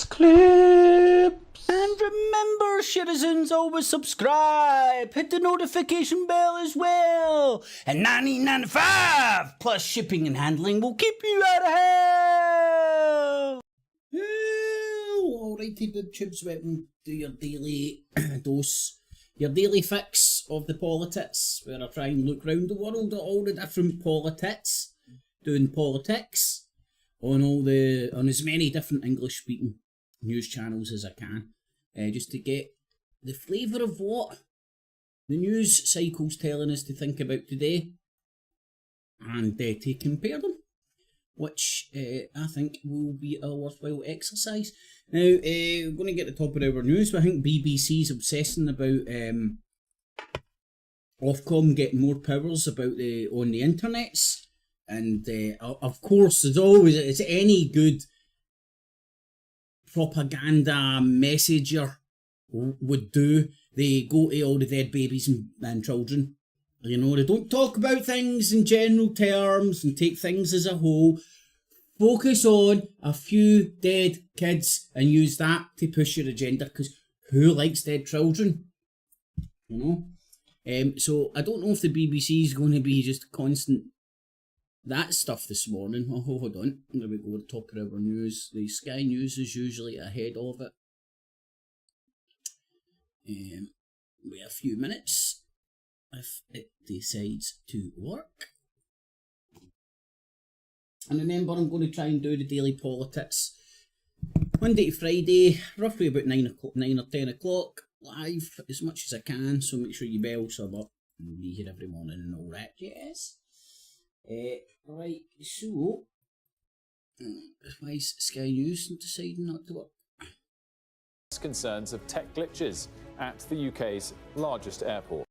clips. And remember, citizens, always subscribe. Hit the notification bell as well. And $19.95 plus shipping and handling will keep you out of hell. Alrighty, boob tubes, welcome to your daily dose, your daily fix of the PoliTITS, where I try and look round the world at all the different PoliTITS, doing politics on as many different English-speaking news channels as I can, just to get the flavour of what the news cycle's telling us to think about today, and to compare them, which I think will be a worthwhile exercise. Now, we're going to get the top of our news, but I think BBC's obsessing about Ofcom getting more powers about on the internets, and of course, as always, as any good propaganda messenger would do, they go to all the dead babies and children. You know, they don't talk about things in general terms and take things as a whole. Focus on a few dead kids and use that to push your agenda, because who likes dead children? You know? So I don't know if the BBC is going to be just constant that stuff this morning. Oh, hold on. There we go, the top of our news. The Sky News is usually ahead of it. Wait a few minutes if it decides to work. And remember, I'm going to try and do the Daily PoliTITS Monday to Friday, roughly about 9 or 10 o'clock, live as much as I can, so make sure you bell sub up and be here every morning and all that, yes. Right, so, why is Sky News deciding not to work? Concerns of tech glitches at the UK's largest airport.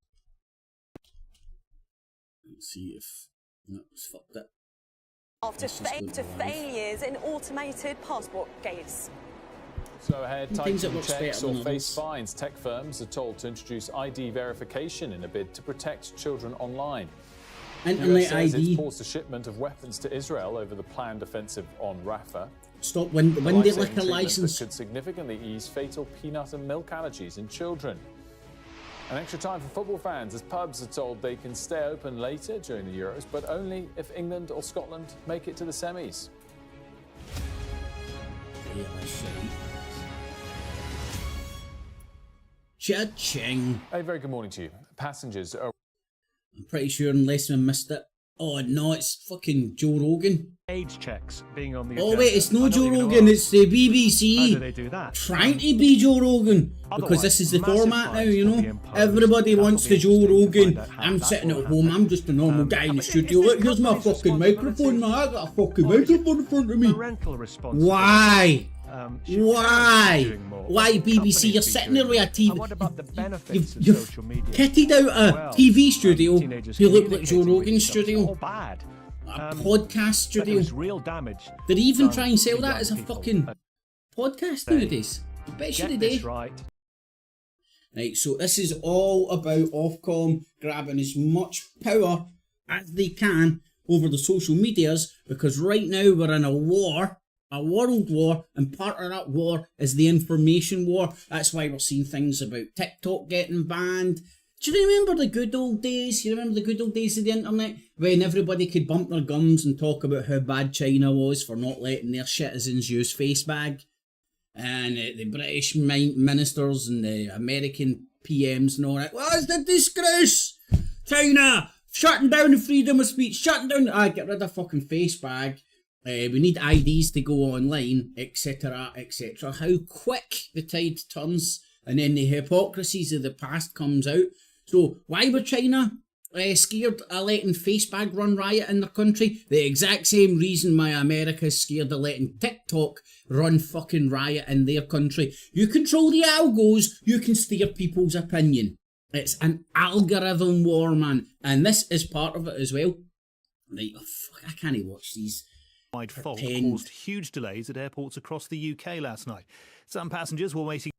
Let's see if that was fucked up. After failures in automated passport gates. So ahead, tightening checks or face others. fines. Tech firms are told to introduce ID verification in a bid to protect children online. Internet says ID. It's paused a shipment of weapons to Israel over the planned offensive on Rafah. Stop windy liquor licence. That could significantly ease fatal peanut and milk allergies in children. An extra time for football fans, as pubs are told they can stay open later during the Euros, but only if England or Scotland make it to the semis. Cha-ching. A very good morning to you. Passengers are... I'm pretty sure unless I missed it. Oh no, it's fucking Joe Rogan. Age checks being on the Oh wait, it's no Joe Rogan, it's the BBC. How do they do that? Trying to be Joe Rogan. Because this is the format now, you know. Everybody wants the Joe Rogan. I'm sitting at home, I'm just a normal guy in the studio. Look, here's my fucking microphone, man. I got a fucking microphone in front of me. Why? Why? Why, BBC? You're sitting there with a TV. What about the benefits of You've social media? kitted out a TV studio. You look like Joe Rogan's studio. Bad. A podcast studio. Real damage. Did he even try and sell that as a fucking podcast nowadays? I bet you they do. Right, so this is all about Ofcom grabbing as much power as they can over the social medias, because right now we're in a war, a world war, and part of that war is the information war. That's why we're seeing things about TikTok getting banned. Do you remember the good old days? You remember the good old days of the internet? When everybody could bump their gums and talk about how bad China was for not letting their citizens use FaceBag. And the British ministers and the American PMs and all that. Well, it's a disgrace! China! Shutting down the freedom of speech, shutting down... get rid of fucking FaceBag. We need IDs to go online, etc., etc. How quick the tide turns, and then the hypocrisies of the past comes out. So, why were China scared of letting FaceBag run riot in their country? The exact same reason why America's scared of letting TikTok run fucking riot in their country. You control the algos, you can steer people's opinion. It's an algorithm war, man. And this is part of it as well. Right, oh fuck, I can't watch these. Fog caused huge delays at airports across the UK last night. Some passengers were waiting.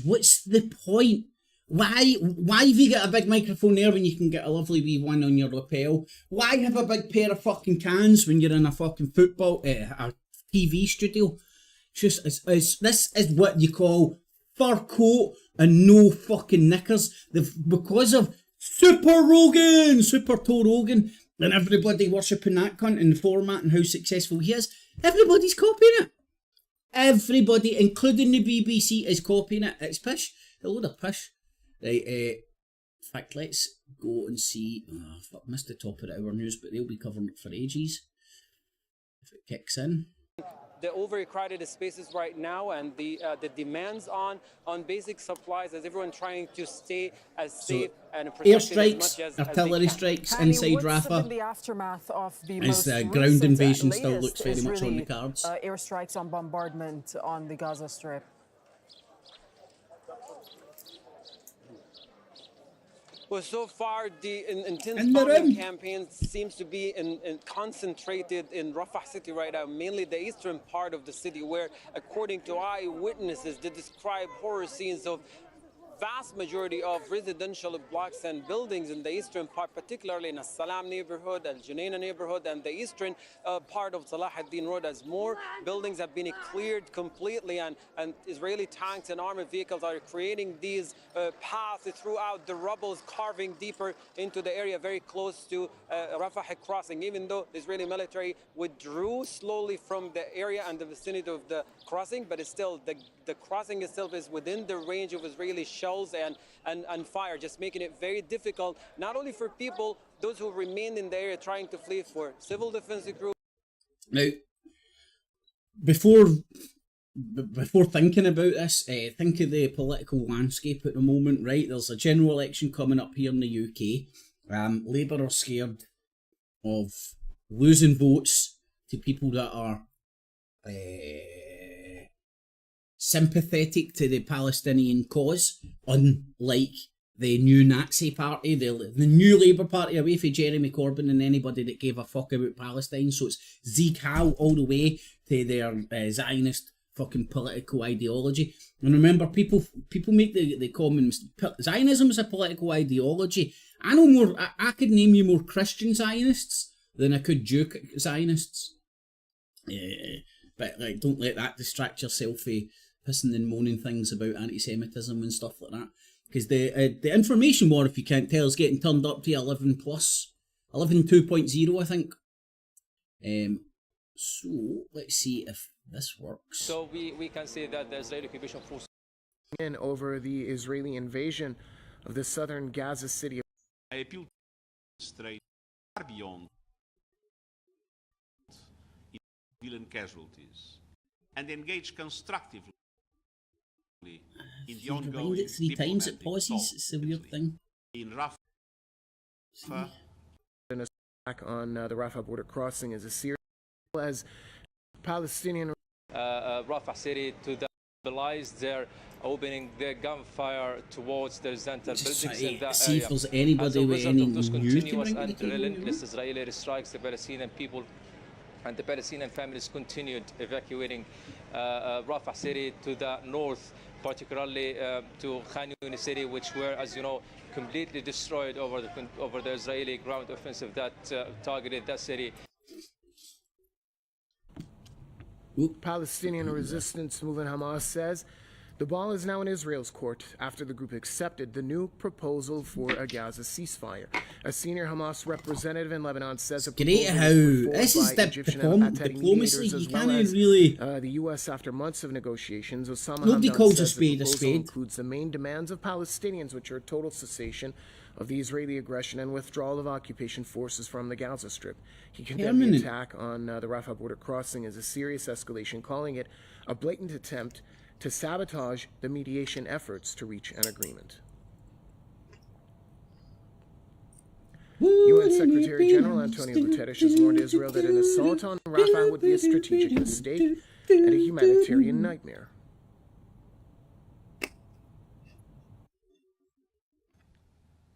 What's the point? Why have you got a big microphone there when you can get a lovely wee one on your lapel? Why have a big pair of fucking cans when you're in a fucking football, a TV studio? Just this is what you call fur coat and no fucking knickers. Because of Super Toe Rogan, and everybody worshipping that cunt in the format and how successful he is, everybody's copying it. Everybody, including the BBC, is copying it. It's pish. A load of pish. Right, in fact, let's go and see. Oh, fuck, missed the top of the hour news, but they'll be covering it for ages if it kicks in. The overcrowded spaces right now and the demands on basic supplies, as everyone trying to stay as safe and protected as much as artillery strikes inside Rafah. In the aftermath of the As most the ground invasion still latest looks very much on the cards. Airstrikes on bombardment on the Gaza Strip. Well, so far, the intense bombing campaign seems to be concentrated in Rafah city right now, mainly the eastern part of the city, where, according to eyewitnesses, they describe horror scenes of vast majority of residential blocks and buildings in the eastern part, particularly in As-Salam neighborhood, Al-Junaina neighborhood, and the eastern part of Salah ad-Din Road, as more buildings have been cleared completely, and Israeli tanks and armored vehicles are creating these paths throughout the rubble, carving deeper into the area very close to Rafah crossing, even though the Israeli military withdrew slowly from the area and the vicinity of the crossing, but it's still the crossing itself is within the range of Israeli shells and fire, just making it very difficult, not only for people, those who remain in the area trying to flee, for civil defense groups. Now, before thinking about this, think of the political landscape at the moment, right? There's a general election coming up here in the UK. Labour are scared of losing votes to people that are sympathetic to the Palestinian cause, unlike the new Nazi party, the new Labour Party, away from Jeremy Corbyn and anybody that gave a fuck about Palestine. So it's Zeke Howe all the way to their Zionist fucking political ideology. And remember, people make the comments, Zionism is a political ideology. I could name you more Christian Zionists than I could Jew Zionists. But like, don't let that distract yourself pissing and moaning things about anti-Semitism and stuff like that. Because the information war, if you can't tell, is getting turned up to 11 plus, 11.2.0, I think. So let's see if this works. So we can say that the Israeli occupation force over the Israeli invasion of the southern Gaza city. I appeal to demonstrate far beyond civilian casualties and engage constructively in the ongoing it 3 times, it pauses. It's a weird thing. In Rafah, An attack on the Rafah border crossing is a serious as Palestinian Rafah city to stabilize their opening their gunfire towards the residential buildings in that see area. if there's anybody with any of those news to continuous bring to and the table. relentless Israeli strikes, the Palestinian people and the Palestinian families continued evacuating Rafah city to the north, particularly to Khan Yunis city, which were, as you know, completely destroyed over the Israeli ground offensive that targeted that city. Palestinian resistance movement Hamas says the ball is now in Israel's court after the group accepted the new proposal for a Gaza ceasefire. A senior Hamas representative in Lebanon says Great how this is the diplomacy. You can't really. The U.S. after months of negotiations, Osama Nobody Hamdan calls a says spade the a proposal spade. includes the main demands of Palestinians, which are total cessation of the Israeli aggression and withdrawal of occupation forces from the Gaza Strip. He condemned the attack on the Rafah border crossing as a serious escalation, calling it a blatant attempt to sabotage the mediation efforts to reach an agreement. UN Secretary General Antonio Guterres has warned Israel that an assault on Rafah would be a strategic mistake and a humanitarian nightmare.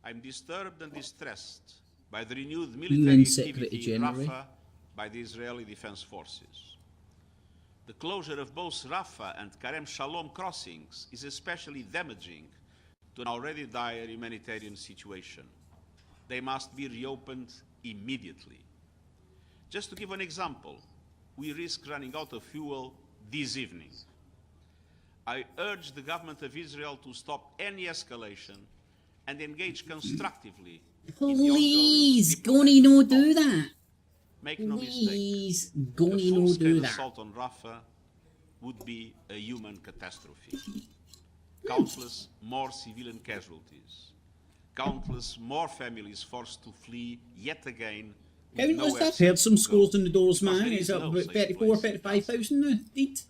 I'm disturbed and distressed by the renewed military activity in Rafah by the Israeli Defense Forces. The closure of both Rafah and Karem Shalom crossings is especially damaging to an already dire humanitarian situation. They must be reopened immediately. Just to give an example, we risk running out of fuel this evening. I urge the government of Israel to stop any escalation and engage constructively. Please, Goni no do that. Make no Please, mistake, Goni a no full-scale do that. assault on Rafah would be a human catastrophe. Countless more civilian casualties. Countless more families forced to flee yet again. I've heard some scores in the doors, man. It's up about 34, 35,000 now, indeed.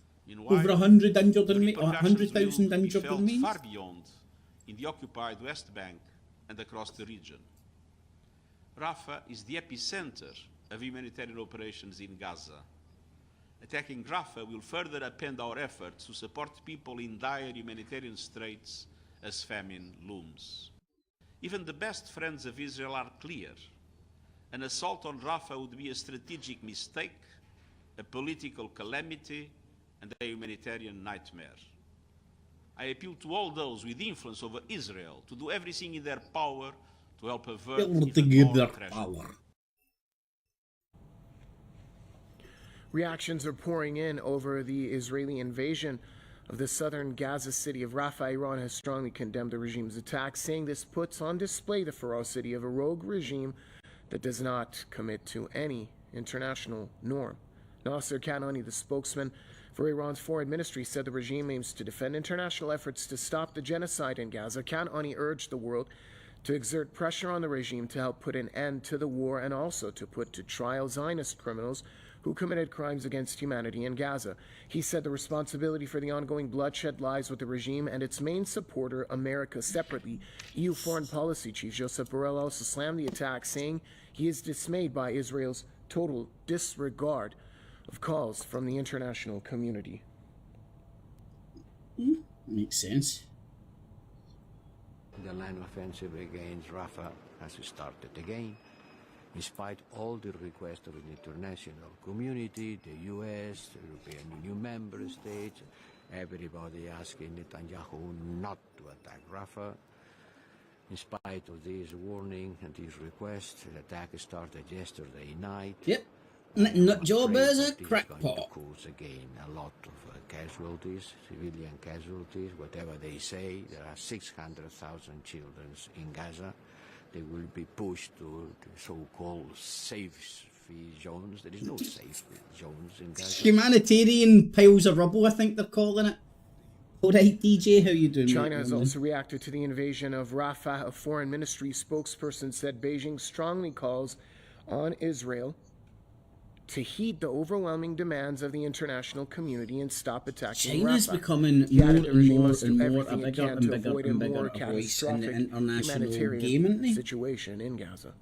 Over 100 injured and 100,000 injured and remains. Far beyond in the occupied West Bank and across the region. Rafah is the epicenter of humanitarian operations in Gaza. Attacking Rafah will further upend our efforts to support people in dire humanitarian straits as famine looms. Even the best friends of Israel are clear. An assault on Rafah would be a strategic mistake, a political calamity, and a humanitarian nightmare. I appeal to all those with influence over Israel to do everything in their power to help avert even more tragedy. Reactions are pouring in over the Israeli invasion of the southern Gaza city of Rafah. Iran has strongly condemned the regime's attack, saying this puts on display the ferocity of a rogue regime that does not commit to any international norm. Nasser Kanani, the spokesman for Iran's foreign ministry, said the regime aims to defend international efforts to stop the genocide in Gaza. Kanani urged the world to exert pressure on the regime to help put an end to the war and also to put to trial Zionist criminals who committed crimes against humanity in Gaza. He said the responsibility for the ongoing bloodshed lies with the regime and its main supporter, America. Separately, EU Foreign Policy Chief Joseph Borrell also slammed the attack, saying he is dismayed by Israel's total disregard of calls from the international community. Makes sense. The land offensive against Rafah has started again. In spite of all the requests of the international community, the US, the European Union member states, everybody asking Netanyahu not to attack Rafah. In spite of this warning and these requests, the attack started yesterday night. Yep. Nut job is a crackpot. Cause again a lot of casualties, civilian casualties, whatever they say. There are 600,000 children in Gaza. They will be pushed to the so-called safe zones. There is no safe zones in Gaza. Humanitarian piles of rubble, I think they're calling it. All right, DJ, how you doing? China has also reacted to the invasion of Rafah. A foreign ministry spokesperson said Beijing strongly calls on Israel to heed the overwhelming demands of the international community and stop attacking China's Rafah. becoming more and more and more a bigger and bigger and bigger voice in the international game, isn't they? Situation in Gaza.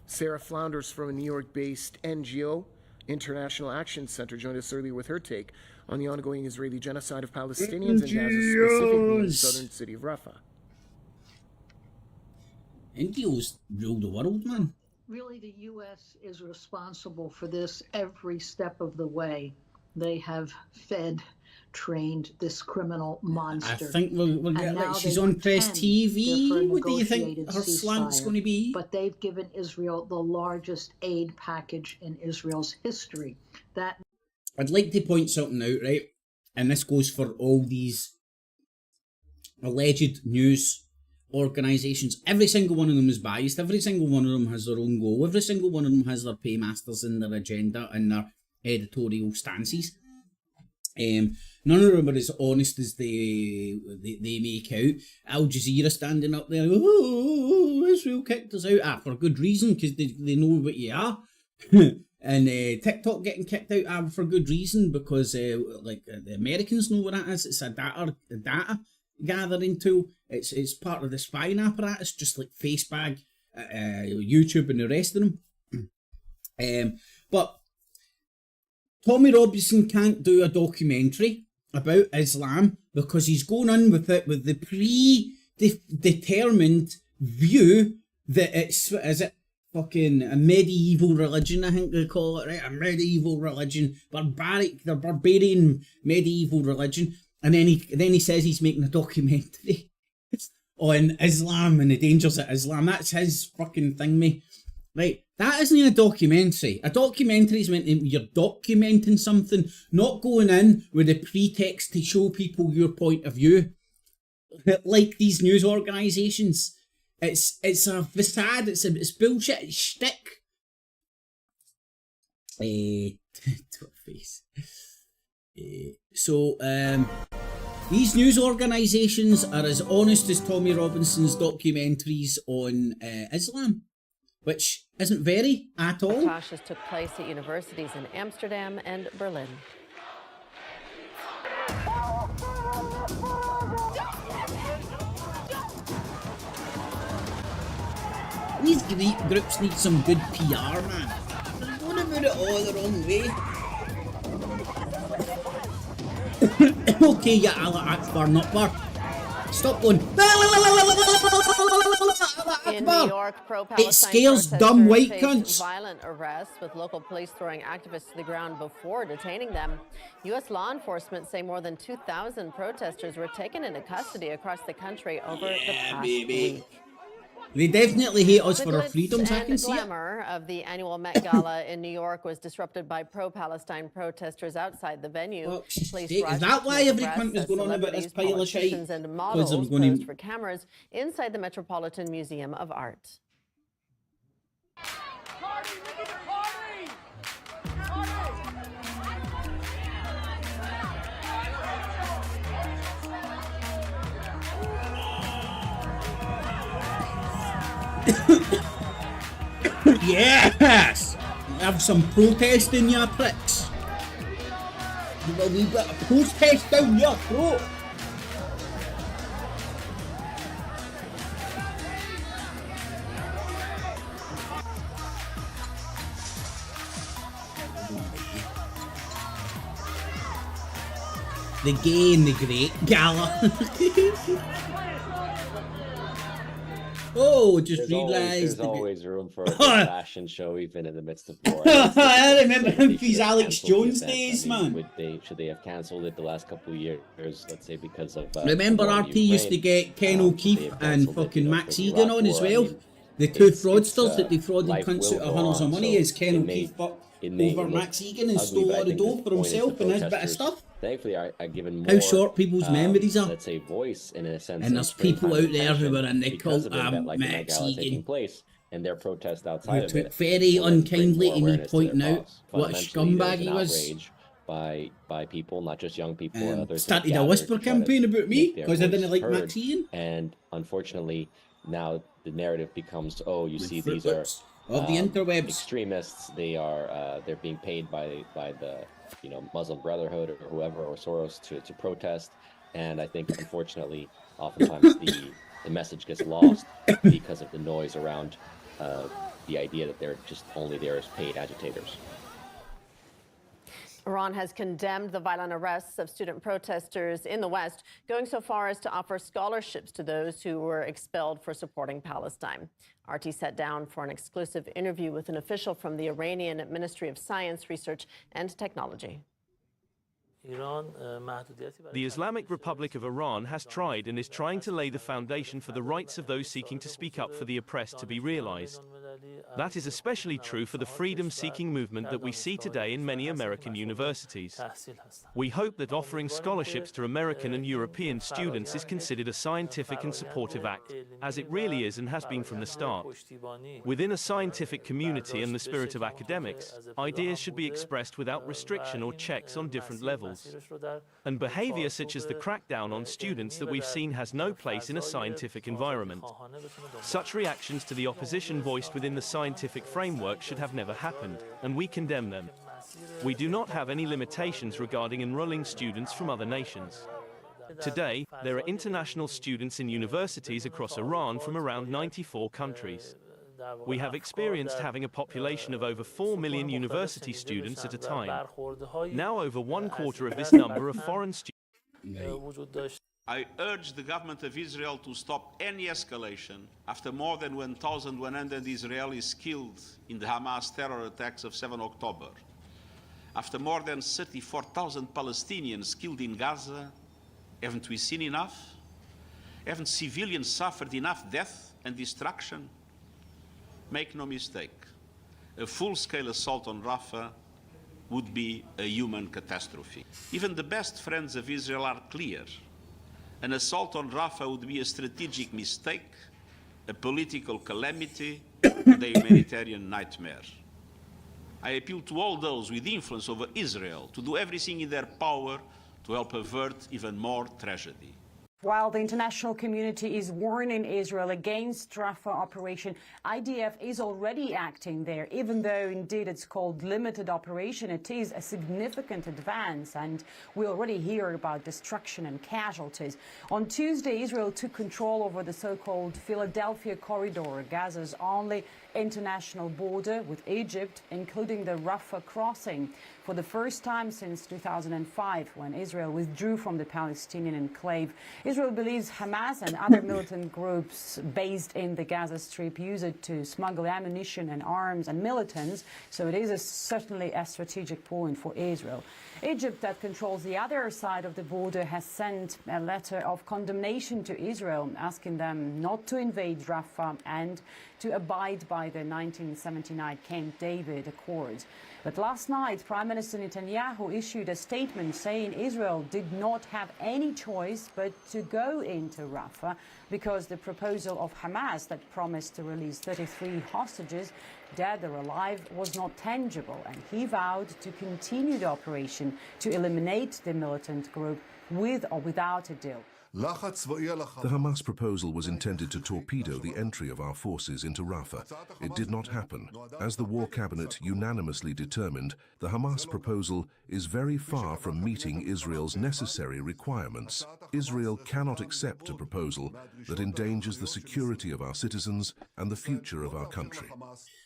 Sarah Flounders from a New York-based NGO, International Action Center, joined us earlier with her take on the ongoing Israeli genocide of Palestinians in Gaza, specifically in the southern city of Rafah. NGOs rule the world, man. Really, the U.S. is responsible for this every step of the way. They have fed, trained this criminal monster. I think we'll get like she's on press TV. What do you think her slant's going to be? But they've given Israel the largest aid package in Israel's history. That I'd like to point something out, right? And this goes for all these alleged news organisations. Every single one of them is biased. Every single one of them has their own goal. Every single one of them has their paymasters and their agenda and their editorial stances. None of them are as honest as they make out. Al Jazeera standing up there, oh, Israel kicked us out. For good reason, because they know what you are. And TikTok getting kicked out for good reason, because the Americans know what that is. It's a data gathering tool. It's part of the spying apparatus, just like Facebook, YouTube, and the rest of them. But Tommy Robinson can't do a documentary about Islam because he's going on with it with the predetermined view that it's fucking a medieval religion, I think they call it, right? A medieval religion, barbarian medieval religion. And then he says he's making a documentary on Islam and the dangers of Islam. That's his fucking thing, mate. Right, that isn't a documentary. A documentary is meant to be you're documenting something, not going in with a pretext to show people your point of view. Like these news organisations. It's a facade, it's bullshit, it's shtick. Face. So, these news organisations are as honest as Tommy Robinson's documentaries on Islam, which isn't very at all. Clashes took place at universities in Amsterdam and Berlin. These groups need some good PR, man. They're going about it all the wrong way. Okay, yeah, Allah Akbar, not bar. Stop going. In New York, pro-Palestine It scares dumb white cunts. Violent arrests with local police throwing activists to the ground before detaining them. U.S. law enforcement say more than 2,000 protesters were taken into custody across the country over the past week. They definitely hate us for our freedoms, I can see it. The glamour of the annual Met Gala in New York was disrupted by pro-Palestine protesters outside the venue. Is that why every cunt is going on about this pile of shite? And models posed for cameras inside the Metropolitan Museum of Art. Yes! Have some protesting, ya pricks. Give a wee bit of protest down your throat. The gay and the great gala. Oh, just realised. There's always room for a fashion show, even in the midst of war. I remember him these Alex Jones days, man. Should they have cancelled it the last couple of years? Let's say because of. Remember, RP used to get Ken O'Keefe and fucking Max Egan on as well. The two fraudsters that defrauded cunts out of hundreds of money is Ken O'Keefe fucked over Max Egan and stole all the dough for himself and his bit of stuff. Thankfully, are given more. How short people's memories are. Let's say voice in a sense. And there's people out there who were in the cult of Max Egan. And their protest outside who took very unkindly to me pointing out what a scumbag he was. By people, not just young people. And others started a whisper campaign about me because I didn't like Max Egan. And unfortunately, now the narrative becomes, oh, you see, these are of the interwebs extremists. They are they're being paid by the Muslim Brotherhood or whoever, or Soros to protest. And I think unfortunately oftentimes the message gets lost because of the noise around the idea that they're just only there as paid agitators. Iran has condemned the violent arrests of student protesters in the West, going so far as to offer scholarships to those who were expelled for supporting Palestine. RT sat down for an exclusive interview with an official from the Iranian Ministry of Science, Research and Technology. The Islamic Republic of Iran has tried and is trying to lay the foundation for the rights of those seeking to speak up for the oppressed to be realized. That is especially true for the freedom-seeking movement that we see today in many American universities. We hope that offering scholarships to American and European students is considered a scientific and supportive act, as it really is and has been from the start. Within a scientific community and the spirit of academics, ideas should be expressed without restriction or checks on different levels. And behavior such as the crackdown on students that we've seen has no place in a scientific environment. Such reactions to the opposition voiced within the scientific framework should have never happened, and we condemn them. We do not have any limitations regarding enrolling students from other nations. Today, there are international students in universities across Iran from around 94 countries. We have experienced having a population of over 4 million university students at a time. Now over 1/4 of this number are foreign students. I urge the government of Israel to stop any escalation after more than 1,100 Israelis killed in the Hamas terror attacks of 7 October. After more than 34,000 Palestinians killed in Gaza, haven't we seen enough? Haven't civilians suffered enough death and destruction? Make no mistake, a full-scale assault on Rafah would be a human catastrophe. Even the best friends of Israel are clear. An assault on Rafah would be a strategic mistake, a political calamity, and a humanitarian nightmare. I appeal to all those with influence over Israel to do everything in their power to help avert even more tragedy. While the international community is warning Israel against Rafah operation, IDF is already acting there. Even though indeed it's called limited operation, it is a significant advance, and we already hear about destruction and casualties. On Tuesday, Israel took control over the so-called Philadelphia corridor, Gaza's only international border with Egypt, including the Rafah crossing, for the first time since 2005, when Israel withdrew from the Palestinian enclave. Israel believes Hamas and other militant groups based in the Gaza Strip use it to smuggle ammunition and arms and militants, so it is certainly a strategic point for Israel. Egypt, that controls the other side of the border, has sent a letter of condemnation to Israel, asking them not to invade Rafah and to abide by the 1979 Camp David Accords. But last night, Prime Minister Netanyahu issued a statement saying Israel did not have any choice but to go into Rafah because the proposal of Hamas that promised to release 33 hostages, dead or alive, was not tangible, and he vowed to continue the operation to eliminate the militant group with or without a deal. The Hamas proposal was intended to torpedo the entry of our forces into Rafah. It did not happen. As the War Cabinet unanimously determined, the Hamas proposal is very far from meeting Israel's necessary requirements. Israel cannot accept a proposal that endangers the security of our citizens and the future of our country.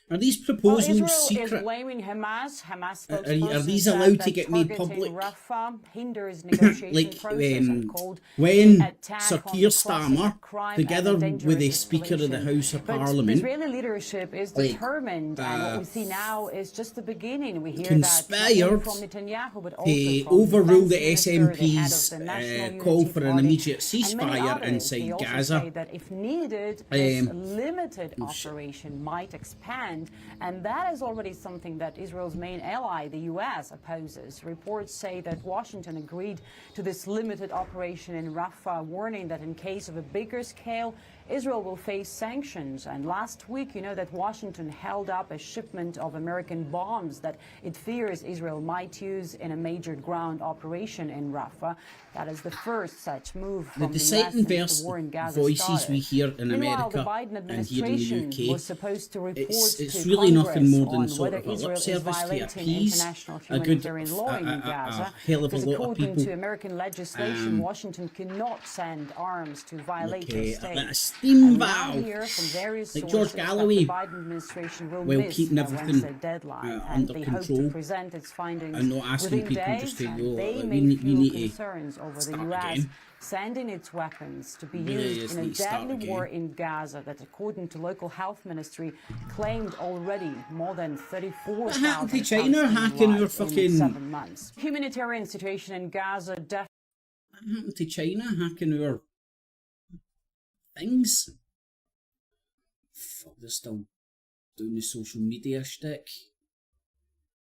Are these proposals Israel secret? is blaming Hamas. Hamas Are these allowed to get made public? Rafah hinders negotiation Like process called when Sir Keir Starmer, together with the Speaker of the House of Parliament, Israeli leadership is determined, and what we see now is just the beginning. We hear conspired that from Netanyahu, but also to from overrule the Defense Minister, the head of SNP's the National call Unity for an Party, immediate and many ceasefire others. inside They also Gaza. say that if needed, this limited operation might expand. And that is already something that Israel's main ally, the U.S., opposes. Reports say that Washington agreed to this limited operation in Rafah, warning that in case of a bigger scale, Israel will face sanctions. And last week, you know that Washington held up a shipment of American bombs that it fears Israel might use in a major ground operation in Rafah. That is the first such move from the U.S. since the war in Gaza voices started. we hear in Meanwhile, America the Biden and here in the administration UK, was supposed to report it's to really Congress nothing more than on sort whether of a Israel lip is service to violating appease international a good humanitarian law in Gaza. hell of a Because lot of according people. to American legislation, Washington cannot send arms to violate a state. Like a steam And now valve, hear from various like sources George Galloway, that the Biden administration will while miss keeping the everything Wednesday deadline, and under they hope to control present its findings and not asking within people days. just to And go, they like, may we feel need to concerns over the start U.S. again. sending its weapons to be We used just in a need to start deadly war again. in Gaza that, according to local health ministry, claimed already more than 34,000 What happened to China hacking our fucking... in 7 months. Humanitarian situation in Gaza definitely... What happened to China hacking our things? Fuck, they're still doing the social media shtick.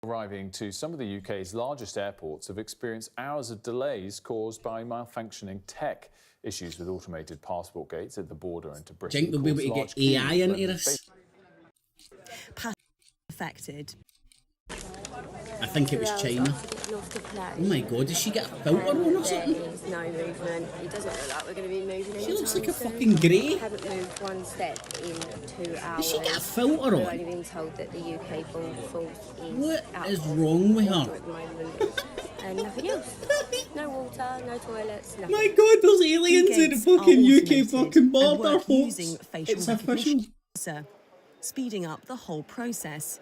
Arriving to some of the UK's largest airports have experienced hours of delays caused by malfunctioning tech. Issues with automated passport gates at the border into Britain. Do you think they'll be able to get AI into this? Affected. I think it was China. Oh my god, does she get a filter on or something? There is no movement. It doesn't look like we're going to be moving. She looks like a soon. fucking grey. We haven't moved one step in 2 hours. Does she get a filter We've on? only been told that the UK border force is What out is of wrong with order her? at the moment. And nothing else. No water, no toilets, nothing. My god, there's aliens in the fucking UK fucking border, folks. Using facial It's official. recognition, speeding up the whole process,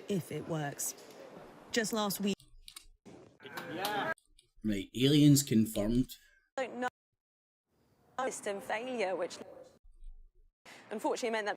if it works. Just last week. Right, aliens confirmed. Don't know system failure, which unfortunately meant that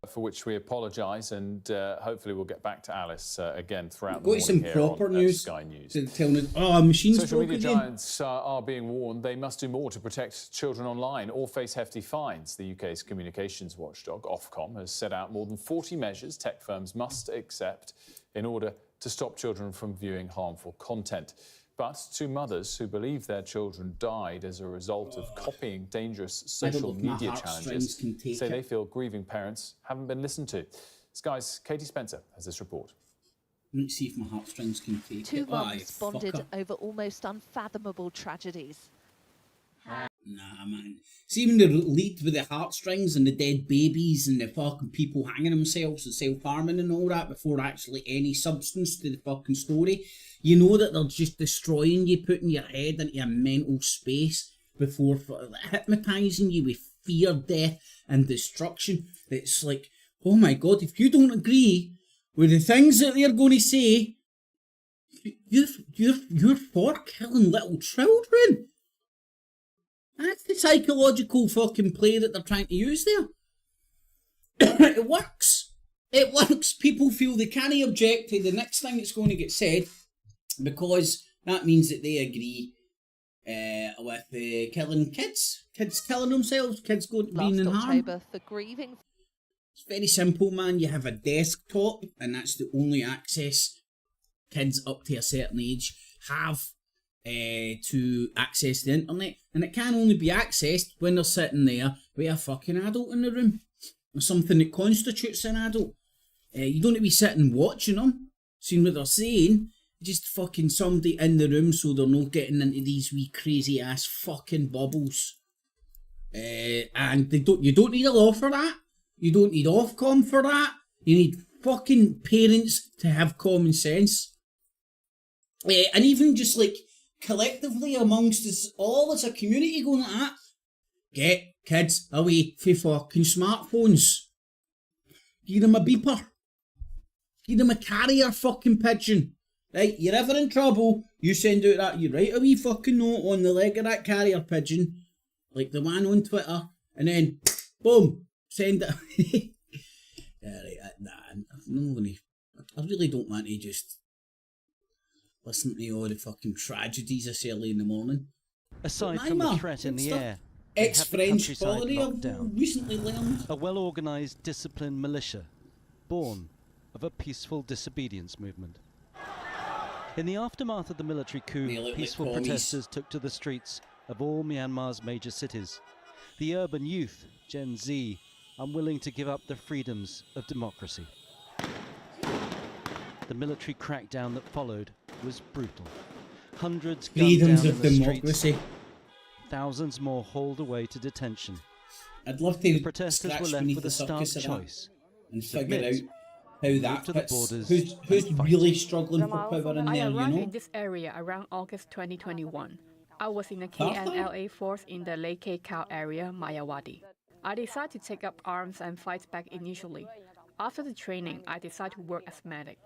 For which we apologise, and hopefully we'll get back to Alice again throughout the Got morning some here proper on news. Sky News. Telling us, oh, machines Social broke media again. giants are being warned they must do more to protect children online or face hefty fines. The UK's communications watchdog, Ofcom, has set out more than 40 measures tech firms must accept in order to stop children from viewing harmful content. But two mothers who believe their children died as a result of copying dangerous social media challenges say they feel grieving parents haven't been listened to. Sky's Katie Spencer has this report. Let's see if my heartstrings can take it. 2 months bonded over almost unfathomable tragedies. Nah, man. See, when they lead with the heartstrings and the dead babies and the fucking people hanging themselves and self-harming and all that before actually any substance to the fucking story, you know that they're just destroying you, putting your head into a mental space before hypnotising you with fear, death and destruction. It's like, oh my God, if you don't agree with the things that they're going to say, you're for killing little children. That's the psychological fucking play that they're trying to use there. It works. It works. People feel they can't object to the next thing that's going to get said because that means that they agree with killing kids. Kids killing themselves. Kids being in harm. For grieving. It's very simple, man. You have a desktop and that's the only access kids up to a certain age have to access the internet, and it can only be accessed when they're sitting there with a fucking adult in the room, or something that constitutes an adult. You don't need to be sitting watching them, seeing what they're saying, just fucking somebody in the room so they're not getting into these wee crazy ass fucking bubbles. And you don't need a law for that, you don't need Ofcom for that, you need fucking parents to have common sense. And even just like collectively amongst us all as a community going like that, get kids away from fucking smartphones. Give them a beeper. Give them a carrier fucking pigeon. Right, you're ever in trouble, you send out that, you write a wee fucking note on the leg of that carrier pigeon, like the one on Twitter, and then, boom, send it. Yeah, right, I really don't want to just listen to all the fucking tragedies this early in the morning. Aside from the threat in the air, ex-French quality I've recently learned. A well-organised, disciplined militia, born of a peaceful disobedience movement. In the aftermath of the military coup, peaceful protesters took to the streets of all Myanmar's major cities. The urban youth, Gen Z, unwilling to give up the freedoms of democracy. The military crackdown that followed was brutal. Hundreds gunned down in the streets. Thousands more hauled away to detention. I'd love to protesters were left with a stark choice and figure out how that fits. Who's really struggling for power in there, you know? I arrived in this area around August 2021. I was in a KNLA force in the Lake Kau area, Mayawadi. I decided to take up arms and fight back initially. After the training, I decided to work as medic.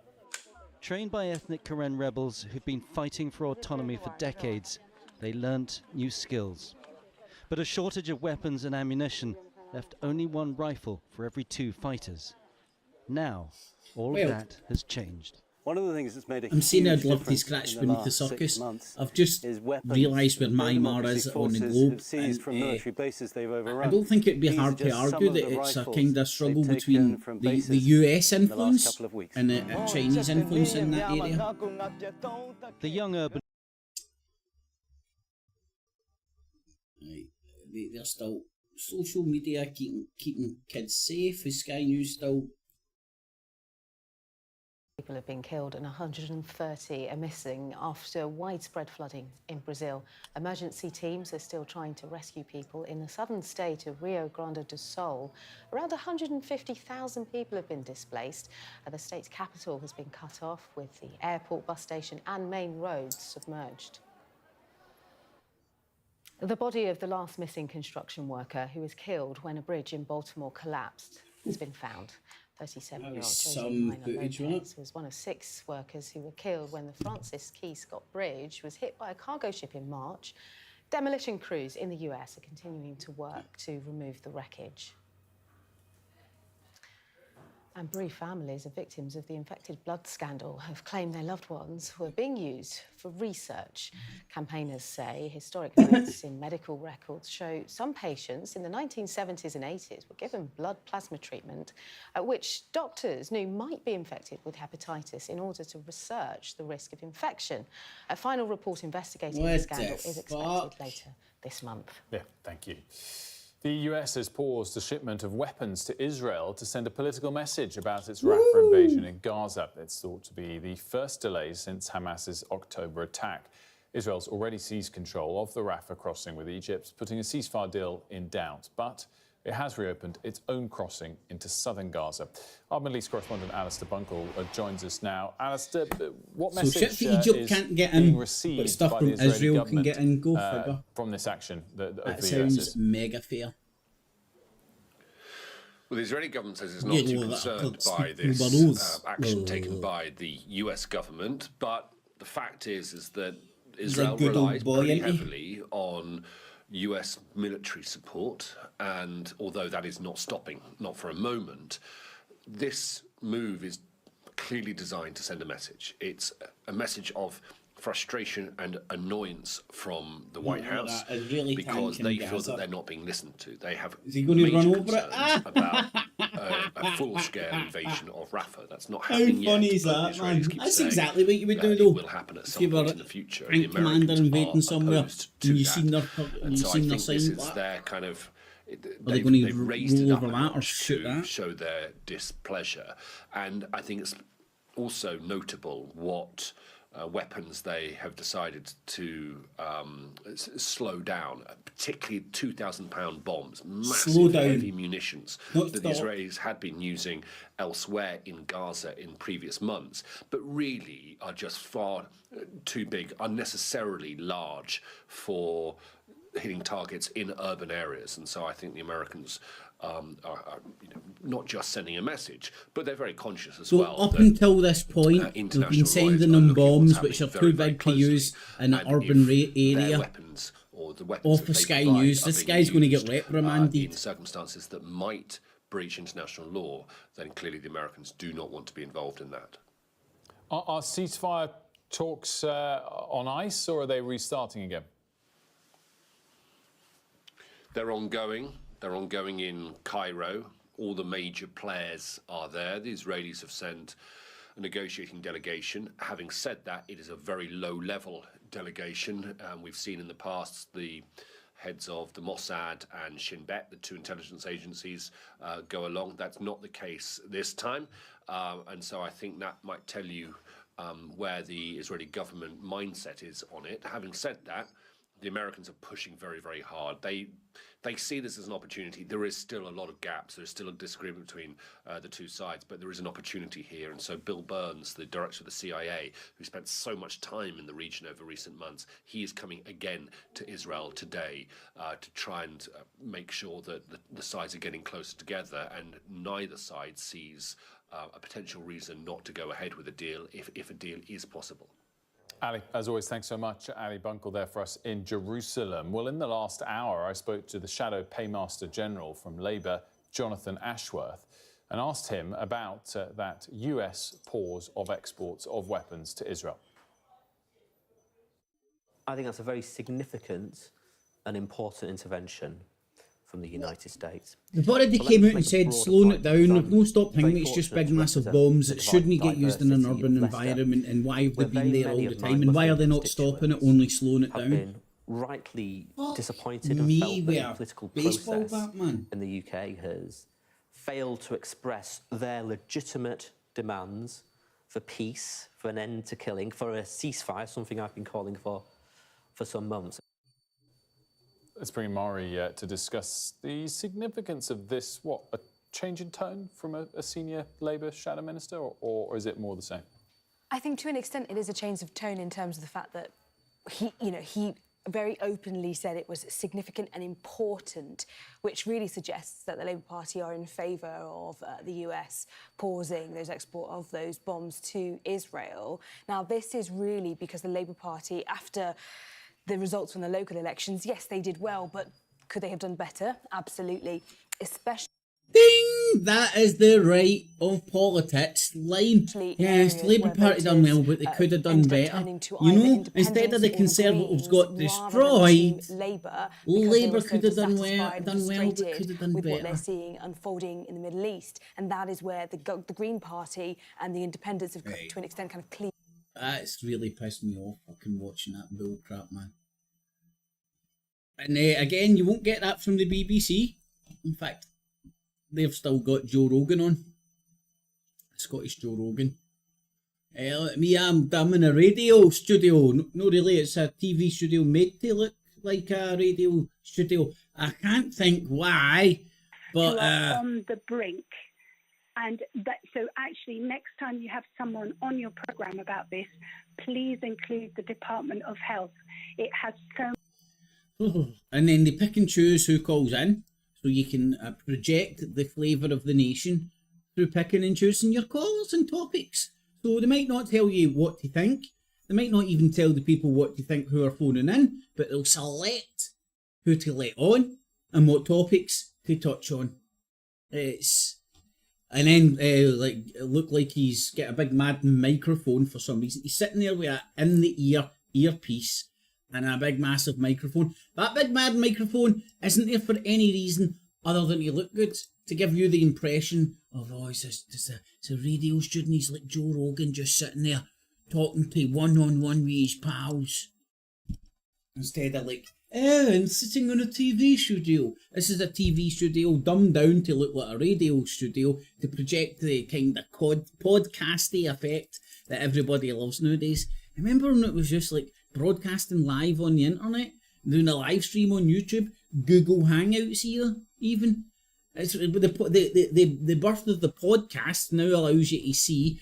Trained by ethnic Karen rebels who've been fighting for autonomy for decades, they learnt new skills. But a shortage of weapons and ammunition left only one rifle for every 2 fighters. Now, all of that has changed. One of the things that's made a I'm saying I'd love to scratch beneath the surface. I've just realised where Myanmar is on the globe. And, I don't think it'd be hard to argue that it's a kind of struggle between the US influence and the Chinese influence in that area. The young urban... They're still social media keeping kids safe. Is Sky News still? People have been killed and 130 are missing after widespread flooding in Brazil. Emergency teams are still trying to rescue people in the southern state of Rio Grande do Sul. Around 150,000 people have been displaced. The state's capital has been cut off with the airport, bus station and main roads submerged. The body of the last missing construction worker who was killed when a bridge in Baltimore collapsed has been found. 37-year-old Josie Lopez was one of 6 workers who were killed when the Francis Key Scott Bridge was hit by a cargo ship in March. Demolition crews in the US are continuing to work to remove the wreckage. And bereaved families of victims of the infected blood scandal have claimed their loved ones were being used for research. Campaigners say historic notes in medical records show some patients in the 1970s and 80s were given blood plasma treatment, which doctors knew might be infected with hepatitis in order to research the risk of infection. A final report investigating the scandal is expected later this month. Yeah, thank you. The US has paused the shipment of weapons to Israel to send a political message about its Rafah invasion in Gaza. It's thought to be the first delay since Hamas's October attack. Israel's already seized control of the Rafah crossing with Egypt, putting a ceasefire deal in doubt. But it has reopened its own crossing into southern Gaza. Our Middle East correspondent Alistair Bunkle joins us now. Alistair, what message ships that Egypt is can't get being in, received but stuff by from the Israeli Israel government can get in? Go figure. From this action of That the sounds US's? mega fair. Well, the Israeli government says it's not too concerned by this action taken by the US government, but the fact is that Israel relies pretty heavily on US military support, and although that is not stopping, not for a moment, this move is clearly designed to send a message. It's a message of frustration and annoyance from the White House because they feel that they're not being listened to. They have major concerns about a full-scale invasion of Rafah. That's not happening yet. How funny is that, man? That's exactly what you would do, though. It will happen at some point in the future. And the commander invading somewhere, and you've seen their sign. This is their kind of. They've raised it up to show their displeasure, and I think it's also notable what weapons they have decided to slow down, particularly 2,000-pound bombs, massive heavy munitions that the Israelis had been using elsewhere in Gaza in previous months, but really are just far too big, unnecessarily large for hitting targets in urban areas. And so I think the Americans are not just sending a message, but they're very conscious as well. So up until this point, we've been sending them bombs which are too big to use in an urban area. Weapons or the weapons off of Sky News, this guy's going to get reprimanded. In circumstances that might breach international law, then clearly the Americans do not want to be involved in that. Are ceasefire talks on ice, or are they restarting again? They're ongoing. They're ongoing in Cairo. All the major players are there. The Israelis have sent a negotiating delegation. Having said that, it is a very low-level delegation. We've seen in the past the heads of the Mossad and Shin Bet, the two intelligence agencies, go along. That's not the case this time. And so I think that might tell you where the Israeli government mindset is on it. Having said that, the Americans are pushing very, very hard. They see this as an opportunity. There is still a lot of gaps. There's still a disagreement between the two sides, but there is an opportunity here. And so Bill Burns, the director of the CIA, who spent so much time in the region over recent months, he is coming again to Israel today to try and make sure that the sides are getting closer together, and neither side sees a potential reason not to go ahead with a deal if a deal is possible. Ali, as always, thanks so much. Ali Bunkle there for us in Jerusalem. Well, in the last hour, I spoke to the Shadow Paymaster General from Labour, Jonathan Ashworth, and asked him about that US pause of exports of weapons to Israel. I think that's a very significant and important intervention from the United States. They've already came out and said slowing it down. They've no stopped thinking it's just big massive bombs. It shouldn't get used in an urban environment, and why have they been there all the time, and why are they not stopping it, only slowing it down? Rightly disappointed and felt that the political process in the UK has failed to express their legitimate demands for peace, for an end to killing, for a ceasefire, something I've been calling for some months. Let's bring Mari to discuss the significance of this, a change in tone from a senior Labour shadow minister, or is it more the same? I think to an extent it is a change of tone in terms of the fact that he very openly said it was significant and important, which really suggests that the Labour Party are in favour of the US pausing those export of those bombs to Israel. Now, this is really because the Labour Party, after the results from the local elections, yes, they did well, but could they have done better? Absolutely. Especially Ding! That is the right of PoliTITS line. Yes, the Labour Party done well, but they could have done better. You know, instead of the Conservatives got destroyed, Labour could have done well, but could have done with better. what they're seeing unfolding in the Middle East, and that is where the Green Party and the Independents have, to an extent, kind of clean. That's really pissed me off, fucking watching that bull crap, man. And again, you won't get that from the BBC. In fact, they've still got Joe Rogan on. Scottish Joe Rogan. I'm in a radio studio. No, really, it's a TV studio made to look like a radio studio. I can't think why, but... on the brink. And so actually, next time you have someone on your programme about this, please include the Department of Health. It has so... And then they pick and choose who calls in, so you can project the flavour of the nation through picking and choosing your callers and topics. So they might not tell you what to think. They might not even tell the people what to think who are phoning in, but they'll select who to let on and what topics to touch on. And then look like he's got a big mad microphone for some reason. He's sitting there with an in the earpiece and a big massive microphone. That big mad microphone isn't there for any reason other than to look good, to give you the impression of, it's a radio student, he's like Joe Rogan just sitting there talking to one-on-one with his pals. Instead of I'm sitting on a TV studio. This is a TV studio dumbed down to look like a radio studio to project the kind of podcasty effect that everybody loves nowadays. Remember when it was just like broadcasting live on the internet, doing a live stream on YouTube, Google Hangouts here, even. It's the birth of the podcast now allows you to see,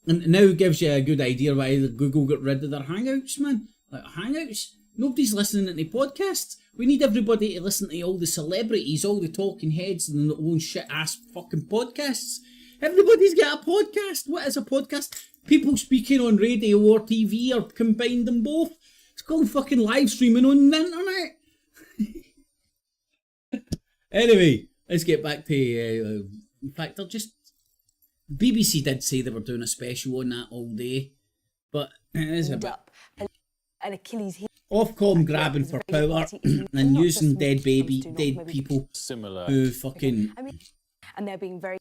and now gives you a good idea why Google got rid of their Hangouts, man. Like Hangouts, nobody's listening to podcasts. We need everybody to listen to all the celebrities, all the talking heads, and their own shit ass fucking podcasts. Everybody's got a podcast. What is a podcast? People speaking on radio or TV or combine them both. It's called fucking live streaming on the internet. Anyway, let's get back to... in fact, BBC did say they were doing a special on that all day. But it is a bit... An Achilles heel. Ofcom grabbing for power and using dead people similar who fucking... and they're being very...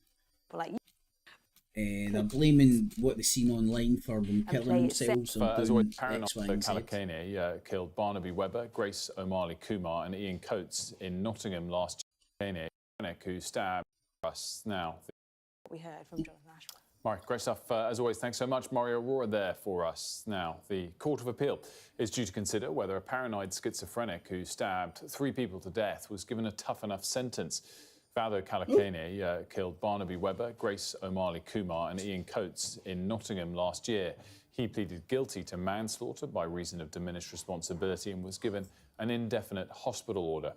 they're blaming what they've seen online for them killing themselves. As always, Paranoid Kalakane killed Barnaby Webber, Grace O'Malley Kumar and Ian Coates in Nottingham last year, who stabbed us now. We heard from Jonathan Ashworth. Right, great stuff. As always, thanks so much. Mario Aurora there for us now. The Court of Appeal is due to consider whether a paranoid schizophrenic who stabbed 3 people to death was given a tough enough sentence. Vado Kalakane killed Barnaby Webber, Grace O'Malley Kumar and Ian Coates in Nottingham last year. He pleaded guilty to manslaughter by reason of diminished responsibility and was given an indefinite hospital order.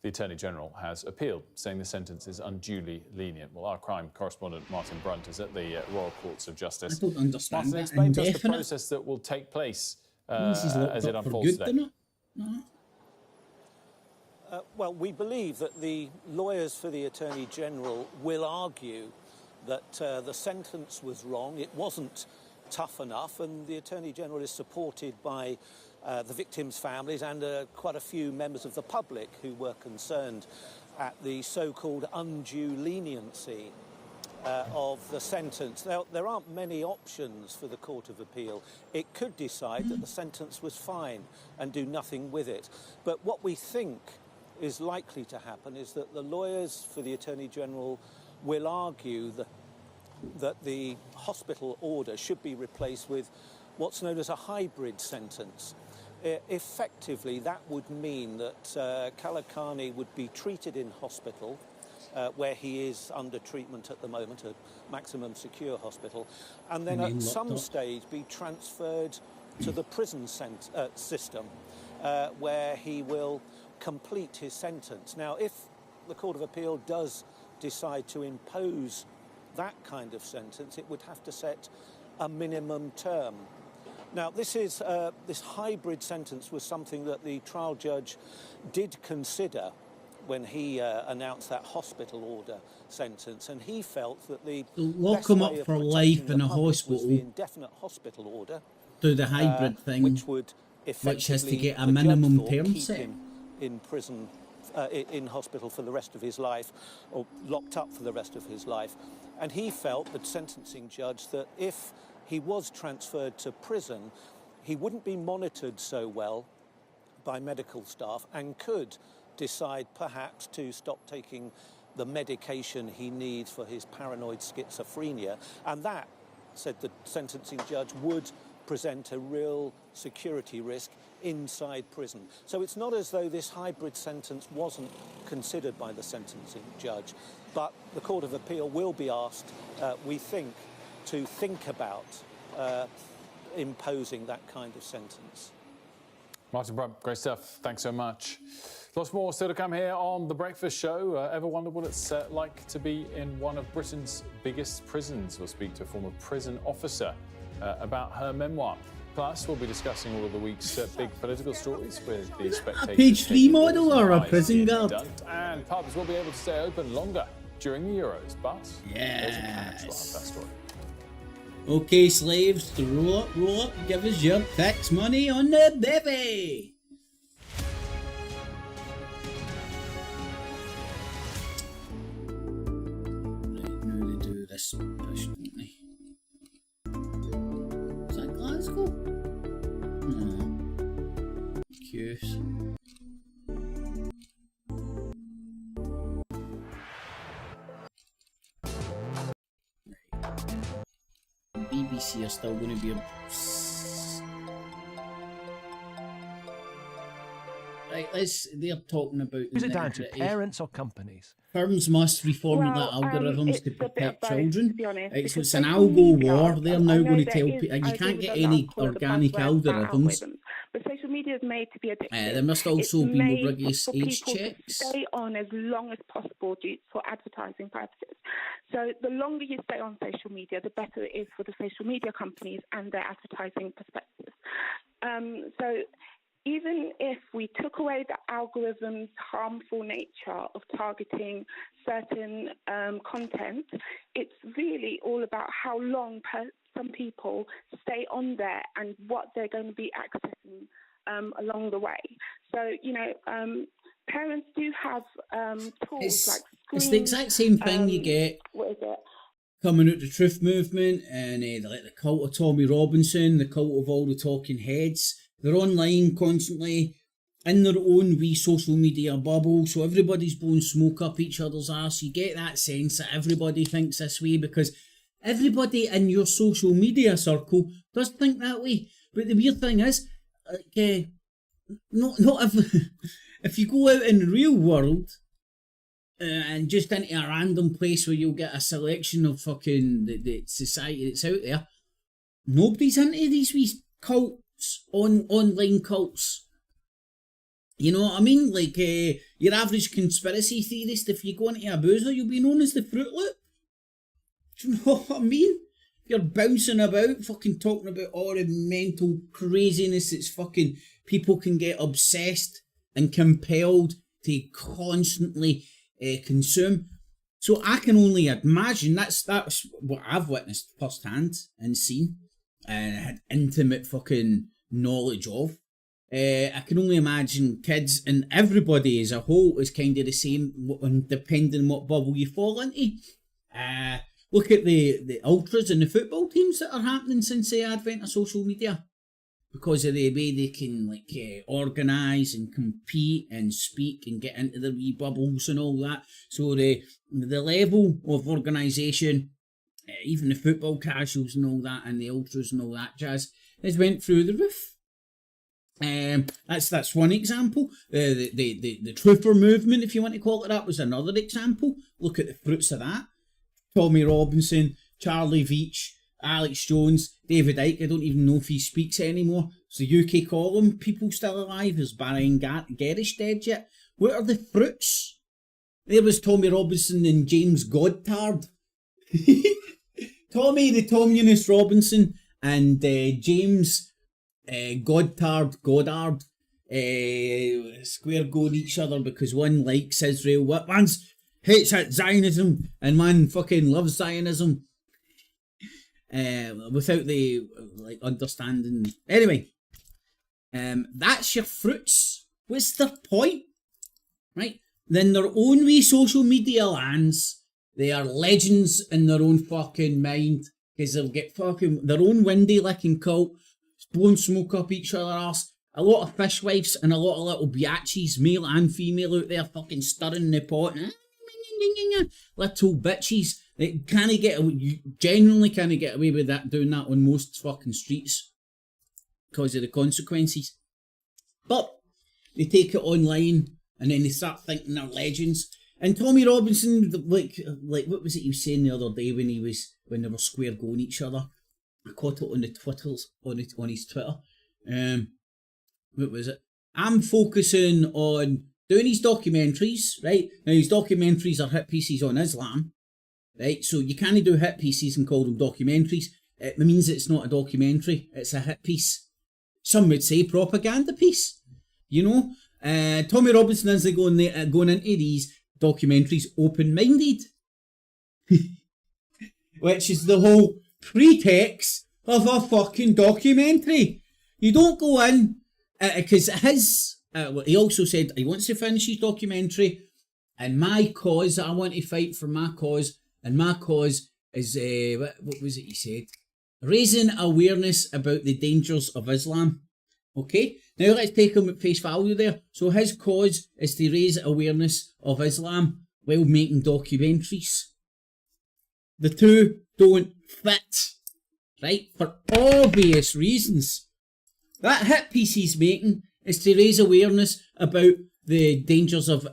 The Attorney-General has appealed, saying the sentence is unduly lenient. Well, our crime correspondent Martin Brunt is at the Royal Courts of Justice. I don't understand Martin, explain to us the process that will take place as it unfolds today. Well, we believe that the lawyers for the Attorney-General will argue that the sentence was wrong, it wasn't tough enough, and the Attorney-General is supported by the victims' families and quite a few members of the public who were concerned at the so-called undue leniency of the sentence. Now, there aren't many options for the Court of Appeal. It could decide that the sentence was fine and do nothing with it. But what we think is likely to happen is that the lawyers for the Attorney-General will argue that the hospital order should be replaced with what's known as a hybrid sentence. Effectively, that would mean that Kalakane would be treated in hospital, where he is under treatment at the moment, a maximum secure hospital, and then at some stage be transferred to the prison system, where he will complete his sentence. Now, if the Court of Appeal does decide to impose that kind of sentence, it would have to set a minimum term. Now, this hybrid sentence was something that the trial judge did consider when he announced that hospital order sentence, and he felt that the lock him up for life in a hospital, the indefinite hospital order, do the hybrid thing, which would which has to get a the minimum judge thought, term keep set. him in prison, in hospital for the rest of his life, or locked up for the rest of his life. And he felt, the sentencing judge, that if he was transferred to prison, he wouldn't be monitored so well by medical staff and could decide perhaps to stop taking the medication he needs for his paranoid schizophrenia. And that, said the sentencing judge, would present a real security risk inside prison. So it's not as though this hybrid sentence wasn't considered by the sentencing judge, but the Court of Appeal will be asked, we think, to think about imposing that kind of sentence. Martin Brunt, great stuff. Thanks so much. Lots more still to come here on The Breakfast Show. Ever wonder what it's like to be in one of Britain's biggest prisons? We'll speak to a former prison officer about her memoir. Plus, we'll be discussing all of the week's big political stories with the Spectator. A page 3 model or a prison guard? And pubs will be able to stay open longer during the Euros, but there's a catch. We'll have that story. Okay, slaves, roll up, give us your tax money on the bevy. Right, now they do this push, don't they? Is that Glasgow? No. Curious. BBC are still going to be a... Right, they're talking about... Is it down to parents or companies? Firms must reformulate algorithms to protect children. To be honest, right, so it's an algo war. They're now going to tell people you can't get any organic algorithms. But social media is made to be addictive. There must also be more rigorous age checks. To stay on as long as possible for advertising purposes. So the longer you stay on social media, the better it is for the social media companies and their advertising perspectives. So even if we took away the algorithm's harmful nature of targeting certain content, it's really all about how long some people stay on there and what they're going to be accessing along the way. So, parents do have tools like screen. It's the exact same thing you get. What is it? Coming out the truth movement and like the cult of Tommy Robinson, the cult of all the talking heads. They're online constantly in their own wee social media bubble, so everybody's blowing smoke up each other's arse. You get that sense that everybody thinks this way because everybody in your social media circle does think that way. But the weird thing is, not if you go out in the real world and just into a random place where you'll get a selection of fucking the society that's out there, nobody's into these wee cults. Online cults. You know what I mean? Like your average conspiracy theorist, if you go into a boozer, you'll be known as the Fruit Loop. Do you know what I mean? You're bouncing about, fucking talking about all the mental craziness that's fucking people can get obsessed and compelled to constantly consume. So I can only imagine that's what I've witnessed firsthand and seen and had intimate fucking knowledge of. I can only imagine kids and everybody as a whole is kind of the same, depending on what bubble you fall into. Look at the ultras and the football teams that are happening since the advent of social media. Because of the way they can organise and compete and speak and get into their wee bubbles and all that. So the level of organisation, even the football casuals and all that, and the ultras and all that jazz, has went through the roof. That's one example. The truther movement, if you want to call it that, was another example. Look at the fruits of that. Tommy Robinson, Charlie Veitch, Alex Jones, David Icke. I don't even know if he speaks anymore. It's the UK column. People still alive. Is Brian Gerrish dead yet? What are the fruits? There was Tommy Robinson and James Godtard. Tommy the Communist Robinson and James Goddard square going each other because one likes Israel, one hates Zionism, and one fucking loves Zionism. Without the understanding. Anyway, that's your fruits. What's their point? Right? Then their own wee social media lands, they are legends in their own fucking mind, because they'll get fucking their own windy licking cult, blowing smoke up each other's arse. A lot of fishwives and a lot of little biatches, male and female, out there fucking stirring the pot. Little bitches. They genuinely can't get away with that, doing that on most fucking streets because of the consequences. But they take it online and then they start thinking they're legends. And Tommy Robinson, like what was it he was saying the other day when they were square going each other? I caught it on the Twitters, on his Twitter. What was it? I'm focusing on doing his documentaries, right? Now his documentaries are hit pieces on Islam. Right, so you can't do hit pieces and call them documentaries. It means it's not a documentary, it's a hit piece. Some would say propaganda piece. You know, Tommy Robinson is going into these documentaries open-minded. Which is the whole pretext of a fucking documentary. You don't go in, because he also said he wants to finish his documentary, and my cause, I want to fight for my cause. And my cause is, what was it he said? Raising awareness about the dangers of Islam. Okay, now let's take him at face value there. So his cause is to raise awareness of Islam while making documentaries. The two don't fit, right? For obvious reasons. That hit piece he's making is to raise awareness about the dangers of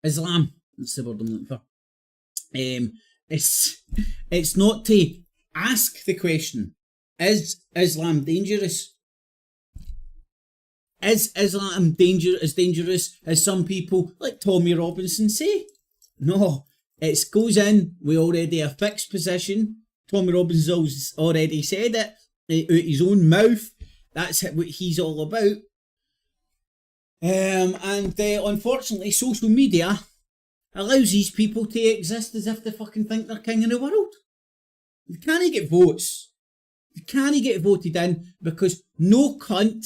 Islam. That's the word I'm looking for. It's not to ask the question, is Islam dangerous? Is Islam dangerous as some people like Tommy Robinson say? No, it goes in with already a fixed position. Tommy Robinson's already said it out his own mouth. That's what he's all about. And unfortunately, social media allows these people to exist as if they fucking think they're king of the world. They can't get votes. They can't get voted in because no cunt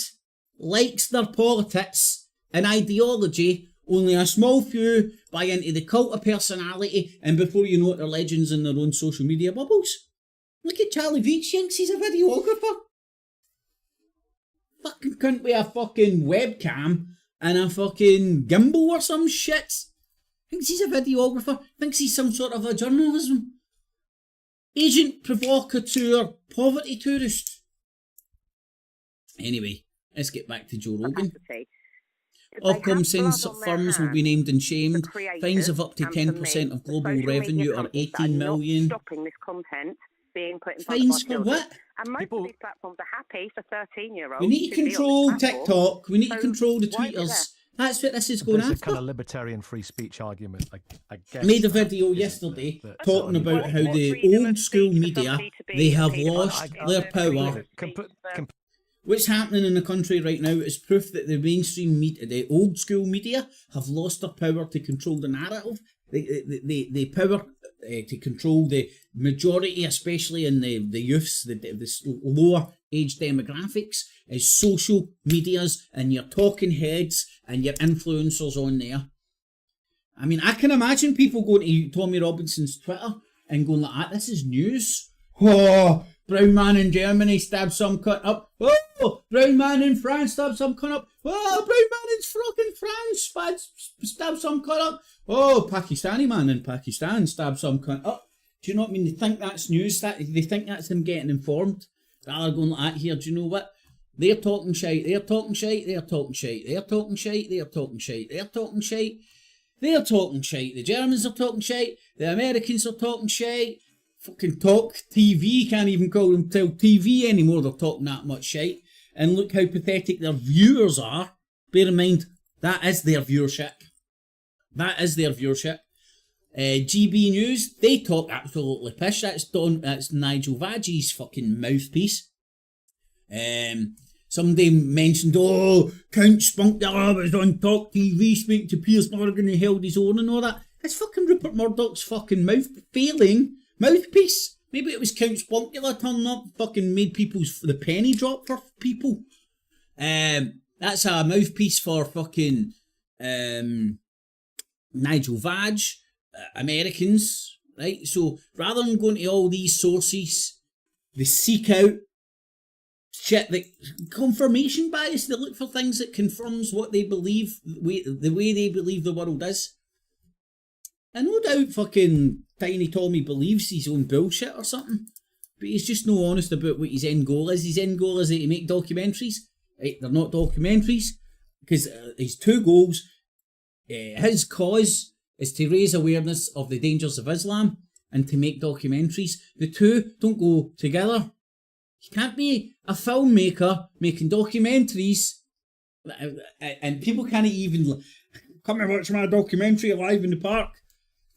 likes their politics and ideology. Only a small few buy into the cult of personality, and before you know it, they're legends in their own social media bubbles. Look at Charlie Veekshanks, he's a videographer. Fucking cunt with a fucking webcam and a fucking gimbal or some shit. Thinks he's a videographer, thinks he's some sort of a journalism. Agent, provocateur, poverty tourist. Anyway, let's get back to Joe Rogan. Ofcom says firms will be named and shamed. Fines of up to 10% of global revenue or 18 million. Stopping this content being put in Fines for what? And most of these platforms are happy for 13-year-olds. We need to control TikTok. We need to control the tweeters. That's what this is going after. It's a kind of libertarian free speech argument, I guess. Made a video yesterday talking about how the old school media, they have lost their power. What's happening in the country right now is proof that the mainstream media, the old school media, have lost their power to control the narrative. The power to control the majority, especially in the youths, the lower age demographics, is social medias and your talking heads and your influencers on there. I mean, I can imagine people going to Tommy Robinson's Twitter and going like, this is news. Oh, brown man in Germany stabbed some cunt up. Oh, brown man in France stabbed some cunt up. Oh, brown man in fucking France stabbed some cunt up. Oh, Pakistani man in Pakistan stabbed some cunt up. Do you know what I mean? They think that's news. They think that's them getting informed. Rather going like that here, do you know what? They're talking shite, they're talking shite, they're talking shite, they're talking shite, they're talking shite, they're talking shite, they're talking shite. The Germans are talking shite, the Americans are talking shite. Fucking Talk TV, can't even call them Tell TV anymore, they're talking that much shite. And look how pathetic their viewers are. Bear in mind, that is their viewership. That is their viewership. GB News, they talk absolutely pish. That's Nigel Vadge's fucking mouthpiece. somebody mentioned, Count Spunkdale was on Talk TV speaking to Piers Morgan and held his own and all that. It's fucking Rupert Murdoch's fucking mouthpiece. Maybe it was Count Spunkdale turning up, fucking made the penny drop for people. That's a mouthpiece for fucking Nigel Farage, Americans, right? So rather than going to all these sources, they seek out shit that confirmation bias. They look for things that confirms what they believe, the way they believe the world is. And no doubt fucking Tiny Tommy believes his own bullshit or something, but he's just no honest about what his end goal is. His end goal is to make documentaries. Right? They're not documentaries, because his two goals, his cause is to raise awareness of the dangers of Islam and to make documentaries. The two don't go together. You can't be a filmmaker making documentaries and people can't even come and watch my documentary live in the park.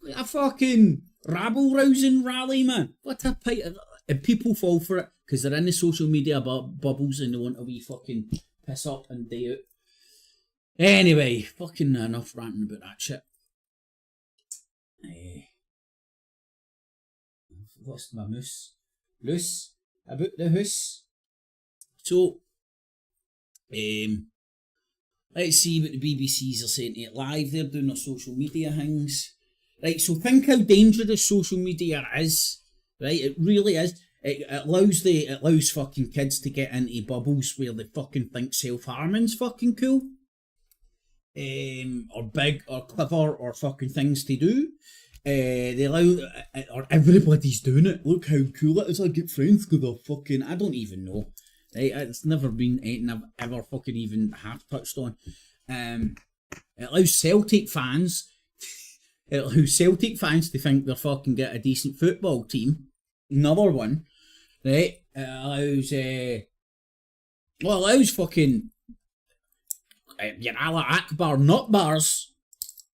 Like a fucking rabble-rousing rally, man. What a pint of... And people fall for it because they're in the social media bubbles and they want a wee fucking piss up and day out. Anyway, fucking enough ranting about that shit. I've lost my moose. Loose about the house. So, let's see what the BBCs are saying to it live. They're doing their social media things. Right, so think how dangerous social media is. Right, it really is. It allows fucking kids to get into bubbles where they fucking think self-harming's fucking cool. Or big or clever or fucking things to do. They allow, or everybody's doing it. Look how cool it is. I get friends with a fucking, I don't even know. Right, it's never been anything I've ever fucking even half touched on. It allows Celtic fans to think they're fucking get a decent football team. Another one, right? It allows fucking your Allah Akbar nut bars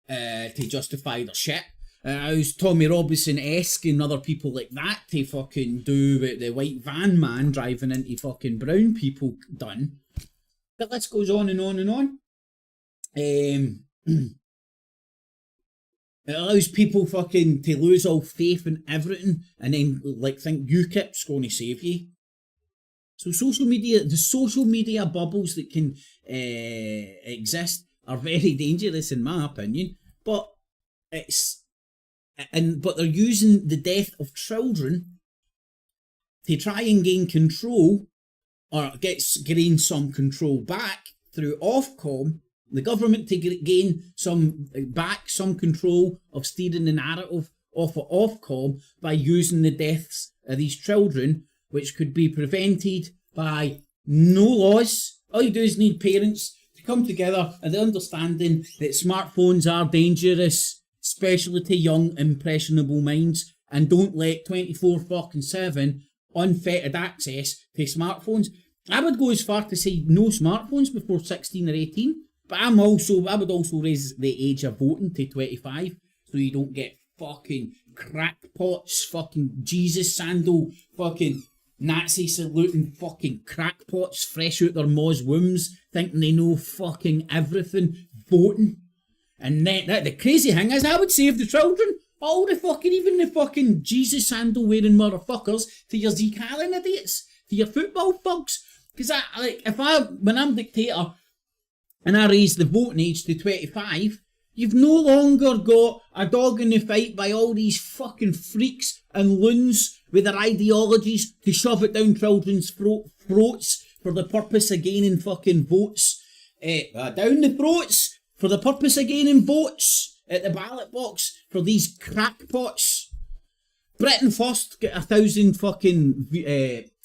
to justify their shit. Allows Tommy Robinson-esque and other people like that to fucking do what the white van man driving into fucking brown people done. The list goes on and on and on. It allows people fucking to lose all faith in everything and then like think UKIP's going to save you. So the social media bubbles that can exist are very dangerous in my opinion. But they're using the death of children to try and gain control or gain some control back through Ofcom. The government to gain some control of steering the narrative off of Ofcom by using the deaths of these children, which could be prevented by no laws. All you do is need parents to come together and the understanding that smartphones are dangerous, especially to young, impressionable minds, and don't let 24/7 unfettered access to smartphones. I would go as far to say no smartphones before 16 or 18. But I would also raise the age of voting to 25, so you don't get fucking crackpots, fucking Jesus sandal, fucking Nazi saluting fucking crackpots fresh out their ma's wombs, thinking they know fucking everything, voting. And then the crazy thing is, I would save the children, all the fucking, even the fucking Jesus sandal wearing motherfuckers, to your Zeke Allen idiots, to your football thugs. Because when I'm dictator, and I raise the voting age to 25, you've no longer got a dog in the fight by all these fucking freaks and loons with their ideologies to shove it down children's throats for the purpose of gaining fucking votes. Down the throats for the purpose of gaining votes at the ballot box for these crackpots. Britain first get 1,000 fucking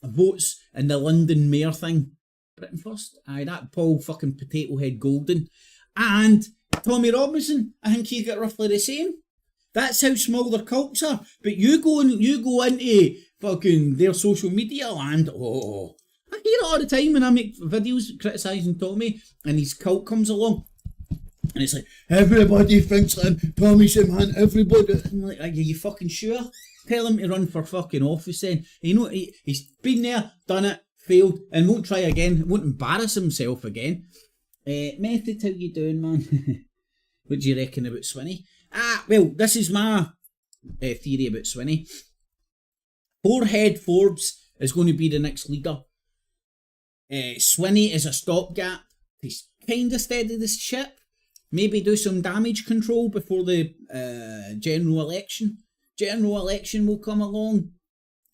votes in the London mayor thing. Britain first. Aye, that Paul fucking Potato Head Golden. And Tommy Robinson, I think he got roughly the same. That's how small their cults are. But you go into fucking their social media land, I hear it all the time when I make videos criticising Tommy and his cult comes along. And it's like, everybody thinks that Tommy's a man, everybody. I'm like, are you fucking sure? Tell him to run for fucking office then. You know, he's been there, done it, failed, and won't try again, won't embarrass himself again. Method, how you doing, man? What do you reckon about Swinney? Well, this is my theory about Swinney. Forehead Forbes is going to be the next leader. Swinney is a stopgap. He's kind of steady this ship. Maybe do some damage control before the general election. General election will come along.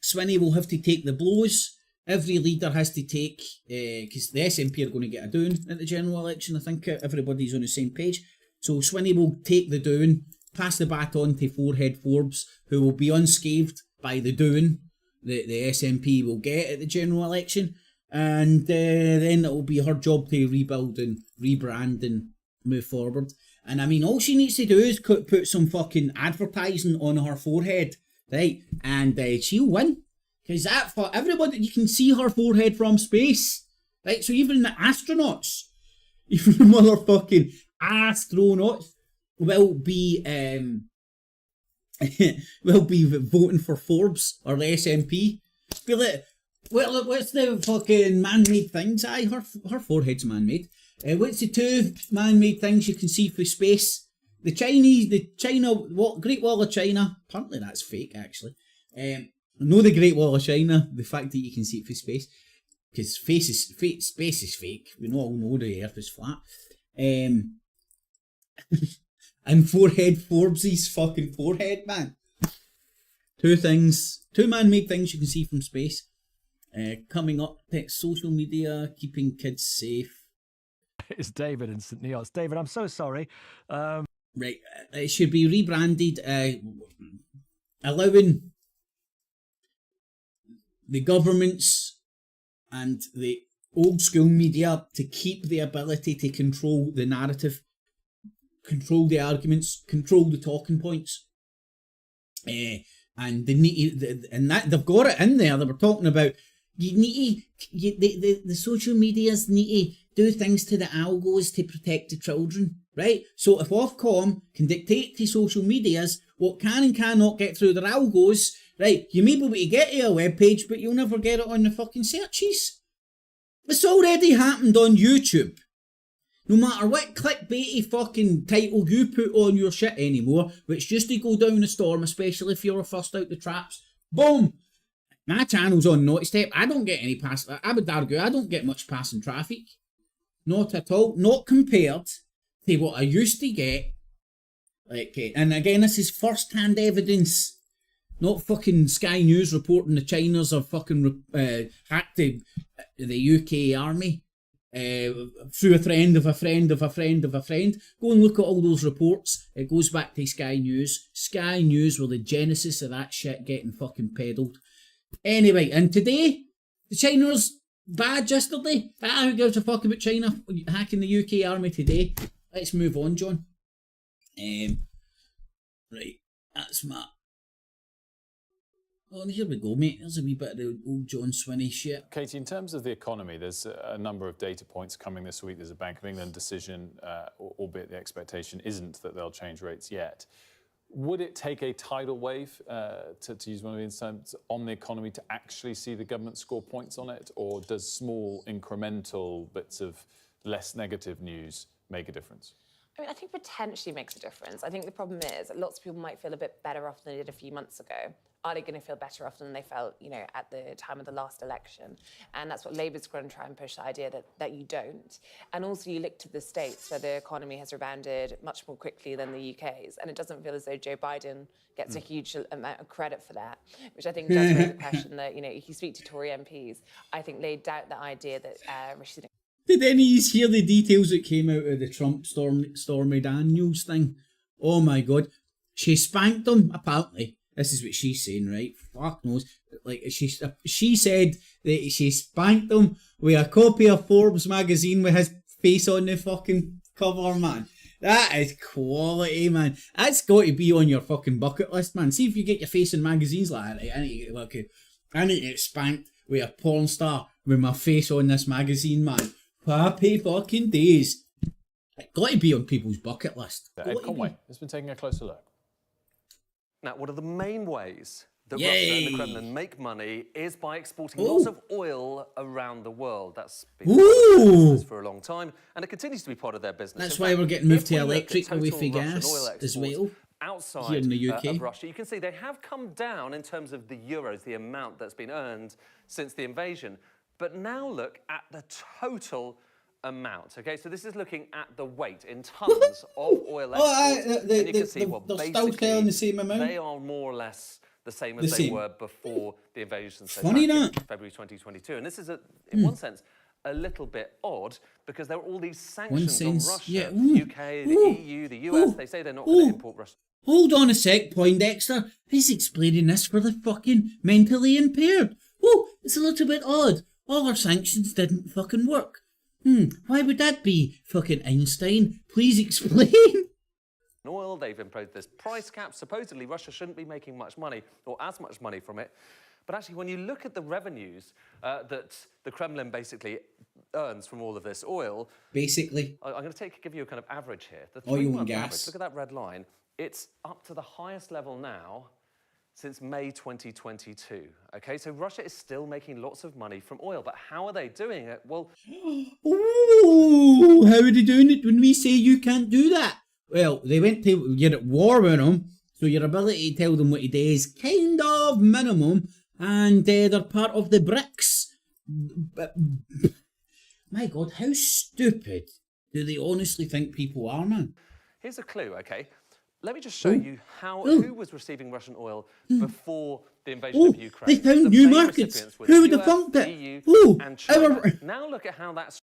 Swinney will have to take the blows. Every leader has to take, because the SNP are going to get a doing at the general election. I think everybody's on the same page. So Swinney will take the doing, pass the baton to Forehead Forbes, who will be unscathed by the doing the SNP will get at the general election. And then it will be her job to rebuild and rebrand and move forward. And I mean, all she needs to do is put some fucking advertising on her forehead, right? And she'll win. Because that, for everybody, you can see her forehead from space, right? So even the astronauts, even the motherfucking astronauts will be voting for Forbes or the SNP. Be like, well, what's the fucking man-made things? Aye, her forehead's man-made. What's the two man-made things you can see through space? The Great Wall of China. Apparently that's fake, actually. No, the Great Wall of China. The fact that you can see it through space, because space is fake. We all know the Earth is flat. And Forehead Forbes' fucking forehead, man. Two man-made things you can see from space. Coming up next, social media, keeping kids safe. It's David in St. Neots. David, I'm so sorry. Right, it should be rebranded, allowing the governments and the old school media to keep the ability to control the narrative, control the arguments, control the talking points. And they need to, and that they've got it in there. They were talking about the social medias need to do things to the algos to protect the children, right? So if Ofcom can dictate to social medias what can and cannot get through their algos, right, you may be able to get to a webpage, but you'll never get it on the fucking searches. It's already happened on YouTube. No matter what clickbaity fucking title you put on your shit anymore, which just to go down the storm, especially if you're first out the traps, boom! My channel's on Naughty Step. I don't get any pass. I would argue I don't get much passing traffic. Not at all. Not compared to what I used to get. Like, and again, this is first-hand evidence. Not fucking Sky News reporting the Chinas have fucking hacked the UK army. Through a friend of a friend of a friend of a friend. Go and look at all those reports. It goes back to Sky News. Sky News were the genesis of that shit getting fucking peddled. Anyway, and today, the China's bad yesterday. Who gives a fuck about China hacking the UK army today? Let's move on, John. Right, that's my... Oh, here we go, mate. There's a wee bit of the old John Swinney shit. Katie, in terms of the economy, there's a number of data points coming this week. There's a Bank of England decision, albeit the expectation isn't that they'll change rates yet. Would it take a tidal wave, to use one of the terms, on the economy to actually see the government score points on it? Or does small incremental bits of less negative news make a difference? I mean, I think potentially makes a difference. I think the problem is that lots of people might feel a bit better off than they did a few months ago. Are they going to feel better off than they felt, you know, at the time of the last election? And that's what Labour's going to try and push, the idea that you don't. And also you look to the States where the economy has rebounded much more quickly than the UK's. And it doesn't feel as though Joe Biden gets a huge amount of credit for that, which I think does raise the question that, you know, if you speak to Tory MPs, I think they doubt the idea that Rishi Sunak... Did any of you hear the details that came out of the Trump Stormy Daniels thing? Oh my God. She spanked him, apparently. This is what she's saying, right? Fuck knows. Like, she said that she spanked him with a copy of Forbes magazine with his face on the fucking cover, man. That is quality, man. That's got to be on your fucking bucket list, man. See if you get your face in magazines like that. Right? I need to get spanked with a porn star with my face on this magazine, man. Happy fucking days. It's got to be on people's bucket list. Ed Conway has been taking a closer look. Now, one of the main ways that Russia and the Kremlin make money is by exporting lots of oil around the world. That's been part of their business for a long time, and it continues to be part of their business. That's why we're getting moved to electric away from gas as well. Outside here in the UK. Of Russia, you can see they have come down in terms of the euros, the amount that's been earned since the invasion. But now look at the total amount. Okay, so this is looking at the weight in tons of oil exports. And you can see, well, still telling the same amount. They are more or less the same as they were before the invasion. So funny back that. in February 2022, and this is, in one sense, a little bit odd because there are all these sanctions on Russia, UK, the EU, the US. They say they're not going to import Russian. Hold on a sec, Poindexter. He's explaining this for the fucking mentally impaired. Oh, it's a little bit odd. All our sanctions didn't fucking work. Why would that be, fucking Einstein? Please explain. Oil, they've imposed this price cap. Supposedly, Russia shouldn't be making much money, or as much money from it. But actually, when you look at the revenues that the Kremlin basically earns from all of this oil... Basically. I'm going to give you a kind of average here. The oil and average, gas. look at that red line. It's up to the highest level now since May 2022. Okay, so Russia is still making lots of money from oil, but how are they doing it? Well... Ooh, how are they doing it when we say you can't do that? Well, they went to, you're at war with them, so your ability to tell them what to do is kind of minimum, and they're part of the BRICS. My God, how stupid do they honestly think people are, man? Here's a clue, okay? Let me just show you who was receiving Russian oil before the invasion of Ukraine. They found new markets. Who would have thought that? EU, and China. Now look at how that's...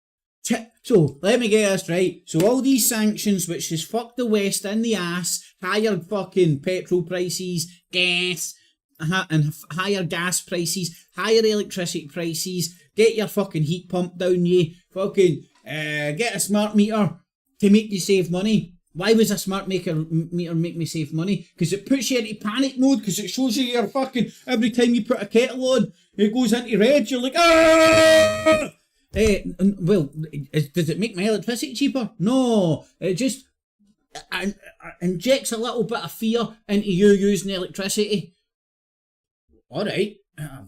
So, let me get this right. So all these sanctions, which has fucked the West in the ass, higher fucking petrol prices, gas, and higher gas prices, higher electricity prices, get your fucking heat pump down you, fucking get a smart meter to make you save money. Why was a smart meter make me save money? Because it puts you into panic mode, because it shows you your fucking, every time you put a kettle on, it goes into red, you're like, ah! Well, does it make my electricity cheaper? No, it just injects a little bit of fear into you using electricity. All right,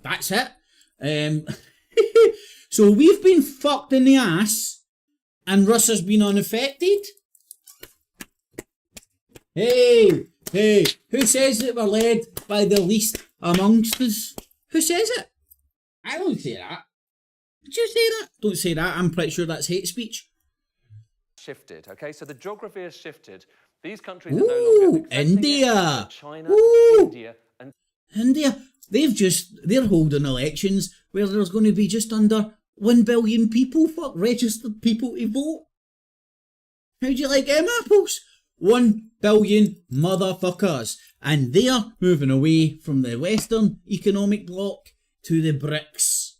that's it. So we've been fucked in the ass, and Russia's been unaffected. Hey, who says that we're led by the least amongst us? Who says it? I don't say that. Did you say that? Don't say that. I'm pretty sure that's hate speech. Shifted, okay? So the geography has shifted. These countries are no longer India. China, India, and India. They're holding elections where there's going to be just under 1 billion people, registered people to vote. How do you like them apples? 1 billion motherfuckers. And they're moving away from the Western economic bloc to the BRICS.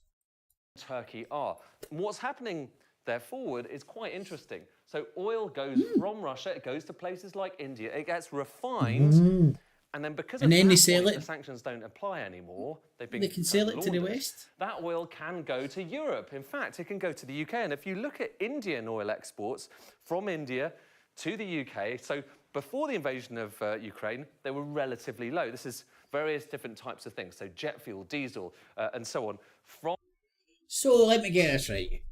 Turkey are. And what's happening there forward is quite interesting. So oil goes from Russia, it goes to places like India, it gets refined, and then because of that point, the sanctions don't apply anymore. They can sell it to the West. That oil can go to Europe. In fact, it can go to the UK. And if you look at Indian oil exports from India to the UK, so before the invasion of Ukraine, they were relatively low. This is various different types of things, so jet fuel, diesel, and so on. So let me get this right.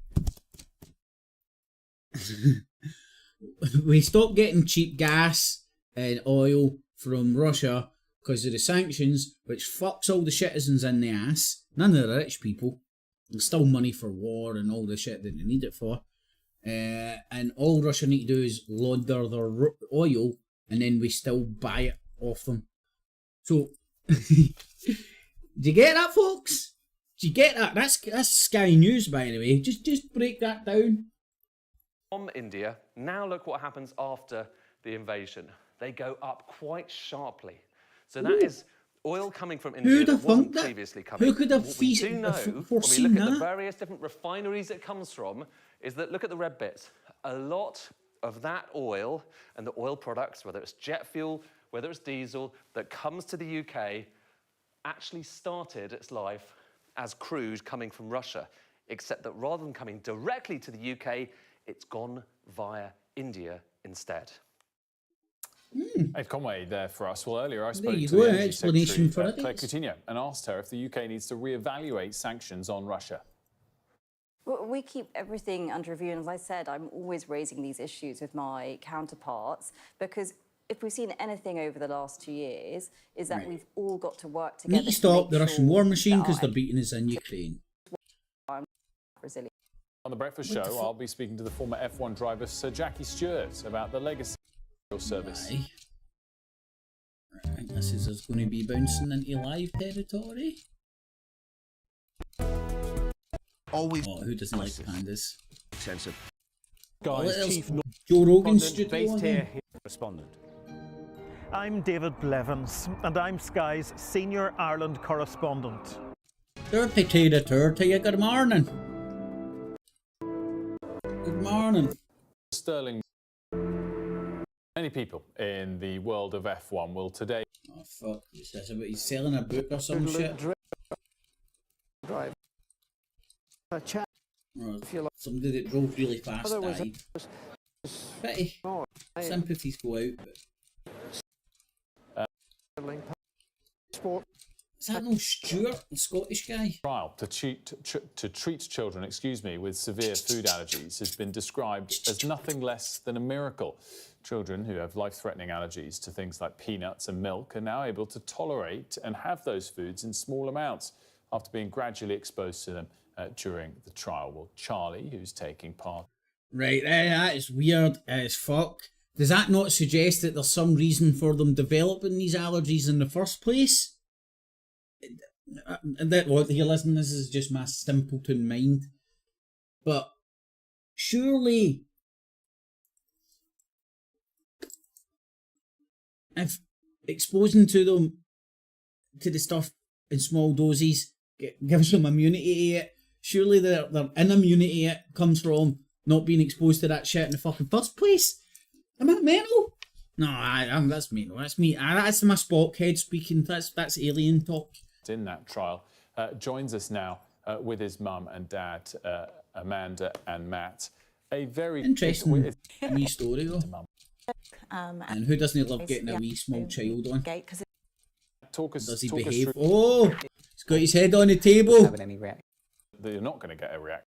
We stopped getting cheap gas and oil from Russia because of the sanctions, which fucks all the citizens in the ass. None of the rich people. There's still money for war and all the shit that they need it for. And all Russia need to do is launder their oil, and then we still buy it off them. So, do you get that, folks? Do you get that? That's Sky News, by the way. Just break that down. From India, now look what happens after the invasion. They go up quite sharply. So that is oil coming from India that wasn't previously coming. Who could have foreseen that? When we look at the various different refineries it comes from, is that, look at the red bits. A lot of that oil and the oil products, whether it's jet fuel, whether it's diesel, that comes to the UK, actually started its life as crude coming from Russia, except that rather than coming directly to the UK, it's gone via India instead. Ed Conway there for us. Well, earlier I spoke There you to go, the an Energy explanation Secretary, for it. Claire Coutinho, and asked her if the UK needs to reevaluate sanctions on Russia. Well, we keep everything under review, and as I said, I'm always raising these issues with my counterparts, because if we've seen anything over the last 2 years, is that we've all got to work together. Need to stop the Russian war machine because they're beating us in Ukraine. Resilient. On the Breakfast Show, I'll be speaking to the former F1 driver Sir Jackie Stewart about the legacy of your service. I think this is us going to be bouncing into live territory. Always. Oh, who doesn't like pandas? Extensive. Guys, Chief Joe Rogan correspondent based here, correspondent. I'm David Blevins, and I'm Sky's senior Ireland correspondent. Dirty to you. Good morning. Good morning. Sterling. Many people in the world of F1 will today. Oh fuck! Is this about he's selling a book or some shit? Drive. A chat. Or somebody that drove really fast died. Pity. Sympathies go out. Sport. Is that no Stuart, the Scottish guy? Trial to treat children, with severe food allergies has been described as nothing less than a miracle. Children who have life-threatening allergies to things like peanuts and milk are now able to tolerate and have those foods in small amounts after being gradually exposed to them during the trial. Well, Charlie, who's taking part... Right, that is weird as fuck. Does that not suggest that there's some reason for them developing these allergies in the first place? That what you're listening, this is just my simpleton mind. But surely, if exposing to them to the stuff in small doses gives them immunity to it, surely their immunity to it comes from not being exposed to that shit in the fucking first place. Am I mental? No, that's mental. That's me. That's my Spock head speaking. That's alien talk. In that trial, joins us now with his mum and dad, Amanda and Matt. A very interesting wee story though. And who doesn't love getting a wee small child on? Does he behave? Oh, he's got his head on the table. They're not going to get a reaction.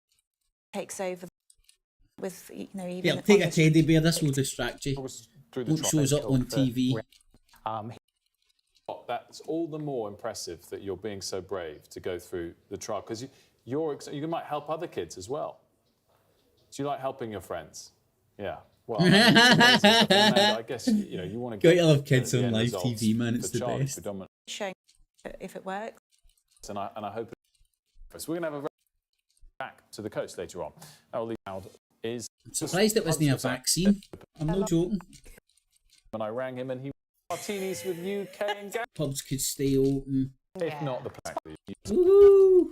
Takes over with even. Yeah, take a teddy bear. This will distract you. What shows up on TV? That's all the more impressive that you're being so brave to go through the trial, because you might help other kids as well. Do you like helping your friends? Yeah. Well, I guess you want to. Got to love kids on live TV, man. It's the best. Showing if it works. And I hope. So we're going to have a back to the coast later on. I'm surprised it wasn't a vaccine. I'm not joking. When I rang him and he martinis with UK and Gary. Pubs could stay open. If not the plaque. Woohoo!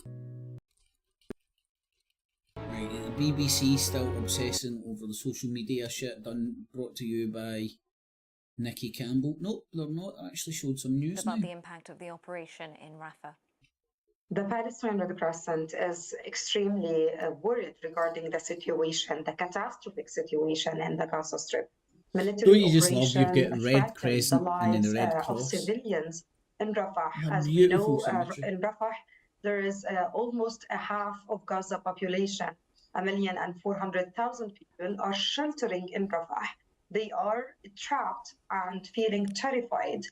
Right, the BBC still obsessing over the social media shit brought to you by Nikki Campbell. Nope, they're not. Actually showed some news about now. The impact of the operation in Rafah. The Palestinian Red Crescent is extremely worried regarding the situation, the catastrophic situation in the Gaza Strip. Don't you just love you've got Red Crescent and then the Red Cross? Of civilians in Rafah. As we Beautiful know, symmetry. in Rafah, there is almost a half of Gaza population. 1,400,000 people are sheltering in Rafah. They are trapped and feeling terrified.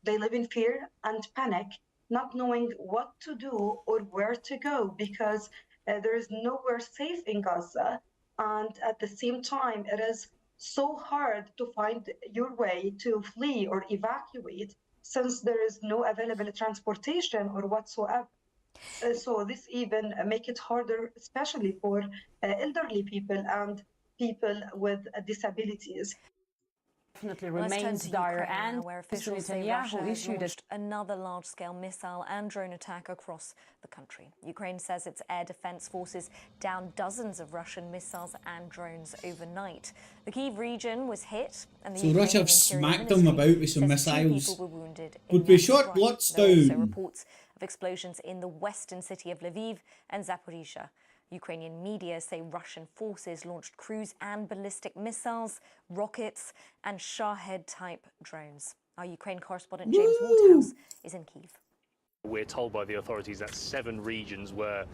They live in fear and panic, not knowing what to do or where to go, because there is nowhere safe in Gaza. And at the same time, it is so hard to find your way to flee or evacuate, since there is no available transportation or whatsoever. So this even make it harder, especially for elderly people and people with disabilities. Definitely remains dire, and where officials say Russia has launched another large-scale missile and drone attack across the country. Ukraine says its air defense forces downed dozens of Russian missiles and drones overnight. The Kyiv region was hit, and the So Russia have smacked them about with some missiles. Would be short bloods down. There are also reports of explosions in the western city of Lviv and Zaporizhia. Ukrainian media say Russian forces launched cruise and ballistic missiles, rockets, and Shahed-type drones. Our Ukraine correspondent James Waterhouse is in Kyiv. We're told by the authorities that 7 regions were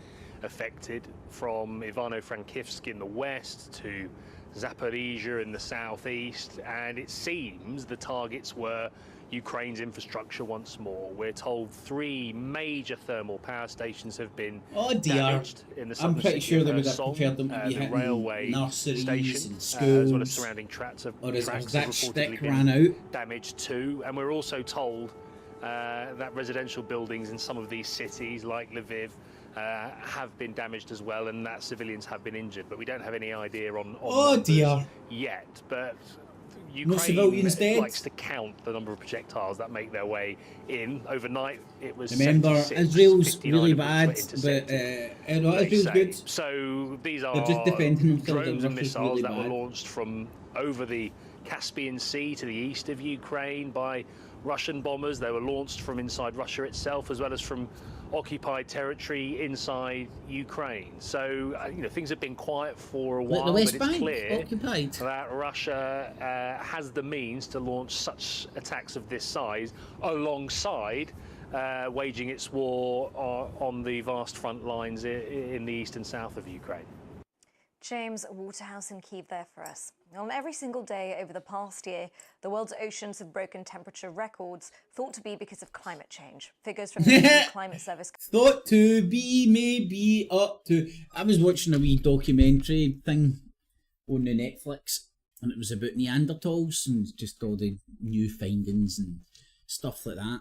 affected, from Ivano-Frankivsk in the west to Zaporizhia in the southeast, and it seems the targets were Ukraine's infrastructure once more. We're told 3 major thermal power stations have been damaged in the southern I'm pretty city sure of they would have Kherson. preferred them to be The hitting railway nurseries station, and schools, as well as surrounding tracks or as have that reportedly stick been ran out. damaged too. And we're also told that residential buildings in some of these cities, like Lviv, have been damaged as well, and that civilians have been injured. But we don't have any idea on numbers yet. But Ukraine likes to count the number of projectiles that make their way in. Overnight, it was Remember, 76, Israel's 59 really of which were bad, but intercepted, no, they Israel's say. good. So these They're are just defending themselves. drones and Russia's missiles really that bad. were launched from over the Caspian Sea to the east of Ukraine by Russian bombers. They were launched from inside Russia itself, as well as from occupied territory inside Ukraine. So, things have been quiet for a while, the West but it's Bank, clear occupied. that Russia has the means to launch such attacks of this size alongside waging its war on the vast front lines in the east and south of Ukraine. James Waterhouse in Kyiv there for us. On every single day over the past year, the world's oceans have broken temperature records, thought to be because of climate change. Figures from the National Climate Service. Thought to be, maybe up to. I was watching a wee documentary thing on the Netflix, and it was about Neanderthals and just all the new findings and stuff like that.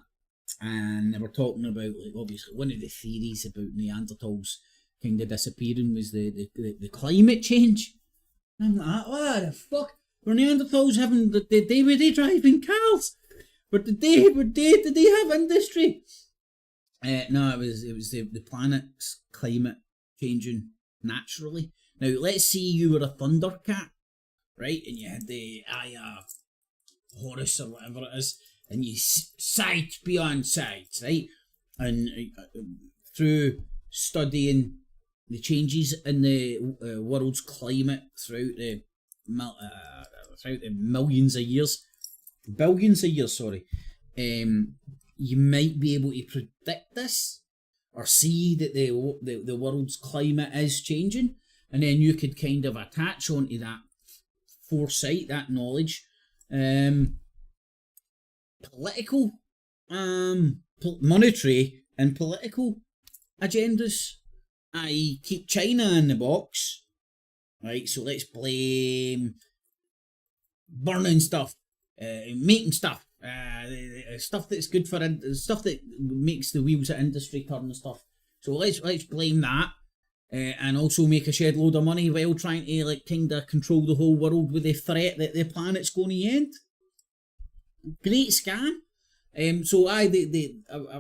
And they were talking about, like, obviously, one of the theories about Neanderthals kind of disappearing was the climate change. And I'm like, what the fuck? Were Neanderthals having the day where they driving cars? But did they have industry? No, it was the planet's climate changing naturally. Now let's say you were a thundercat, right? And you had the Horus or whatever it is, and you sight beyond sight, right? And through studying the changes in the world's climate throughout the billions of years, you might be able to predict this or see that the world's climate is changing, and then you could kind of attach onto that foresight, that knowledge, political, monetary and political agendas. I keep China in the box, right? So let's blame burning stuff, making stuff, stuff that's good for stuff that makes the wheels of industry turn and stuff. So let's blame that, and also make a shed load of money while trying to kind of control the whole world with the threat that the planet's going to end. Great scam. So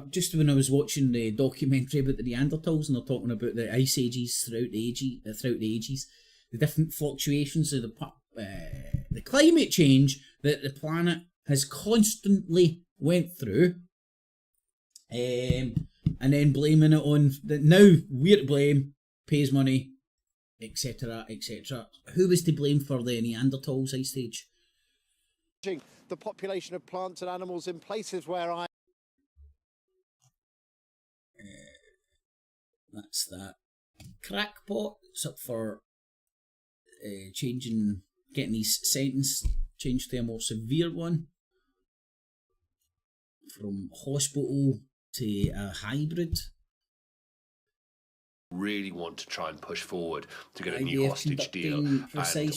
just when I was watching the documentary about the Neanderthals, and they're talking about the ice ages throughout the ages, the different fluctuations of the climate change that the planet has constantly went through, and then blaming it on that now we're to blame, pays money, etc., etc. Who was to blame for the Neanderthals ice age? The population of plants and animals in places where that's that. Crackpot. It's up for getting his sentence changed to a more severe one. From hospital to a hybrid. Really want to try and push forward to get a new hostage deal, and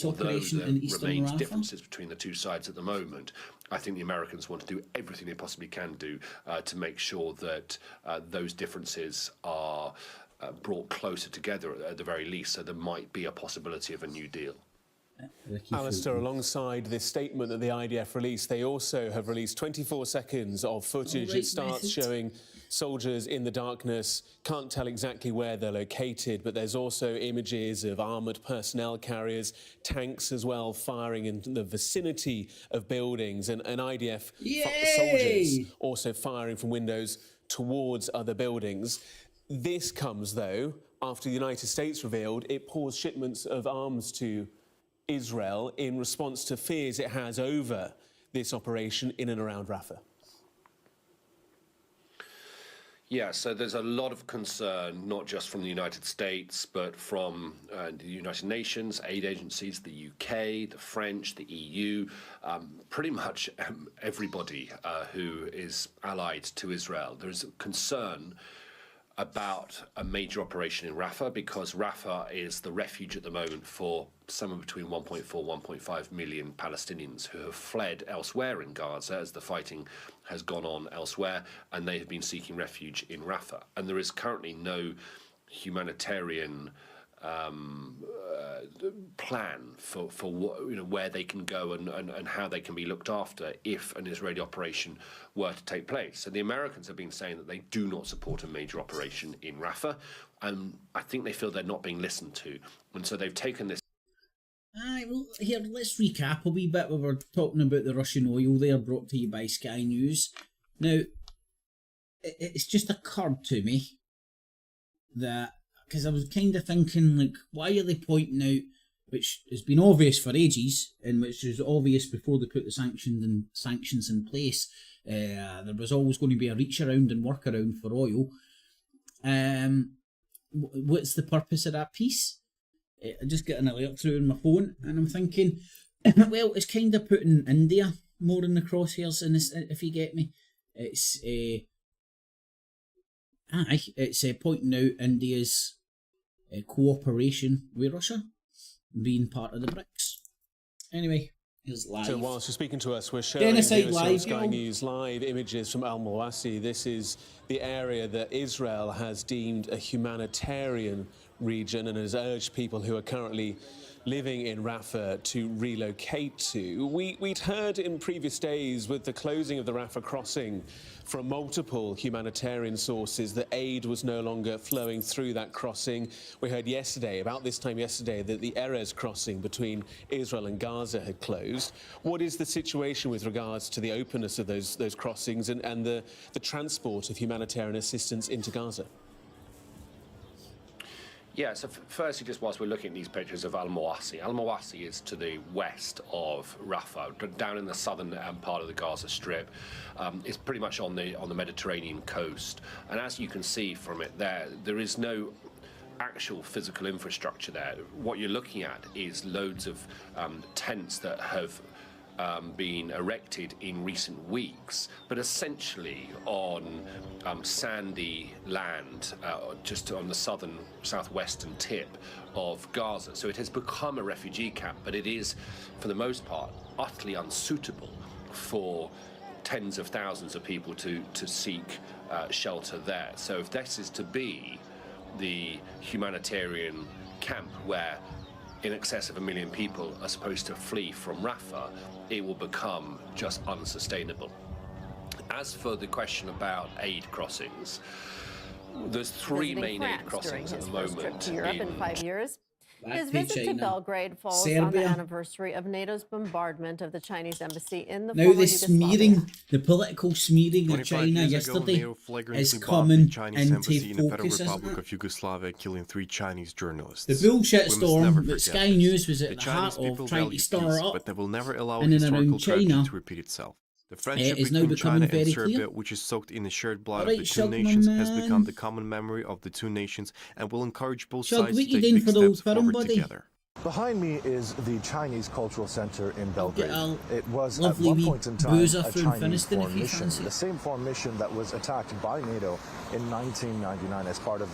although there remains differences between the two sides at the moment, I think the Americans want to do everything they possibly can do to make sure that those differences are brought closer together at the very least, so there might be a possibility of a new deal. Alistair, alongside this statement that the IDF released, they also have released 24 seconds of footage. It starts showing soldiers in the darkness, can't tell exactly where they're located, but there's also images of armoured personnel carriers, tanks as well, firing in the vicinity of buildings, and IDF soldiers also firing from windows towards other buildings. This comes, though, after the United States revealed it paused shipments of arms to Israel in response to fears it has over this operation in and around Rafah. Yeah, so there's a lot of concern, not just from the United States, but from the United Nations, aid agencies, the UK, the French, the EU, pretty much everybody who is allied to Israel. There's concern about a major operation in Rafah, because Rafah is the refuge at the moment for somewhere between 1.4 1.5 million Palestinians who have fled elsewhere in Gaza as the fighting has gone on elsewhere, and they have been seeking refuge in Rafah. And there is currently no humanitarian plan for what, where they can go and how they can be looked after if an Israeli operation were to take place. So the Americans have been saying that they do not support a major operation in Rafah, and I think they feel they're not being listened to, and so they've taken this. Well, here, let's recap a wee bit. We were talking about the Russian oil there, brought to you by Sky News. Now, it's just occurred to me that, because I was kind of thinking, like, why are they pointing out, which has been obvious for ages, and which was obvious before they put the sanctions in place, there was always going to be a reach around and work around for oil. What's the purpose of that piece? I just get an alert through on my phone, and I'm thinking, well, it's kind of putting India more in the crosshairs in this, if you get me. It's pointing out India's cooperation with Russia, being part of the BRICS. Anyway, here's live. So whilst you're speaking to us, we're showing you on Sky News live images from Al Mawasi. This is the area that Israel has deemed a humanitarian region and has urged people who are currently living in Rafah to relocate to. We'd heard in previous days, with the closing of the Rafah crossing, from multiple humanitarian sources that aid was no longer flowing through that crossing. We heard yesterday, about this time yesterday, that the Erez crossing between Israel and Gaza had closed. What is the situation with regards to the openness of those crossings and the transport of humanitarian assistance into Gaza? Yeah, so firstly, just whilst we're looking at these pictures of Al Mawasi is to the west of Rafah, down in the southern part of the Gaza Strip. It's pretty much on the Mediterranean coast, and as you can see from it there is no actual physical infrastructure there. What you're looking at is loads of tents that have been erected in recent weeks, but essentially on sandy land just on the southwestern tip of Gaza. So it has become a refugee camp, but it is, for the most part, utterly unsuitable for tens of thousands of people to seek shelter there. So if this is to be the humanitarian camp where in excess of 1 million people are supposed to flee from Rafah, it will become just unsustainable. As for the question about aid crossings, there's three main aid crossings at the moment. To Europe in 5 years. His visit to Belgrade falls on the anniversary of NATO's bombardment of the Chinese embassy in the now the smearing, the political smearing of China yesterday is coming into focus, in the Federal Republic of Yugoslavia, killing 3 Chinese journalists. The bullshit storm that Sky News was at the heart of trying to stir up but they will never allow in and historical around China to repeat itself. The friendship is now between China becoming and very Serbia, clear. which is soaked in the shared blood Alright, of the two Shug, nations, my has man. become the common memory of the two nations and will encourage both Shug, sides what to you take doing big for the old steps firm, forward buddy? together. Behind me is the Chinese Cultural Center in Belgrade. It was at lovely one wee point in time boozer a from Chinese Finiston, if you formation, fancy. the same formation that was attacked by NATO in 1999 as part of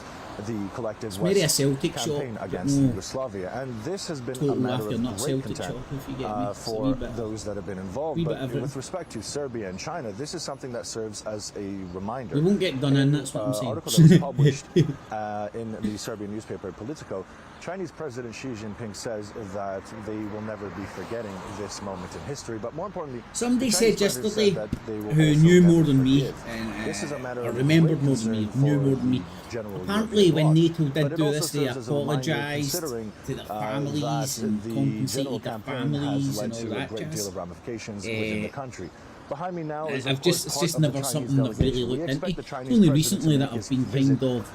the collective maybe a West Celtic campaign shop, against no. Yugoslavia, and this has been Total a matter laughter, of not great Celtic content shop, if you get me. It's a for wee bit- those that have been involved. wee bit But everything. with respect to Serbia and China, this is something that serves as a reminder. We won't get done in, that's what I'm saying. Article that was published in the Serbian newspaper Politico, Chinese President Xi Jinping says that they will never be forgetting this moment in history, but more importantly, Somebody the said Chinese president yesterday, said that they will who also knew never more than me, forgive. This is a matter or of remembered great more than me, concern knew for more than me. the general Apparently, European when bloc, NATO but did it do also this, they serves as a reminder, apologised considering, to the that families and the compensated general their campaign families has led and all to a that great deal jazz. of ramifications within the country. Behind me now is I've just, it's just never something I've really looked into. It's only recently that I've been kind of,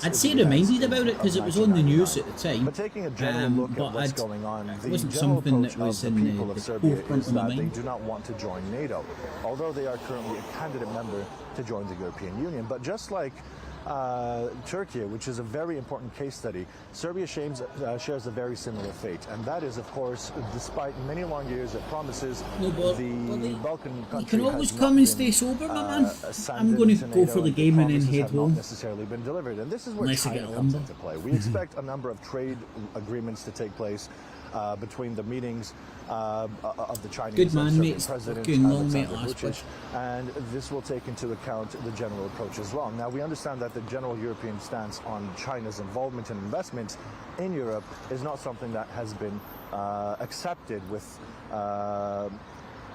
I'd say reminded about it because it was on the news at the time, but it wasn't something that was in the forefront of my mind. They do not want to join NATO, although they are currently a candidate member to join the European Union. But just like Turkey, which is a very important case study, Serbia shares a very similar fate, and that is, of course, despite many long years of promises, the Balkan country you can always come and stay sober, my man. I'm going to go for the game and then head home. Necessarily been delivered, and this is where China comes into play. We expect a number of trade agreements to take place between the meetings of the Chinese president and this will take into account the general approach as well. Now, we understand that the general European stance on China's involvement and investment in Europe is not something that has been accepted with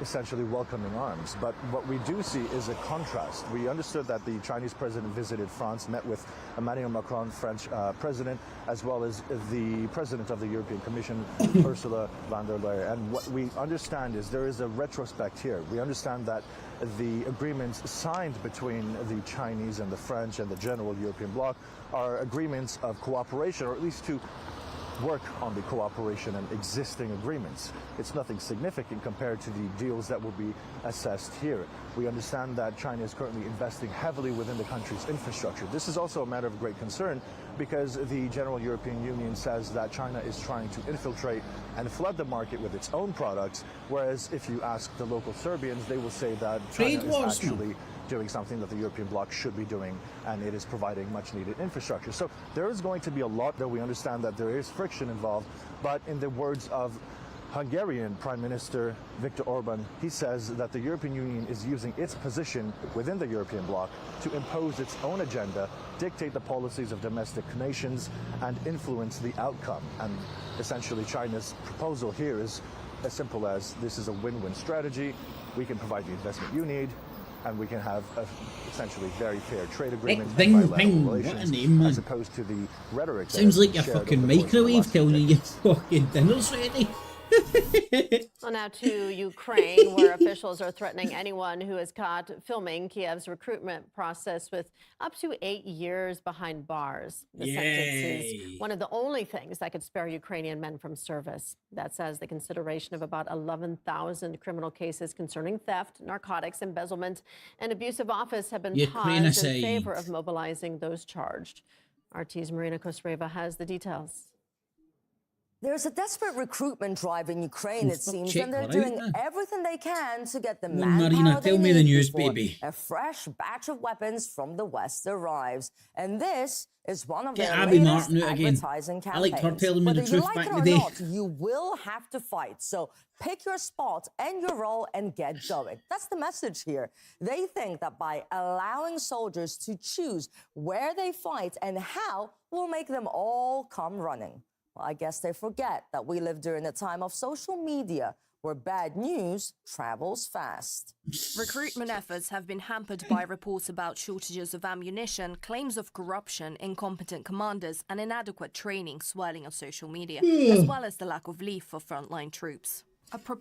essentially welcoming arms. But what we do see is a contrast. We understood that the Chinese president visited France, met with Emmanuel Macron, French president, as well as the president of the European Commission, Ursula von der Leyen. And what we understand is there is a retrospect here. We understand that the agreements signed between the Chinese and the French and the general European bloc are agreements of cooperation, or at least to work on the cooperation and existing agreements. It's nothing significant compared to the deals that will be assessed here. We understand that China is currently investing heavily within the country's infrastructure. This is also a matter of great concern because the general European Union says that China is trying to infiltrate and flood the market with its own products, whereas if you ask the local Serbians, they will say that China is actually doing something that the European bloc should be doing, and it is providing much needed infrastructure. So there is going to be a lot there. We understand that there is friction involved, but in the words of Hungarian Prime Minister Viktor Orban, he says that the European Union is using its position within the European bloc to impose its own agenda, dictate the policies of domestic nations, and influence the outcome. And essentially China's proposal here is as simple as this is a win-win strategy. We can provide the investment you need, and we can have essentially very fair trade agreements and bilateral relations, as opposed to the rhetoric. Sounds like your fucking microwave telling you your fucking dinner's ready. Well, now to Ukraine, where officials are threatening anyone who is caught filming Kiev's recruitment process with up to 8 years behind bars. The sentence is one of the only things that could spare Ukrainian men from service. That says the consideration of about 11,000 criminal cases concerning theft, narcotics, embezzlement, and abuse of office have been paused in favor of mobilizing those charged. RT's Marina Kosreva has the details. There's a desperate recruitment drive in Ukraine, it seems, and they're doing everything they can to get the manpower they need before a fresh batch of weapons from the West arrives. And this is one of their latest advertising campaigns. I liked her telling me the truth back in the day. Whether you like it or not, you will have to fight. So pick your spot and your role and get going. That's the message here. They think that by allowing soldiers to choose where they fight and how will make them all come running. Well, I guess they forget that we live during a time of social media where bad news travels fast. Recruitment efforts have been hampered by reports about shortages of ammunition, claims of corruption, incompetent commanders, and inadequate training swirling on social media, as well as the lack of leave for frontline troops.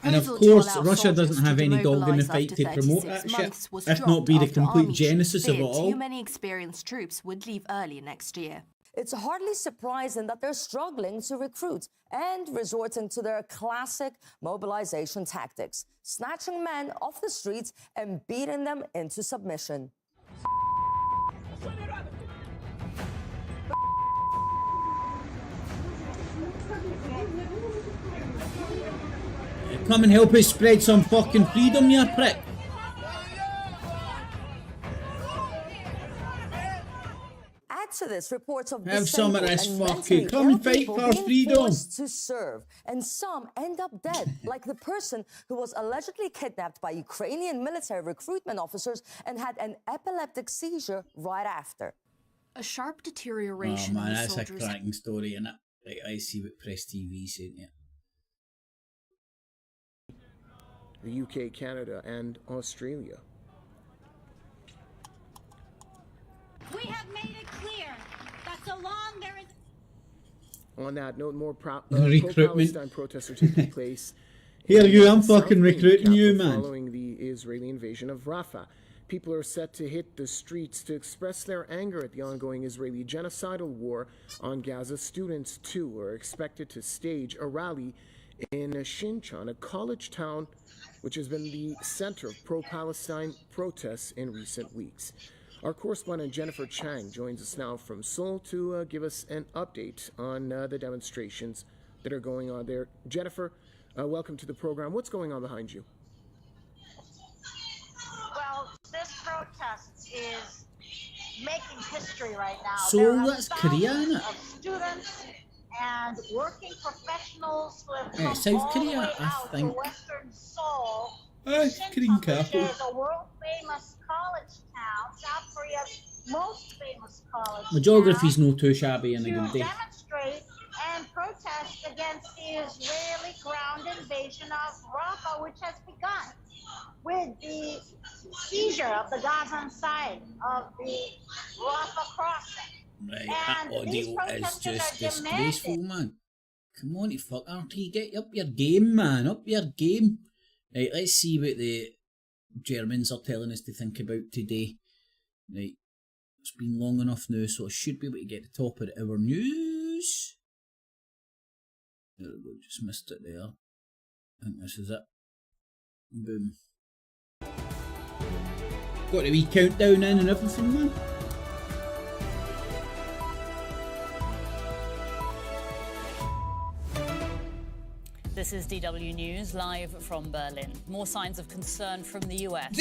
And of course, Russia doesn't have any dog in the fight to promote that shit, if not be the complete genesis of it all. Too many experienced troops would leave early next year. It's hardly surprising that they're struggling to recruit and resorting to their classic mobilization tactics, snatching men off the streets and beating them into submission. Come and help us spread some fucking freedom, you prick. To this, reports of have some of this fucking come and fight for freedom to serve, and some end up dead, like the person who was allegedly kidnapped by Ukrainian military recruitment officers and had an epileptic seizure right after. A sharp deterioration. Oh man, that's a cracking story, innit? Like, I see what Press TV said. Yeah. The UK, Canada, and Australia. We have made it clear that so long there is... On that note, more pro-Palestine protests are taking place Here you, I'm South fucking Wing recruiting you, capital man. Following the Israeli invasion of Rafah, people are set to hit the streets to express their anger at the ongoing Israeli genocidal war on Gaza. Students, too, are expected to stage a rally in Shinchan, a college town which has been the center of pro-Palestine protests in recent weeks. Our correspondent Jennifer Chang joins us now from Seoul to give us an update on the demonstrations that are going on there. Jennifer, welcome to the program. What's going on behind you? Well, this protest is making history right now. So there are that's Korea, isn't it? of students and working professionals who have Yeah, come South all Korea, the way I out to think. Western Seoul. Korean Which capital. is a world-famous college town, South Korea's most famous college My geography's town, no too shabby in a to good day. demonstrate and protest against the Israeli ground invasion of Rafah, which has begun with the seizure of the Gazan side of the Rafah crossing. Right, that And these audio is protesters just are demanding. disgraceful, man. Come on, you fuck RT, get up your game, man, up your game. Right, let's see what the Germans are telling us to think about today. Right, it's been long enough now, so I should be able to get the top of our news. There we go, just missed it there. I think this is it. Boom. Got a wee countdown in and everything, man. This is DW News, live from Berlin. More signs of concern from the US.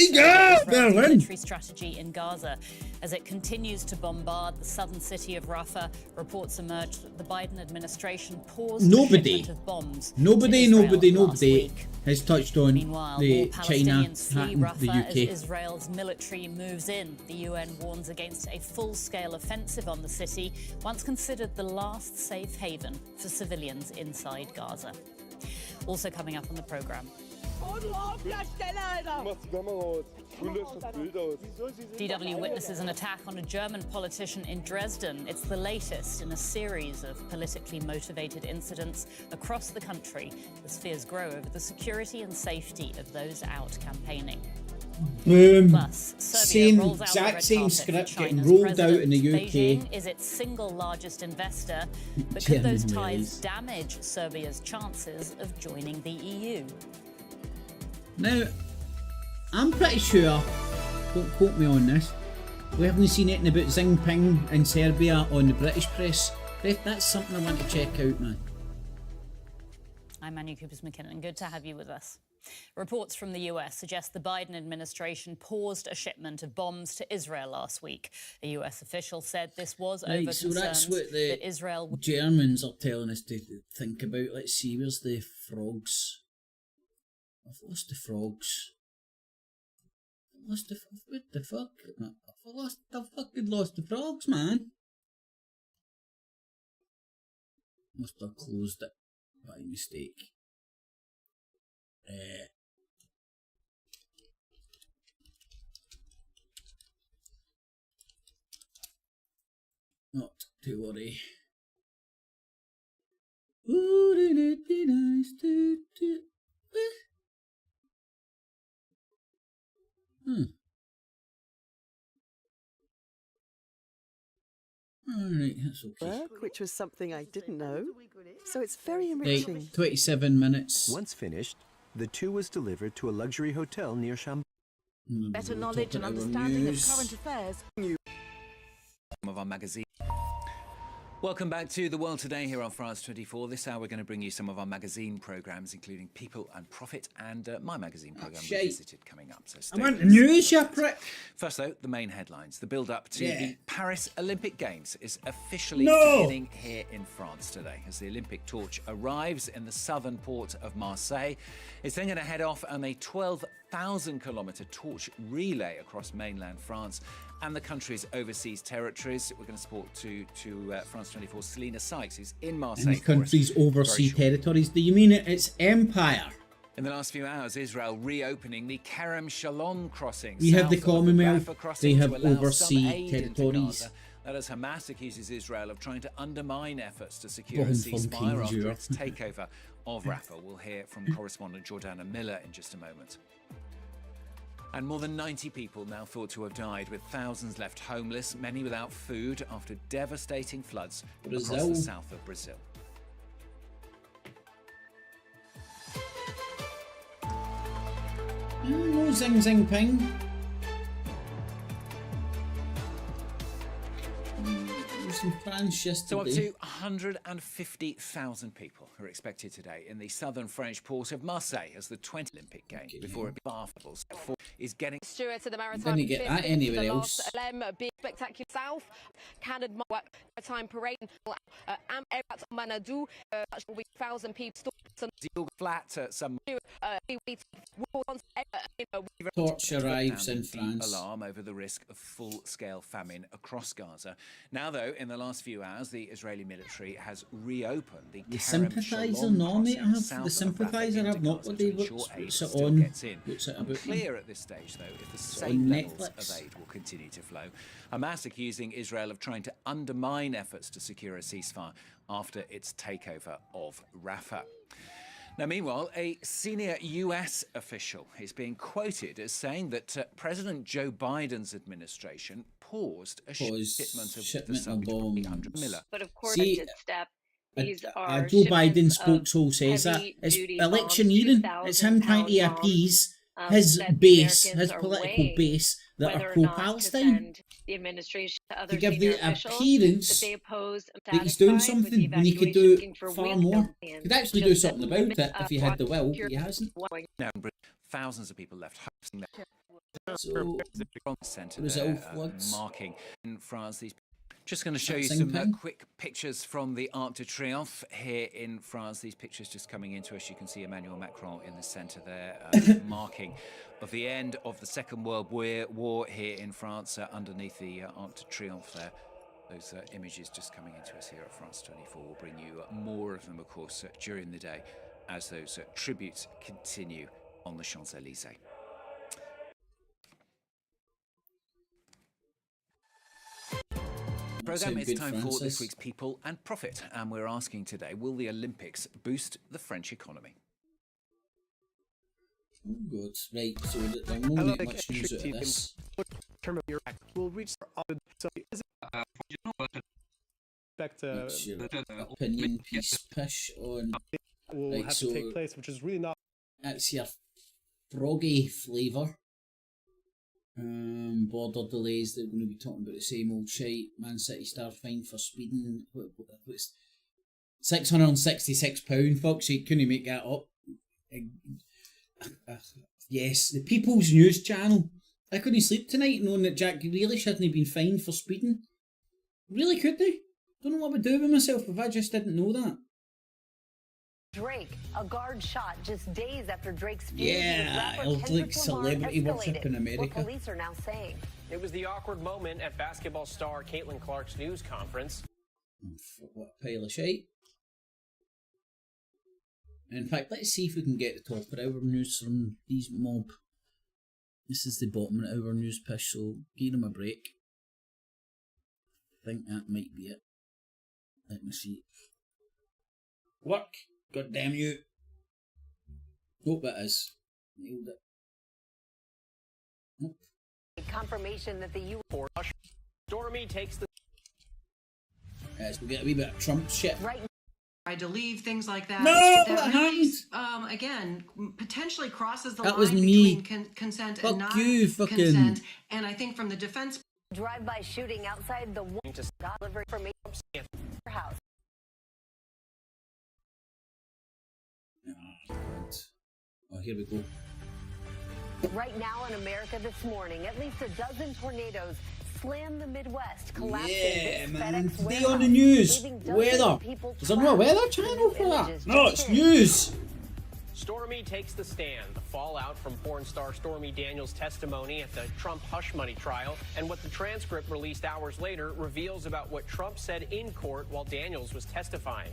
Berlin! Military strategy in Gaza. As it continues to bombard the southern city of Rafah, reports emerge that the Biden administration paused the shipment of bombs Nobody week. has touched on Meanwhile, the more China Palestinians flee hacking the Rafah as UK. Israel's military moves in. The UN warns against a full-scale offensive on the city, once considered the last safe haven for civilians inside Gaza. Also coming up on the programme. DW witnesses an attack on a German politician in Dresden. It's the latest in a series of politically motivated incidents across the country as fears grow over the security and safety of those out campaigning. Boom. Plus, Serbia rolls out the exact red same carpet script for getting China's rolled out in the president. UK. Beijing is its single largest investor, but could those German ties ways. damage Serbia's chances of joining the EU? Now, I'm pretty sure, don't quote me on this, we haven't seen anything about Xi Jinping in Serbia on the British press. That's something I want to check out, man. I'm Manu Coopers-McKinnon. Good to have you with us. Reports from the US suggest the Biden administration paused a shipment of bombs to Israel last week. A US official said this was over Right, so concerns that's what the that Israel Germans are telling us to think about. Let's see, where's the frogs? I've lost the frogs. What the fuck? I've fucking lost the frogs, man. Must have closed it by mistake. Not to worry. Wouldn't it be nice to Alright, that's okay. Work, which was something I didn't know. So it's very enriching. Right, 27 minutes. Once finished, the two was delivered to a luxury hotel near Chambord. Better knowledge and understanding of current affairs. Of our magazine. Welcome back to The World Today here on France 24. This hour we're going to bring you some of our magazine programmes, including People and Profit and my magazine programme we visited coming up. So I want the news, you prick. First though, the main headlines. The build-up to Yeah. the Paris Olympic Games is officially No! beginning here in France today as the Olympic torch arrives in the southern port of Marseille. It's then going to head off on a 12,000-kilometre torch relay across mainland France and the country's overseas territories. We're going to support to France 24's Selena Sykes, who's in Marseille. In the country's overseas territories. Do you mean it's empire? In the last few hours, Israel reopening the Kerem Shalom crossing. We have the south of Commonwealth, Rafah crossing they have to allow some overseas aid into territories. Gaza That as Hamas accuses Israel of trying to undermine efforts to secure a ceasefire after its takeover of Rafah. We'll hear from correspondent Jordana Miller in just a moment. And more than 90 people now thought to have died, with thousands left homeless, many without food after devastating floods across the south of Brazil. No zing zing ping. In France yesterday. So up to 150,000 people are expected today in the southern French port of Marseille as the 20th Olympic Games before it baffles is getting Stewart at the Maritime. Didn't get that anywhere else. Big spectacular south. Canada Maritime Parade. Manadou. 1,000 people. Flat some. Torch arrives in France. Alarm over the risk of full-scale famine across Gaza. Now, though, in the last few hours, the Israeli military has reopened the sympathiser. No, mate, I have the sympathiser. I've not what they what's it on. What's it about? Clear at this stage, though, if the same levels of aid will continue to flow. Hamas accusing Israel of trying to undermine efforts to secure a ceasefire after its takeover of Rafah. Now, meanwhile, a senior US official is being quoted as saying that President Joe Biden's administration paused a shipment of the subject 800 Miller. But of course, it's a step. These are Joe Biden spokesman says that it's electioneering. It's him trying to appease his base, his political base that are pro-Palestine. The administration to give the appearance that he's doing something when he could do far more. He could actually do something about it if he had the will, but he hasn't. Now, thousands of people left housing there. So, marking in France. These just going to show you some quick pictures from the Arc de Triomphe here in France. These pictures just coming into us. You can see Emmanuel Macron in the centre there, marking of the end of the Second World War here in France, underneath the Arc de Triomphe there. Those images just coming into us here at France 24. We'll bring you more of them, of course, during the day as those tributes continue on the Champs-Élysées. Programme, it's time for this week's People and Profit, and we're asking today, will the Olympics boost the French economy? Oh, good. Right, so there won't be much news out of this. We'll reach What's your opinion piece push on? Will have to take place, which is really not. That's your froggy flavour. Border delays, they're going to be talking about the same old shite. Man City star fined for speeding. What's £666, folks, you couldn't make that up. Yes, the People's News Channel. I couldn't sleep tonight knowing that Jack Grealish hadn't been fined for speeding. Really couldn't. Don't know what I would do with myself if I just didn't know that. Drake, a guard shot just days after Drake's feud. Yeah, it's like celebrity worship in America. What police are now saying. It was the awkward moment at basketball star Caitlin Clark's news conference. What a pile of shite. In fact, let's see if we can get the top of our news from these mob. This is the bottom of our news push, so give them a break. I think that might be it. Let me see. Work! God damn you. Hope it is. Nailed it. Nope. Confirmation that the U.S. Stormy takes the. Yes, we'll get a wee bit of Trump shit. Right. Tried to leave, things like that. No, that really, again, potentially crosses the that line was me. between consent Fuck and not you, fucking. consent. And I think from the defense. Drive-by shooting outside the delivery from a house. Oh, here we go. Right now in America this morning, at least a dozen tornadoes slammed the Midwest, collapsing Yeah, this man. FedEx Today warehouse, on the news. leaving dozens Weather. of people Is there no weather channel for that? No, it's news. Stormy takes the stand. The fallout from porn star Stormy Daniels' testimony at the Trump hush money trial and what the transcript released hours later reveals about what Trump said in court while Daniels was testifying.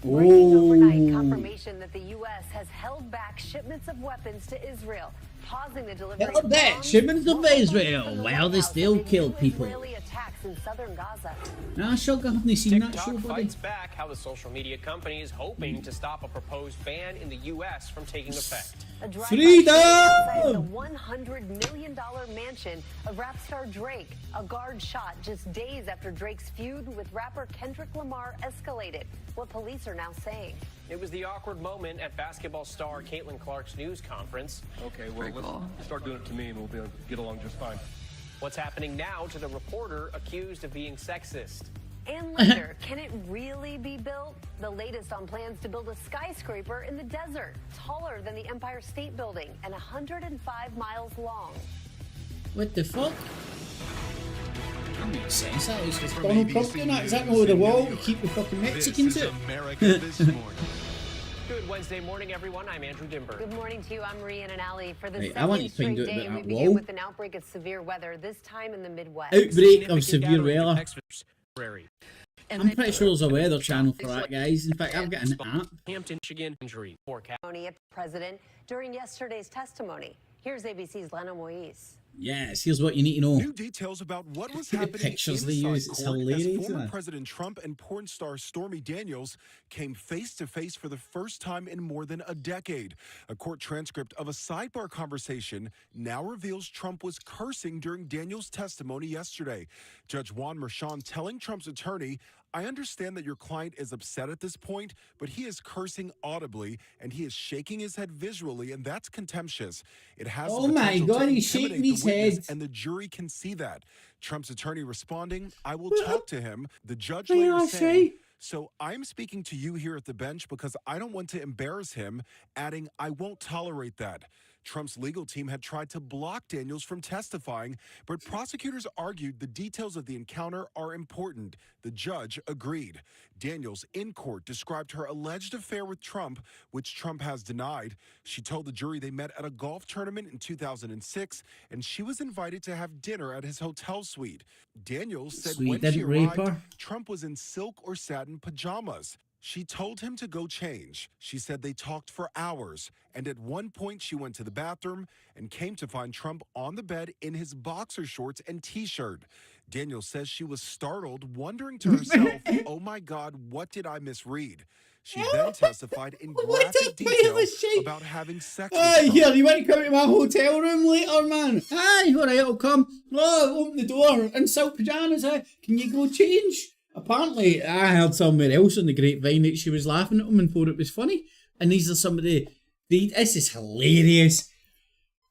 Breaking overnight, confirmation that the U.S. has held back shipments of weapons to Israel, pausing the delivery Held back shipments of Israel while they still kill people. Israeli attacks attacks in southern Gaza. Nah, Sugar, haven't seen that show, TikTok buddy? fights back how the social media company is hoping to stop a proposed ban in the U.S. from taking effect. A drive-by Freedom! outside the $100 million mansion of rap star Drake. A guard shot just days after Drake's feud with rapper Kendrick Lamar escalated. What police are now saying. It was the awkward moment at basketball star Caitlin Clark's news conference. Okay, well, let's start doing it to me and we'll be able to get along just fine. What's happening now to the reporter accused of being sexist? And later, can it really be built? The latest on plans to build a skyscraper in the desert, taller than the Empire State Building and 105 miles long. What the fuck? That makes sense. That is just Donald Trump doing that. Is that over the wall to keep the fucking Mexicans out? Good Wednesday morning, everyone. I'm Andrew Dimber. Good morning to you. I'm Maria and Ali. For the I want you second to straight find out day, about we that begin wall. with an outbreak of severe weather, this time in the Midwest. Outbreak of severe weather. I'm pretty sure there's a weather channel for that, guys. In fact, I've got an app. Hampton, Michigan injury forecast. At President during yesterday's testimony. Here's ABC's Lena Moise. Yes, here's what you need to know. New details about what was The happening pictures they inside use, it's court hilarious, as former isn't it? President Trump and porn star Stormy Daniels came face to face for the first time in more than a decade. A court transcript of a sidebar conversation now reveals Trump was cursing during Daniels' testimony yesterday. Judge Juan Merchan telling Trump's attorney, "I understand that your client is upset at this point, but he is cursing audibly and he is shaking his head visually, and that's contemptuous. It has Oh the my potential to God, he's intimidate shaking the his witness, head. and the jury can see that." Trump's attorney responding, "I will talk to him." The judge What did I later say? saying, "So I'm speaking to you here at the bench because I don't want to embarrass him," adding, "I won't tolerate that." Trump's legal team had tried to block Daniels from testifying, but prosecutors argued the details of the encounter are important. The judge agreed. Daniels, in court, described her alleged affair with Trump, which Trump has denied. She told the jury they met at a golf tournament in 2006, and she was invited to have dinner at his hotel suite. Daniels said Sweet, when didn't she rape arrived, her? Trump was in silk or satin pajamas. She told him to go change. She said they talked for hours, and at one point she went to the bathroom and came to find Trump on the bed in his boxer shorts and t-shirt. Daniels says she was startled, wondering to herself, "Oh my God, what did I misread?" She then testified in graphic detail about having sex with Aye, Trump. here, you want to come to my hotel room later, man? Aye, alright, I'll come. Oh, open the door. In silk pajamas, eh? Can you go change? Apparently, I heard somewhere else on the grapevine that she was laughing at him and thought it was funny. And these are some of this is hilarious.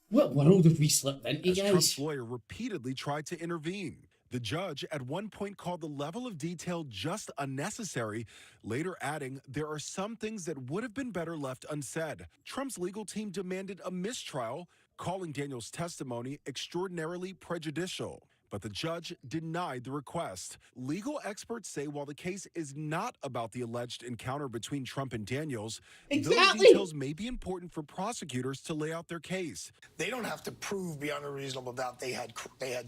What world have we slipped into, As guys? Trump's lawyer repeatedly tried to intervene. The judge at one point called the level of detail just unnecessary, later adding, "There are some things that would have been better left unsaid." Trump's legal team demanded a mistrial, calling Daniels' testimony extraordinarily prejudicial. But the judge denied the request. Legal experts say while the case is not about the alleged encounter between Trump and Daniels, those details may be important for prosecutors to lay out their case. They don't have to prove beyond a reasonable doubt they had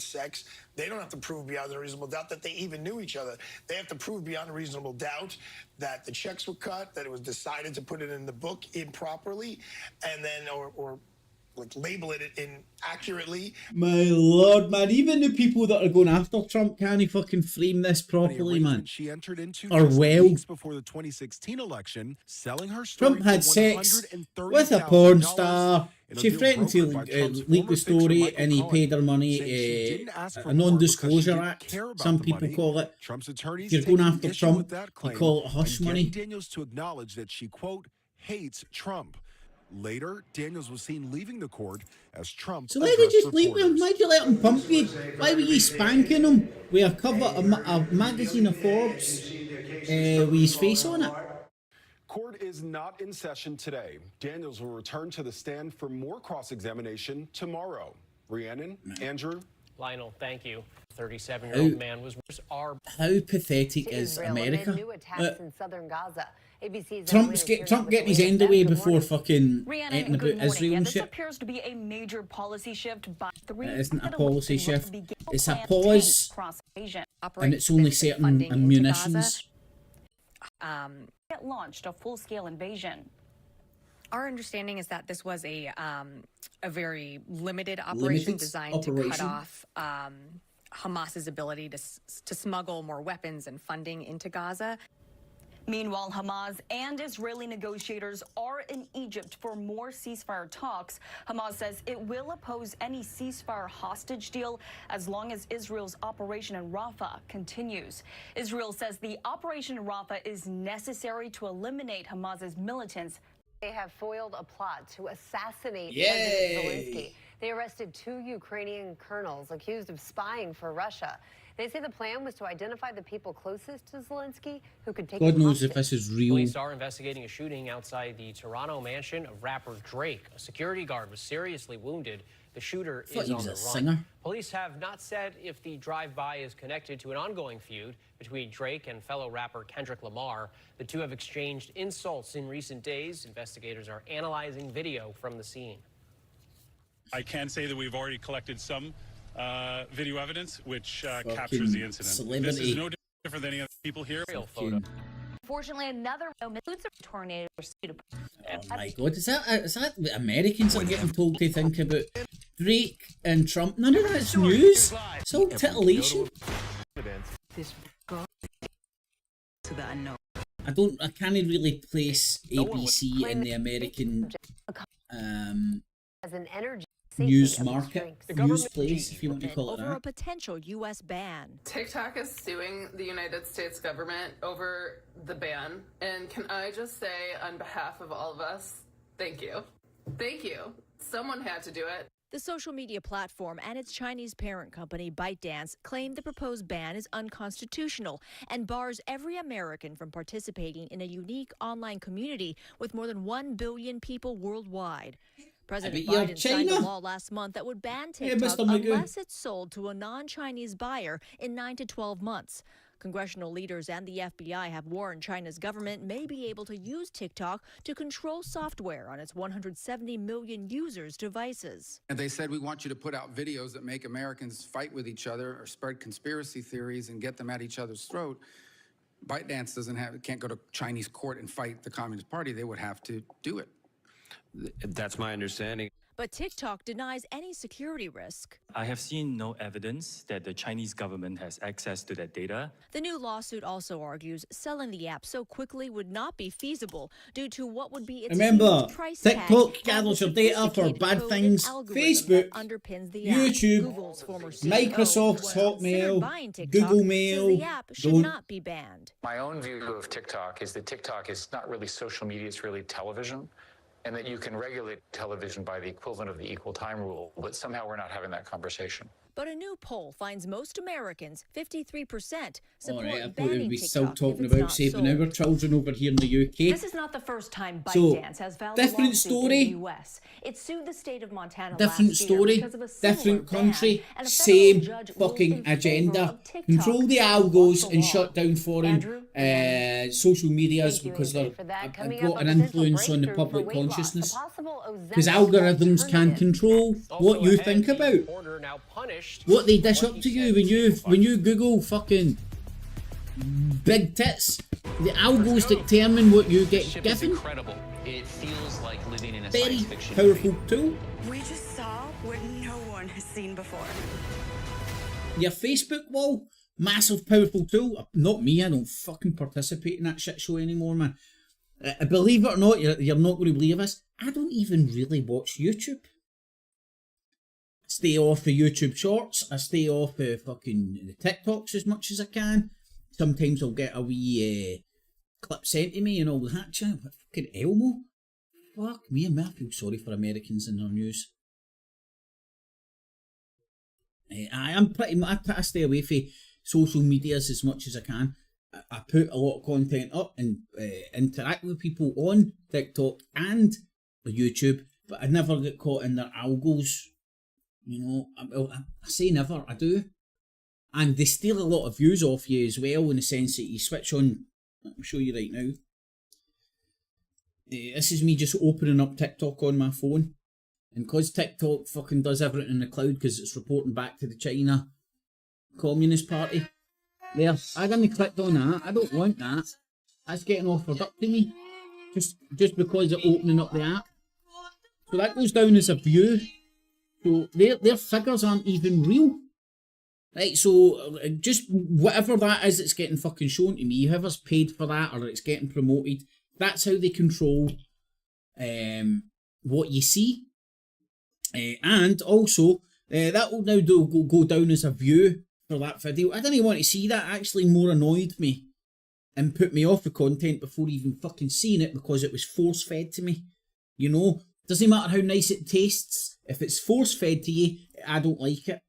sex. They don't have to prove beyond a reasonable doubt that they even knew each other. They have to prove beyond a reasonable doubt that the checks were cut, that it was decided to put it in the book improperly, and then or like label it inaccurately. My lord, man, even the people that are going after Trump can't fucking frame this properly, man. She entered into Or just well. weeks before the 2016 election, selling her story Trump had for sex with a porn star. in a She deal threatened to brokered by Trump's leak former the story, fixer, Michael and he Cohen, paid her money. saying she didn't ask for A more non-disclosure because she didn't act, care about some the people money. call it. Trump's attorneys If you're going taking after issue with Trump, that you claim call it hush and money. getting Daniels to acknowledge that she, quote, hates Trump. Later, Daniels was seen leaving the court as Trump So why did you just leave him? Why'd you let him pump you? Why were you spanking him with a cover, a magazine of Forbes with his face on it? Court is not in session today. Daniels will return to the stand for more cross-examination tomorrow. Rhiannon, Andrew. Lionel, thank you. 37-year-old How- man was our How pathetic To is Israel amid America? new attacks in southern Gaza. ABC's Trump getting his end away before fucking Rhiannon, anything good about morning. Israel Yeah, and this shit. appears to be a major policy shift by three. It isn't a Middle policy Eastern shift. begin It's a planned pause, tanks across Asia. and it's only certain ammunitions. It launched a full-scale invasion. Our understanding is that this was a very limited operation designed to cut off Hamas's ability to smuggle more weapons and funding into Gaza. Meanwhile, Hamas and Israeli negotiators are in Egypt for more ceasefire talks. Hamas says it will oppose any ceasefire hostage deal as long as Israel's operation in Rafah continues. Israel says the operation in Rafah is necessary to eliminate Hamas's militants. They have foiled a plot to assassinate Yay. President Zelensky. They arrested 2 Ukrainian colonels accused of spying for Russia. They say the plan was to identify the people closest to Zelensky who could take God him knows hostage. if this is real. Police are investigating a shooting outside the Toronto mansion of rapper Drake. A security guard was seriously wounded. The shooter I thought is he on was the a run. singer. Police have not said if the drive-by is connected to an ongoing feud between Drake and fellow rapper Kendrick Lamar. The two have exchanged insults in recent days. Investigators are analyzing video from the scene. I can say that we've already collected some video evidence which captures the incident. Celebrity. This is no different than any other people here. Unfortunately, another tornado. Oh my God, is that what Americans are getting told to think about? Drake and Trump, none of that's news. It's all titillation. I can't really place ABC in the American As an energy news market, news place, if you want to call it over a that. potential U.S. ban. TikTok is suing the United States government over the ban. And can I just say, on behalf of all of us, thank you. Thank you. Someone had to do it. The social media platform and its Chinese parent company, ByteDance, claim the proposed ban is unconstitutional and bars every American from participating in a unique online community with more than 1 billion people worldwide. President Biden signed a law last month that would ban TikTok unless it's sold to a non-Chinese buyer in 9 to 12 months. Congressional leaders and the FBI have warned China's government may be able to use TikTok to control software on its 170 million users' devices. And they said, we want you to put out videos that make Americans fight with each other or spread conspiracy theories and get them at each other's throat. ByteDance can't go to Chinese court and fight the Communist Party. They would have to do it. That's my understanding. But TikTok denies any security risk. I have seen no evidence that the Chinese government has access to that data. The new lawsuit also argues selling the app so quickly would not be feasible due to what would be its Remember, price TikTok tag gathers your data for bad things. Facebook, YouTube, Microsoft's Hotmail, Google Mail. The app should not be banned. My own view of TikTok is that TikTok is not really social media, it's really television. And that you can regulate television by the equivalent of the equal time rule, but somehow we're not having that conversation. But a new poll finds most Americans, 53%, support Alright, I thought banning we would be still TikTok talking if it's about not saving sold. our children over here in the UK. This is not the first time So, ByteDance has filed different a lawsuit story. in the U.S. It sued the state of Montana Different last year story, because of a similar different ban, country, and a federal same judge ruled fucking in favor agenda. of TikTok Control the algos and shut down foreign Andrew, social medias because they've got an influence on the public consciousness. Because algorithms can control what you think about, what they dish up to you when you Google fucking big tits. The algos determine what you get given. Incredible. It feels like living in a Very science fiction powerful tool. We just saw what no one has seen before. Your Facebook wall, massive powerful tool. Not me, I don't fucking participate in that shit show anymore, man. Believe it or not, you're not going to believe this. I don't even really watch YouTube. Stay off the YouTube shorts. I stay off the fucking the TikToks as much as I can. Sometimes I'll get a wee clip sent to me and all that shit. But fucking Elmo. Fuck me, I feel sorry for Americans in their news. I stay away from social medias as much as I can. I put a lot of content up and interact with people on TikTok and YouTube, but I never get caught in their algos. You know, I say never, I do. And they steal a lot of views off you as well, in the sense that you switch on. I'll show you right now. This is me just opening up TikTok on my phone. And because TikTok fucking does everything in the cloud because it's reporting back to the China Communist Party. There, I didn't click on that. I don't want that. That's getting offered up to me. Just because they're opening up the app. So that goes down as a view. So their figures aren't even real. Right, so just whatever that is that's getting fucking shown to me, whoever's paid for that or it's getting promoted, that's how they control what you see. And also, that will now go down as a view for that video. I didn't want to see that. It actually more annoyed me and put me off the content before even fucking seeing it because it was force-fed to me. You know, doesn't matter how nice it tastes. If it's force-fed to you, I don't like it.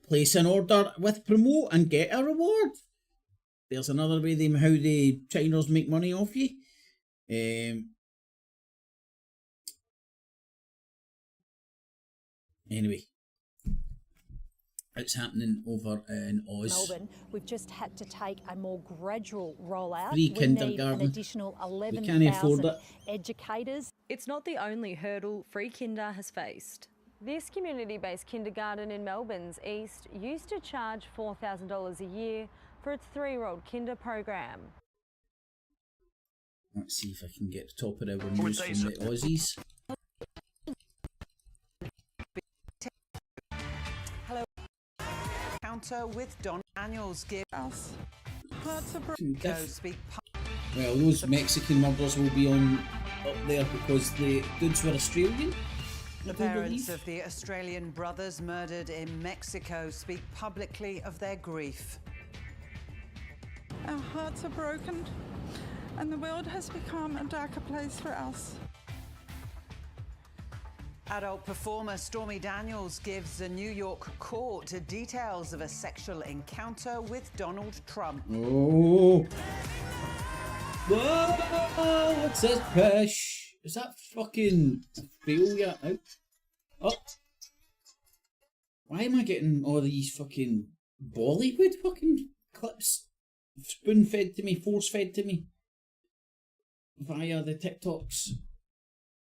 Place an order with promote and get a reward. There's another way how the Chiners make money off you. Anyway, it's happening over in Oz. Melbourne, we've just had to take a more gradual rollout. Free We need kindergarten. an additional We can't afford 11,000 it. educators. It's not the only hurdle Free Kinder has faced. This community-based kindergarten in Melbourne's east used to charge $4,000 a year for its 3-year-old kinder program. Let's see if I can get the top of our news from the Aussies. Hello. Encounter with Don Daniels give us Well, those Mexican murders will be on up there because the dudes were Australian. The parents of the Australian brothers murdered in Mexico speak publicly of their grief. Our hearts are broken and the world has become a darker place for us. Adult performer Stormy Daniels gives a New York court details of a sexual encounter with Donald Trump. Oh. Whoa, what's this push? Is that fucking failure out? Oh. Why am I getting all these fucking Bollywood fucking clips spoon-fed to me, force-fed to me via the TikToks?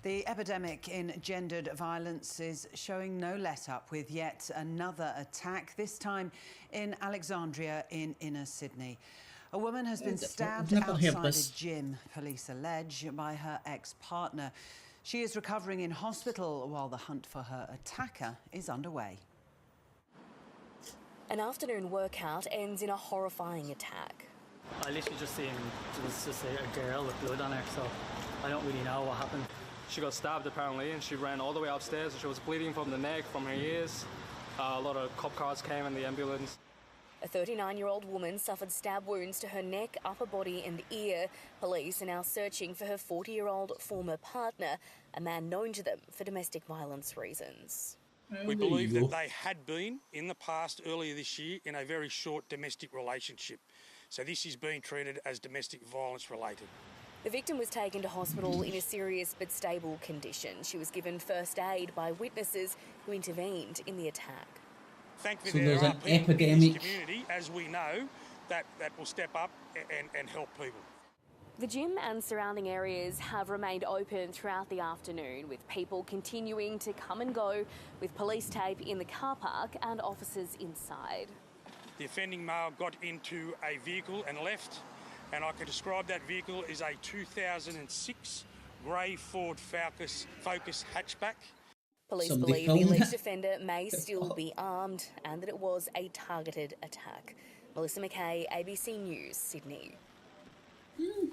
The epidemic in gendered violence is showing no let-up with yet another attack, this time in Alexandria in inner Sydney. A woman has been stabbed outside a gym, police allege, by her ex-partner. She is recovering in hospital while the hunt for her attacker is underway. An afternoon workout ends in a horrifying attack. I literally just seen just a girl with blood on her, so I don't really know what happened. She got stabbed apparently and she ran all the way upstairs and she was bleeding from the neck, from her ears. A lot of cop cars came and the ambulance. A 39-year-old woman suffered stab wounds to her neck, upper body and ear. Police are now searching for her 40-year-old former partner, a man known to them for domestic violence reasons. We believe that they had been, in the past, earlier this year, in a very short domestic relationship. So this is being treated as domestic violence related. The victim was taken to hospital in a serious but stable condition. She was given first aid by witnesses who intervened in the attack. Thankfully, So there there's are an people in epidemic. this community, as we know, that will step up and help people. The gym and surrounding areas have remained open throughout the afternoon, with people continuing to come and go, with police tape in the car park and officers inside. The offending male got into a vehicle and left, and I can describe that vehicle as a 2006 grey Ford Focus hatchback. Police Somebody believe the filmed alleged that. offender may still be armed and that it was a targeted attack. Melissa McKay, ABC News, Sydney.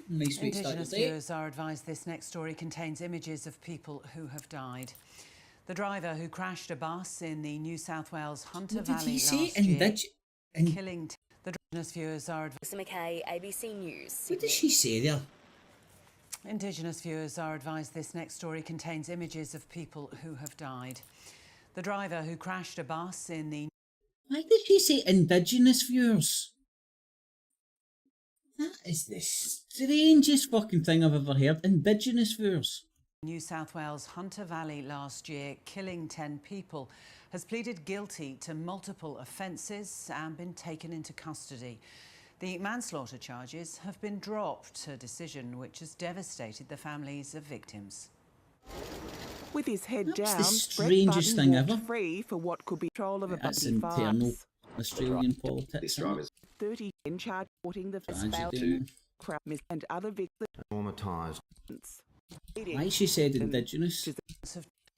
Nice way to start Indigenous the day. viewers are advised this next story contains images of people who have died. The driver who crashed a bus in the New South Wales Hunter What did Valley he say? last year, And killing the Indigenous viewers are Melissa McKay, ABC News. what did she say there? Indigenous viewers are advised this next story contains images of people who have died. The driver who crashed a bus in the Why did she say Indigenous viewers? That is the strangest fucking thing I've ever heard. Indigenous viewers. New South Wales Hunter Valley last year, killing 10 people, has pleaded guilty to multiple offences and been taken into custody. The manslaughter charges have been dropped, a decision which has devastated the families of victims. With his head That was down, the strangest Brett thing Button walked ever. free for what could be control of a That's bumpy internal farce. Australian politics. isn't it? 30 in charge reporting the Tragedy. crowd and other victims. Traumatised. Why she said Indigenous?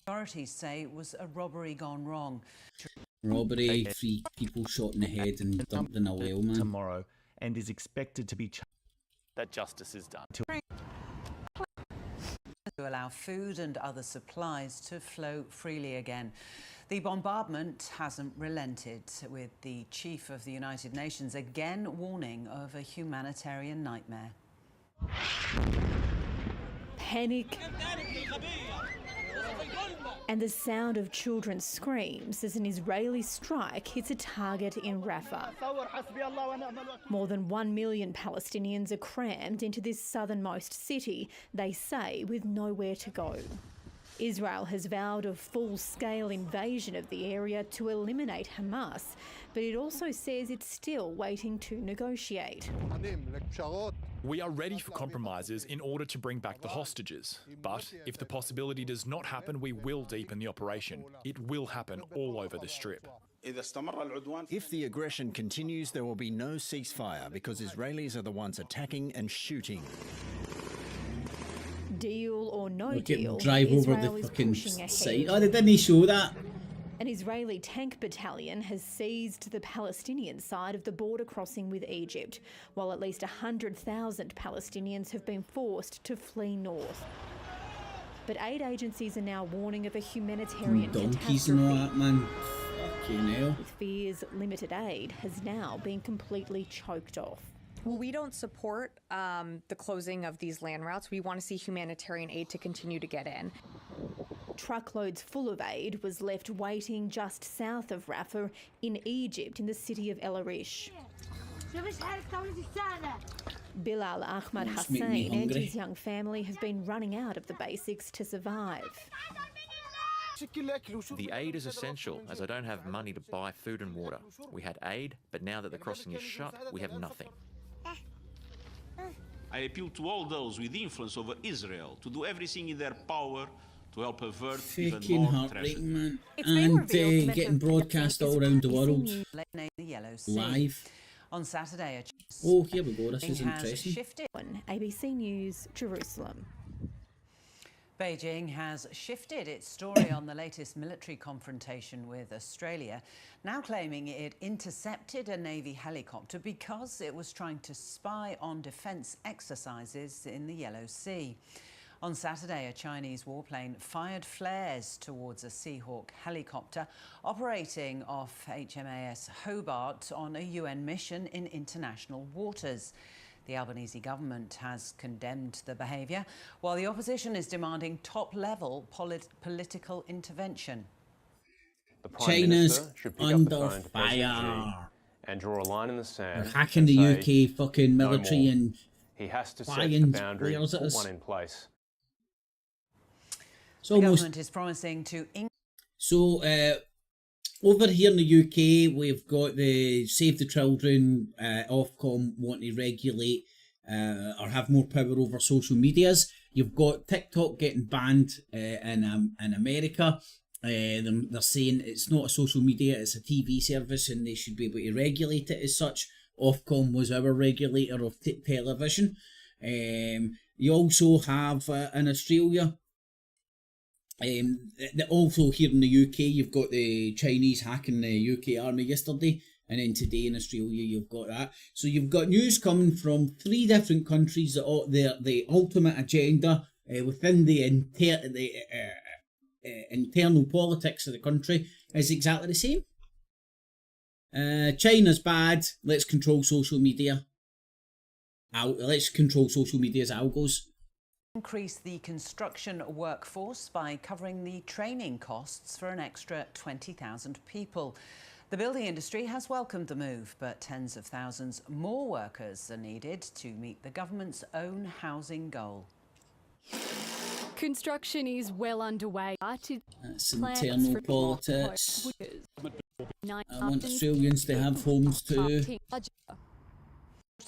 Authorities say it was a robbery gone wrong. Robbery, 3 people shot in the head and dumped in a well, man. Tomorrow, and is expected to be that justice is done. To allow food and other supplies to flow freely again. The bombardment hasn't relented, with the chief of the United Nations again warning of a humanitarian nightmare. Panic and the sound of children's screams as an Israeli strike hits a target in Rafah. More than 1 million Palestinians are crammed into this southernmost city, they say, with nowhere to go. Israel has vowed a full-scale invasion of the area to eliminate Hamas, but it also says it's still waiting to negotiate. We are ready for compromises in order to bring back the hostages. But if the possibility does not happen, we will deepen the operation. It will happen all over the Strip. If the aggression continues, there will be no ceasefire because Israelis are the ones attacking and shooting. Deal or no Look deal, at drive over Israel the is fucking pushing ahead. site. Oh, they didn't show that. An Israeli tank battalion has seized the Palestinian side of the border crossing with Egypt, while at least 100,000 Palestinians have been forced to flee north. But aid agencies are now warning of a humanitarian Donkeys and all catastrophe. that, man. Fucking hell. With fears limited aid has now been completely choked off. Well, we don't support the closing of these land routes. We want to see humanitarian aid to continue to get in. Truckloads full of aid was left waiting just south of Rafah in Egypt in the city of El Arish. Bilal Ahmad Just make me Hussein and hungry. his young family have been running out of the basics to survive. The aid is essential, as I don't have money to buy food and water. We had aid, but now that the crossing is shut, we have nothing. I appeal to all those with influence over Israel to do everything in their power to help avert even Fucking more heartbreaking, man. It's been And revealed that getting broadcast all around the world. The Yellow Sea. Live. On Saturday, Oh, here we go. This is has interesting. shifted. ABC News, Jerusalem. Beijing has shifted its story on the latest military confrontation with Australia, now claiming it intercepted a Navy helicopter because it was trying to spy on defence exercises in the Yellow Sea. On Saturday, a Chinese warplane fired flares towards a Seahawk helicopter operating off HMAS Hobart on a UN mission in international waters. The Albanese government has condemned the behaviour, while the opposition is demanding top-level political intervention. The Prime China's Minister should pick up the under phone to President fire. Xi and draw a line in the sand. They're hacking the and say, UK fucking "No military more." and he has to set flying the boundary, where's it put is? one in place. It's The almost government is promising to so. Over here in the UK, we've got the Save the Children, Ofcom want to regulate or have more power over social medias. You've got TikTok getting banned in America. They're saying it's not a social media, it's a TV service, and they should be able to regulate it as such. Ofcom was our regulator of television. You also have in Australia. Also here in the UK, you've got the Chinese hacking the UK army yesterday, and then today in Australia you've got that. So you've got news coming from 3 different countries that the ultimate agenda within the internal politics of the country is exactly the same. China's bad. Let's control social media. Let's control social media's algos. increase the construction workforce by covering the training costs for an extra 20,000 people. The building industry has welcomed the move, but tens of thousands more workers are needed to meet the government's own housing goal. Construction is well underway. That's internal politics. I want Australians to have homes too.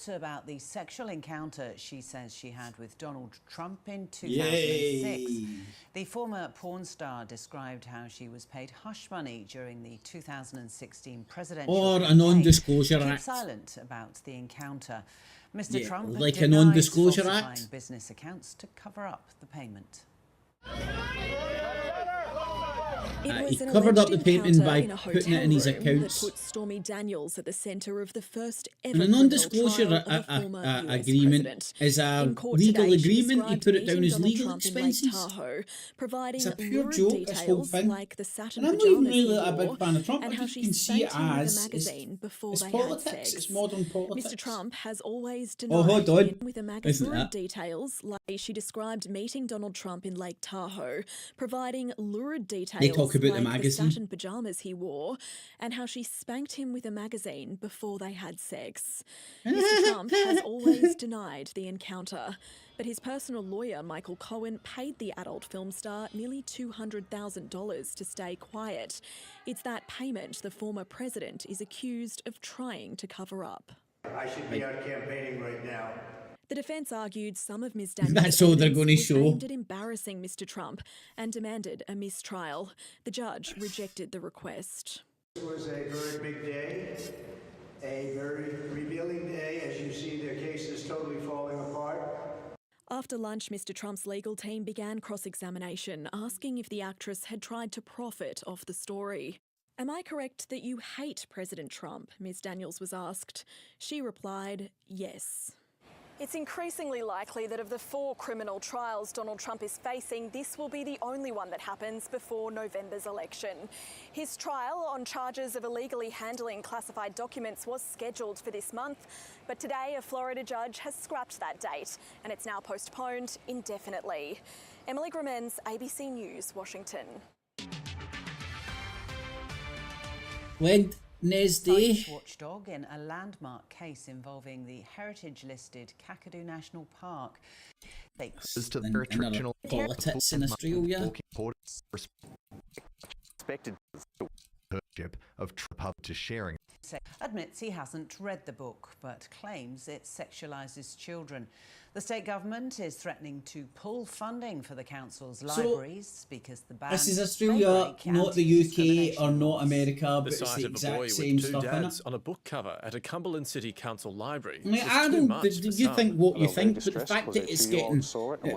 About the sexual encounter she says she had with Donald Trump in 2006. Yay. The former porn star described how she was paid hush money during the 2016 presidential Or a campaign. non-disclosure Keep act. silent about the encounter. Mr. Yeah, Trump like a denies non-disclosure falsifying act. business accounts to cover up the payment. He covered up the painting by putting it in his accounts. That put Stormy Daniels at the centre of the first ever And a non-disclosure agreement is a legal agreement. He put it down as legal expenses. Providing it's a pure joke, this whole thing. Like the satin and I'm not even really a big fan of Trump. I just can see it as it's politics, it's modern politics. Mr. Trump has always denied with a magazine details, like she described meeting Donald Trump in Lake Tahoe, providing lurid details they talk about like the magazine. satin pajamas he wore, and how she spanked him with a magazine before they had sex. Mr. Trump has always denied the encounter, but his personal lawyer, Michael Cohen, paid the adult film star nearly $200,000 to stay quiet. It's that payment the former president is accused of trying to cover up. I should be out campaigning right now. The defence argued some of Ms. Daniels' That's all they're going to show. aimed at embarrassing Mr. Trump and demanded a mistrial. The judge rejected the request. It was a very big day, a very revealing day. As you see, their case is totally falling apart. After lunch, Mr. Trump's legal team began cross-examination, asking if the actress had tried to profit off the story. Am I correct that you hate President Trump? Ms. Daniels was asked. She replied, yes. It's increasingly likely that of the 4 criminal trials Donald Trump is facing, this will be the only one that happens before November's election. His trial on charges of illegally handling classified documents was scheduled for this month, but today a Florida judge has scrapped that date and it's now postponed indefinitely. Emily Gramens, ABC News, Washington. Wednesday. Watchdog in a landmark case involving the heritage-listed Kakadu National Park. Another PoliTITS in Australia. Expected of Trump to sharing. Admits he hasn't read the book, but claims it sexualises children. The state government is threatening to pull funding for the council's libraries because the ban. This is Australia, not the UK or not America, but it's the exact same stuff in it. On a book cover at a Cumberland City Council library. I don't. You think what you think, but the fact that it's getting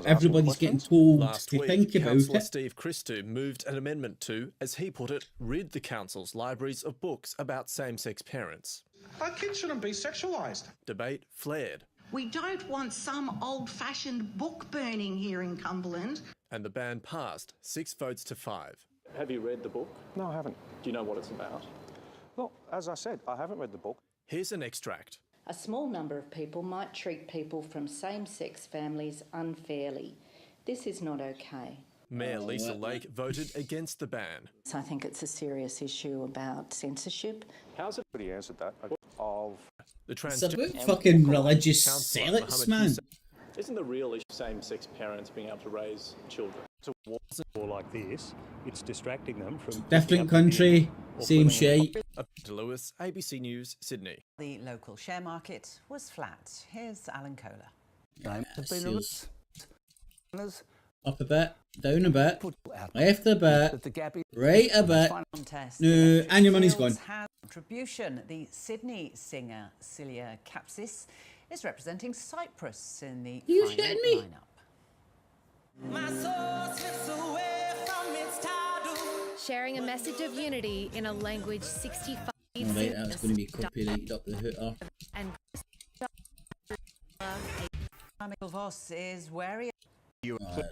everybody's getting told to think about Councillor it. Steve Christou moved an amendment to, as he put it, rid the council's libraries of books about same-sex parents. Our kids shouldn't be sexualised. Debate flared. We don't want some old-fashioned book burning here in Cumberland. And the ban passed, 6 votes to 5. Have you read the book? No, I haven't. Do you know what it's about? Well, as I said, I haven't read the book. Here's an extract. A small number of people might treat people from same-sex families unfairly. This is not okay. Mayor Lisa Lake voted against the ban. So I think it's a serious issue about censorship. How's it pretty answered that? The It's about fucking religious zealots, man. Isn't the real issue same-sex parents being able to raise children? So war like this, it's distracting them from Different country, same shit. To Lewis, ABC News, Sydney. The local share market was flat. Here's Alan Kohler. Up a bit, down a bit, left a bit, right a bit. No, and your money's gone. Contribution. The Sydney singer Celia Capsis is representing Cyprus in the final lineup. Sharing a message of unity in a language 65 Alright, that's going to be copyrighted up the hooter. and Voss is wary.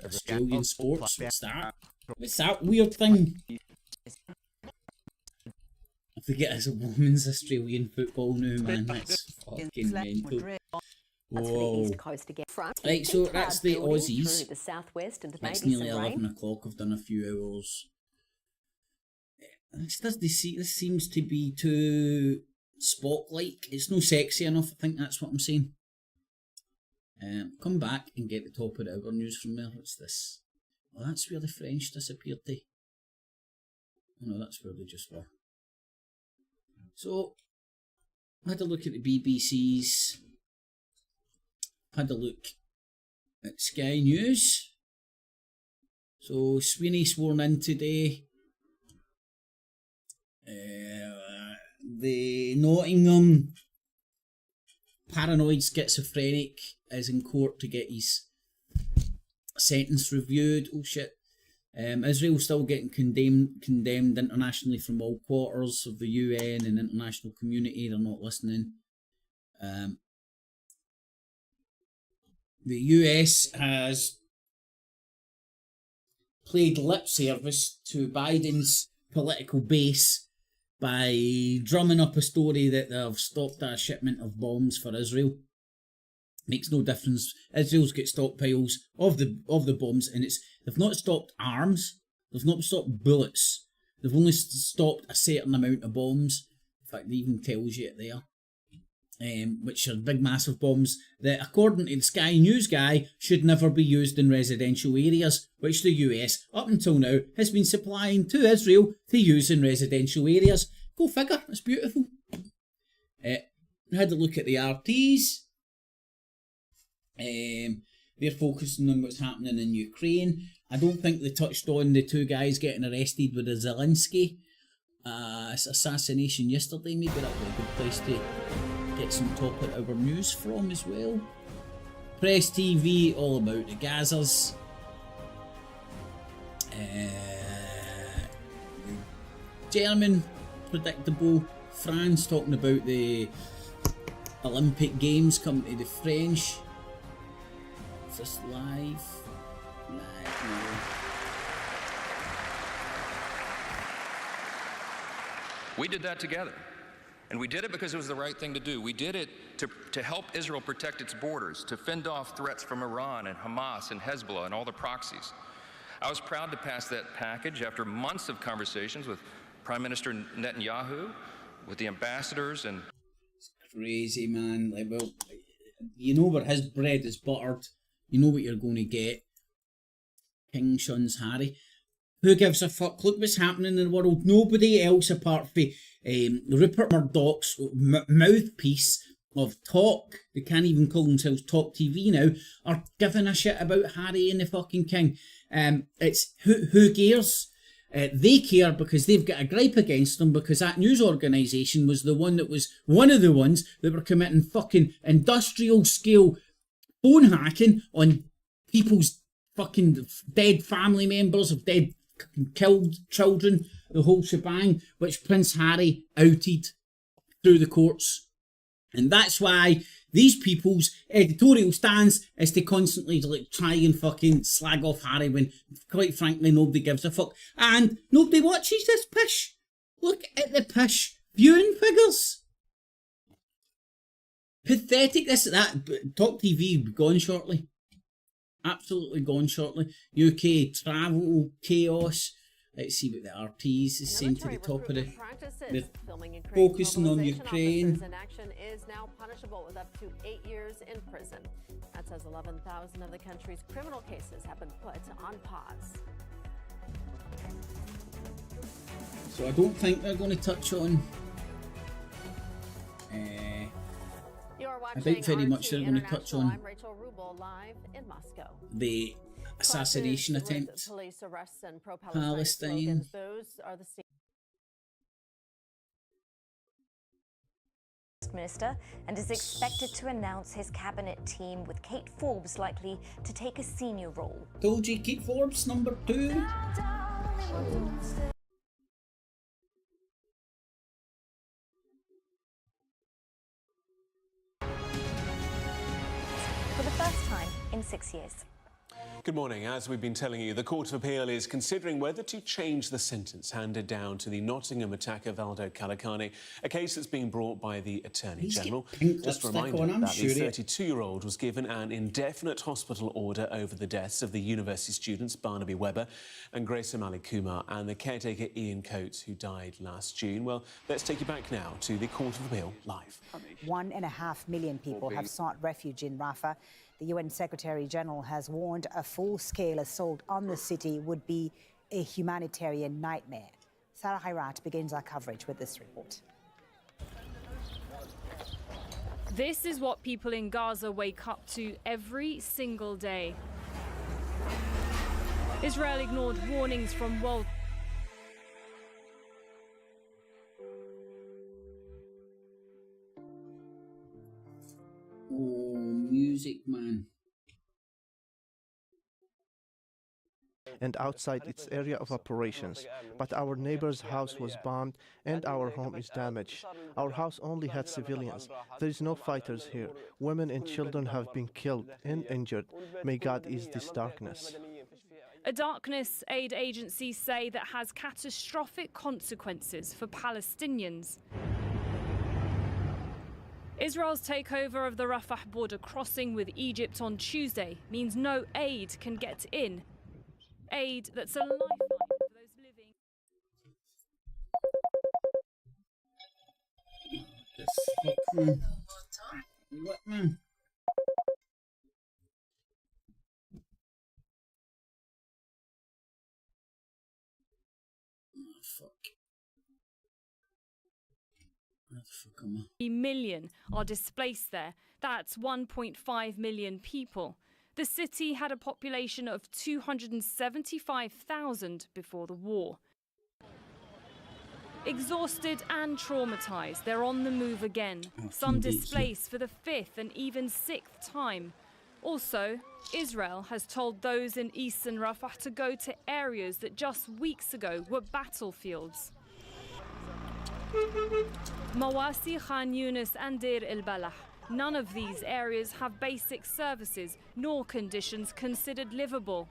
Australian sports, what's that? What's that weird thing? I forget it's a women's Australian football now, man. That's fucking mental. Whoa. Right, so that's the Aussies. It's nearly 11 o'clock. I've done a few hours. This seems to be too Spock-like. It's no sexy enough, I think that's what I'm saying. Come back and get the top of the hour news from there. What's this? Oh, that's where the French disappeared to. Oh no, that's where they just were. So, I had a look at the BBC's. Had a look at Sky News. So, Sweeney sworn in today. The Nottingham paranoid schizophrenic is in court to get his sentence reviewed. Oh shit. Israel's still getting condemned internationally from all quarters of the UN and international community. They're not listening. The US has played lip service to Biden's political base by drumming up a story that they've stopped a shipment of bombs for Israel. Makes no difference. Israel's got stockpiles of the bombs, and they've not stopped arms, they've not stopped bullets, they've only stopped a certain amount of bombs. In fact, it even tells you it there. Which are big massive bombs that, according to the Sky News guy, should never be used in residential areas, which the US, up until now, has been supplying to Israel to use in residential areas. Go figure, it's beautiful. I had a look at the RTs. They're focusing on what's happening in Ukraine. I don't think they touched on the two guys getting arrested with the Zelensky assassination yesterday. Maybe that would be a good place to get some top of our news from as well. Press TV, all about the Gazas. German, predictable. France talking about the Olympic Games coming to the French. Is this live? No. We did that together. And we did it because it was the right thing to do. We did it to help Israel protect its borders, to fend off threats from Iran and Hamas and Hezbollah and all the proxies. I was proud to pass that package after months of conversations with Prime Minister Netanyahu, with the ambassadors, and... It's crazy, man. Like, well, you know where his bread is buttered. You know what you're going to get. King shuns Harry. Who gives a fuck? Look what's happening in the world. Nobody else apart from Rupert Murdoch's mouthpiece of talk, they can't even call themselves Talk TV now, are giving a shit about Harry and the fucking King. It's who cares? They care because they've got a gripe against them, because that news organisation was the one that was one of the ones that were committing fucking industrial scale phone hacking on people's fucking dead family members of dead killed children, the whole shebang, which Prince Harry outed through the courts. And that's why these people's editorial stance is to constantly like try and fucking slag off Harry when, quite frankly, nobody gives a fuck. And nobody watches this pish. Look at the pish viewing figures. Pathetic. That Talk TV will be gone shortly. Absolutely gone shortly. UK travel chaos. Let's see what the RTs is saying to the top of the focusing on Ukraine. Action is now punishable with up to 8 years in prison. That says 11,000 of the country's criminal cases have been put on pause. So I don't think they're going to touch on. I doubt very much they're going to touch on the assassination attempt. Palestine. Minister and is expected to announce his cabinet team, with Kate Forbes likely to take a senior role. Told you, Kate Forbes, number 2. For the first time in 6 years. Good morning. As we've been telling you, the Court of Appeal is considering whether to change the sentence handed down to the Nottingham attacker Valdo Calacani, a case that's being brought by the Attorney General. Just a reminder that the 32-year-old was given an indefinite hospital order over the deaths of the university students Barnaby Webber and Grace O'Malley Kumar and the caretaker Ian Coates, who died last June. Well, let's take you back now to the Court of Appeal live. 1.5 million people have sought refuge in Rafah. The UN Secretary-General has warned a full-scale assault on the city would be a humanitarian nightmare. Sarah Hayrat begins our coverage with this report. This is what people in Gaza wake up to every single day. Israel ignored warnings from world. Oh, music, man. and outside its area of operations. But our neighbor's house was bombed and our home is damaged. Our house only had civilians. There is no fighters here. Women and children have been killed and injured. May God ease this darkness. A darkness aid agencies say that has catastrophic consequences for Palestinians. Israel's takeover of the Rafah border crossing with Egypt on Tuesday means no aid can get in. Aid that's a lifeline for those living. What, man? Oh, fuck. Where the fuck am I? 3 million are displaced there. That's 1.5 million people. The city had a population of 275,000 before the war. Exhausted and traumatized, they're on the move again. Some displaced for the 5th and even 6th time. Also, Israel has told those in eastern Rafah to go to areas that just weeks ago were battlefields. Mawasi, Khan Yunis and Deir el-Balah. None of these areas have basic services nor conditions considered livable.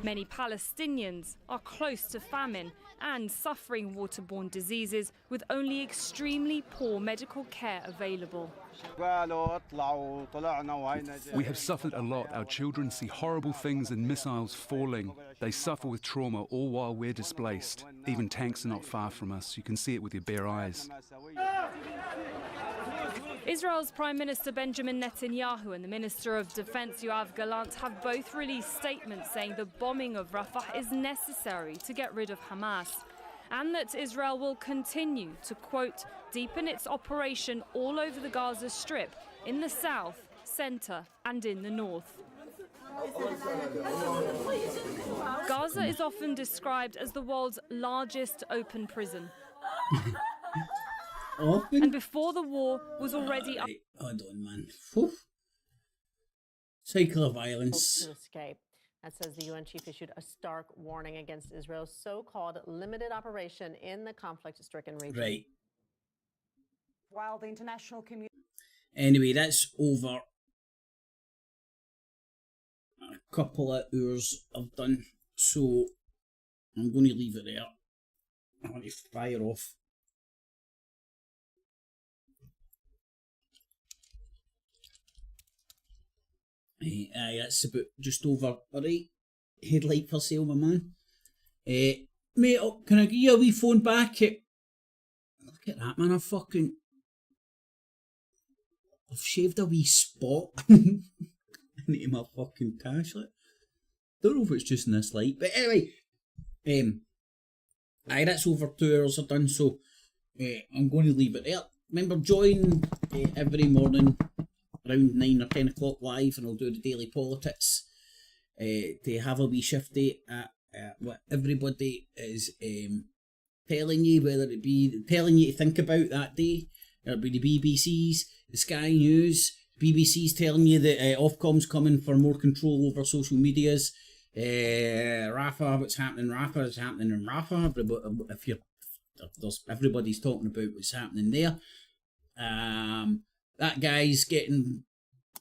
Many Palestinians are close to famine and suffering waterborne diseases with only extremely poor medical care available. We have suffered a lot. Our children see horrible things and missiles falling. They suffer with trauma all while we're displaced. Even tanks are not far from us. You can see it with your bare eyes. Israel's Prime Minister Benjamin Netanyahu and the Minister of Defense Yoav Gallant have both released statements saying the bombing of Rafah is necessary to get rid of Hamas and that Israel will continue to, quote, deepen its operation all over the Gaza Strip, in the south, centre and in the north. Gaza is often described as the world's largest open prison. And before the war was already up. Hold on, man. Whew. Cycle of violence. To escape. That says the UN chief issued a stark warning against Israel's so-called limited operation in the conflict-stricken region. Right. While the international community. Anyway, that's over. A couple of hours I've done, so I'm going to leave it there. I want to fire off. Aye, that's about just over. Alright, headlight for sale, my man. Mate, can I give you a wee phone back? Look at that, man. I've shaved a wee spot into my fucking tash. Don't know if it's just in this light, but anyway. Aye, that's over 2 hours I've done, so I'm going to leave it there. Remember, join every morning around 9 or 10 o'clock live, and I'll do the Daily PoliTITS to have a wee shifty at what everybody is telling you, whether it be telling you to think about that day, or it be the BBC's, the Sky News. BBC's telling you that Ofcom's coming for more control over social medias. Rafah, what's happening in Rafah is happening in Rafah. Everybody's talking about what's happening there. That guy's getting,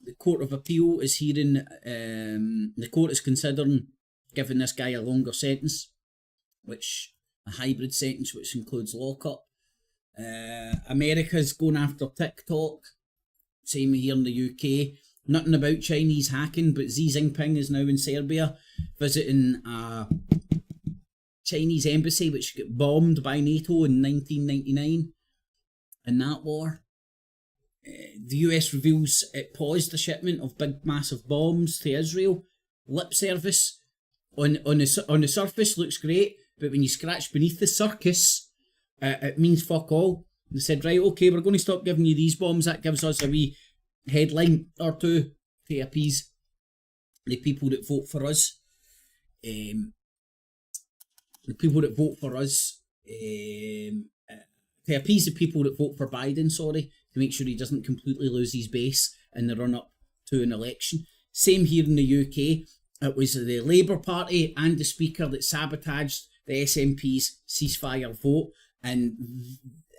the Court of Appeal is hearing, the court is considering giving this guy a longer sentence, a hybrid sentence, which includes lockup. America's going after TikTok, same here in the UK. Nothing about Chinese hacking, but Xi Jinping is now in Serbia visiting a Chinese embassy which got bombed by NATO in 1999 in that war. The US reveals it paused the shipment of big massive bombs to Israel. Lip service on the surface looks great, but when you scratch beneath the surface, it means fuck all. They said, right, okay, we're going to stop giving you these bombs. That gives us a wee headline or two to appease the people that vote for us. To appease the people that vote for Biden, sorry, to make sure he doesn't completely lose his base in the run-up to an election. Same here in the UK. it was the Labour Party and the Speaker that sabotaged the SNP's ceasefire vote, and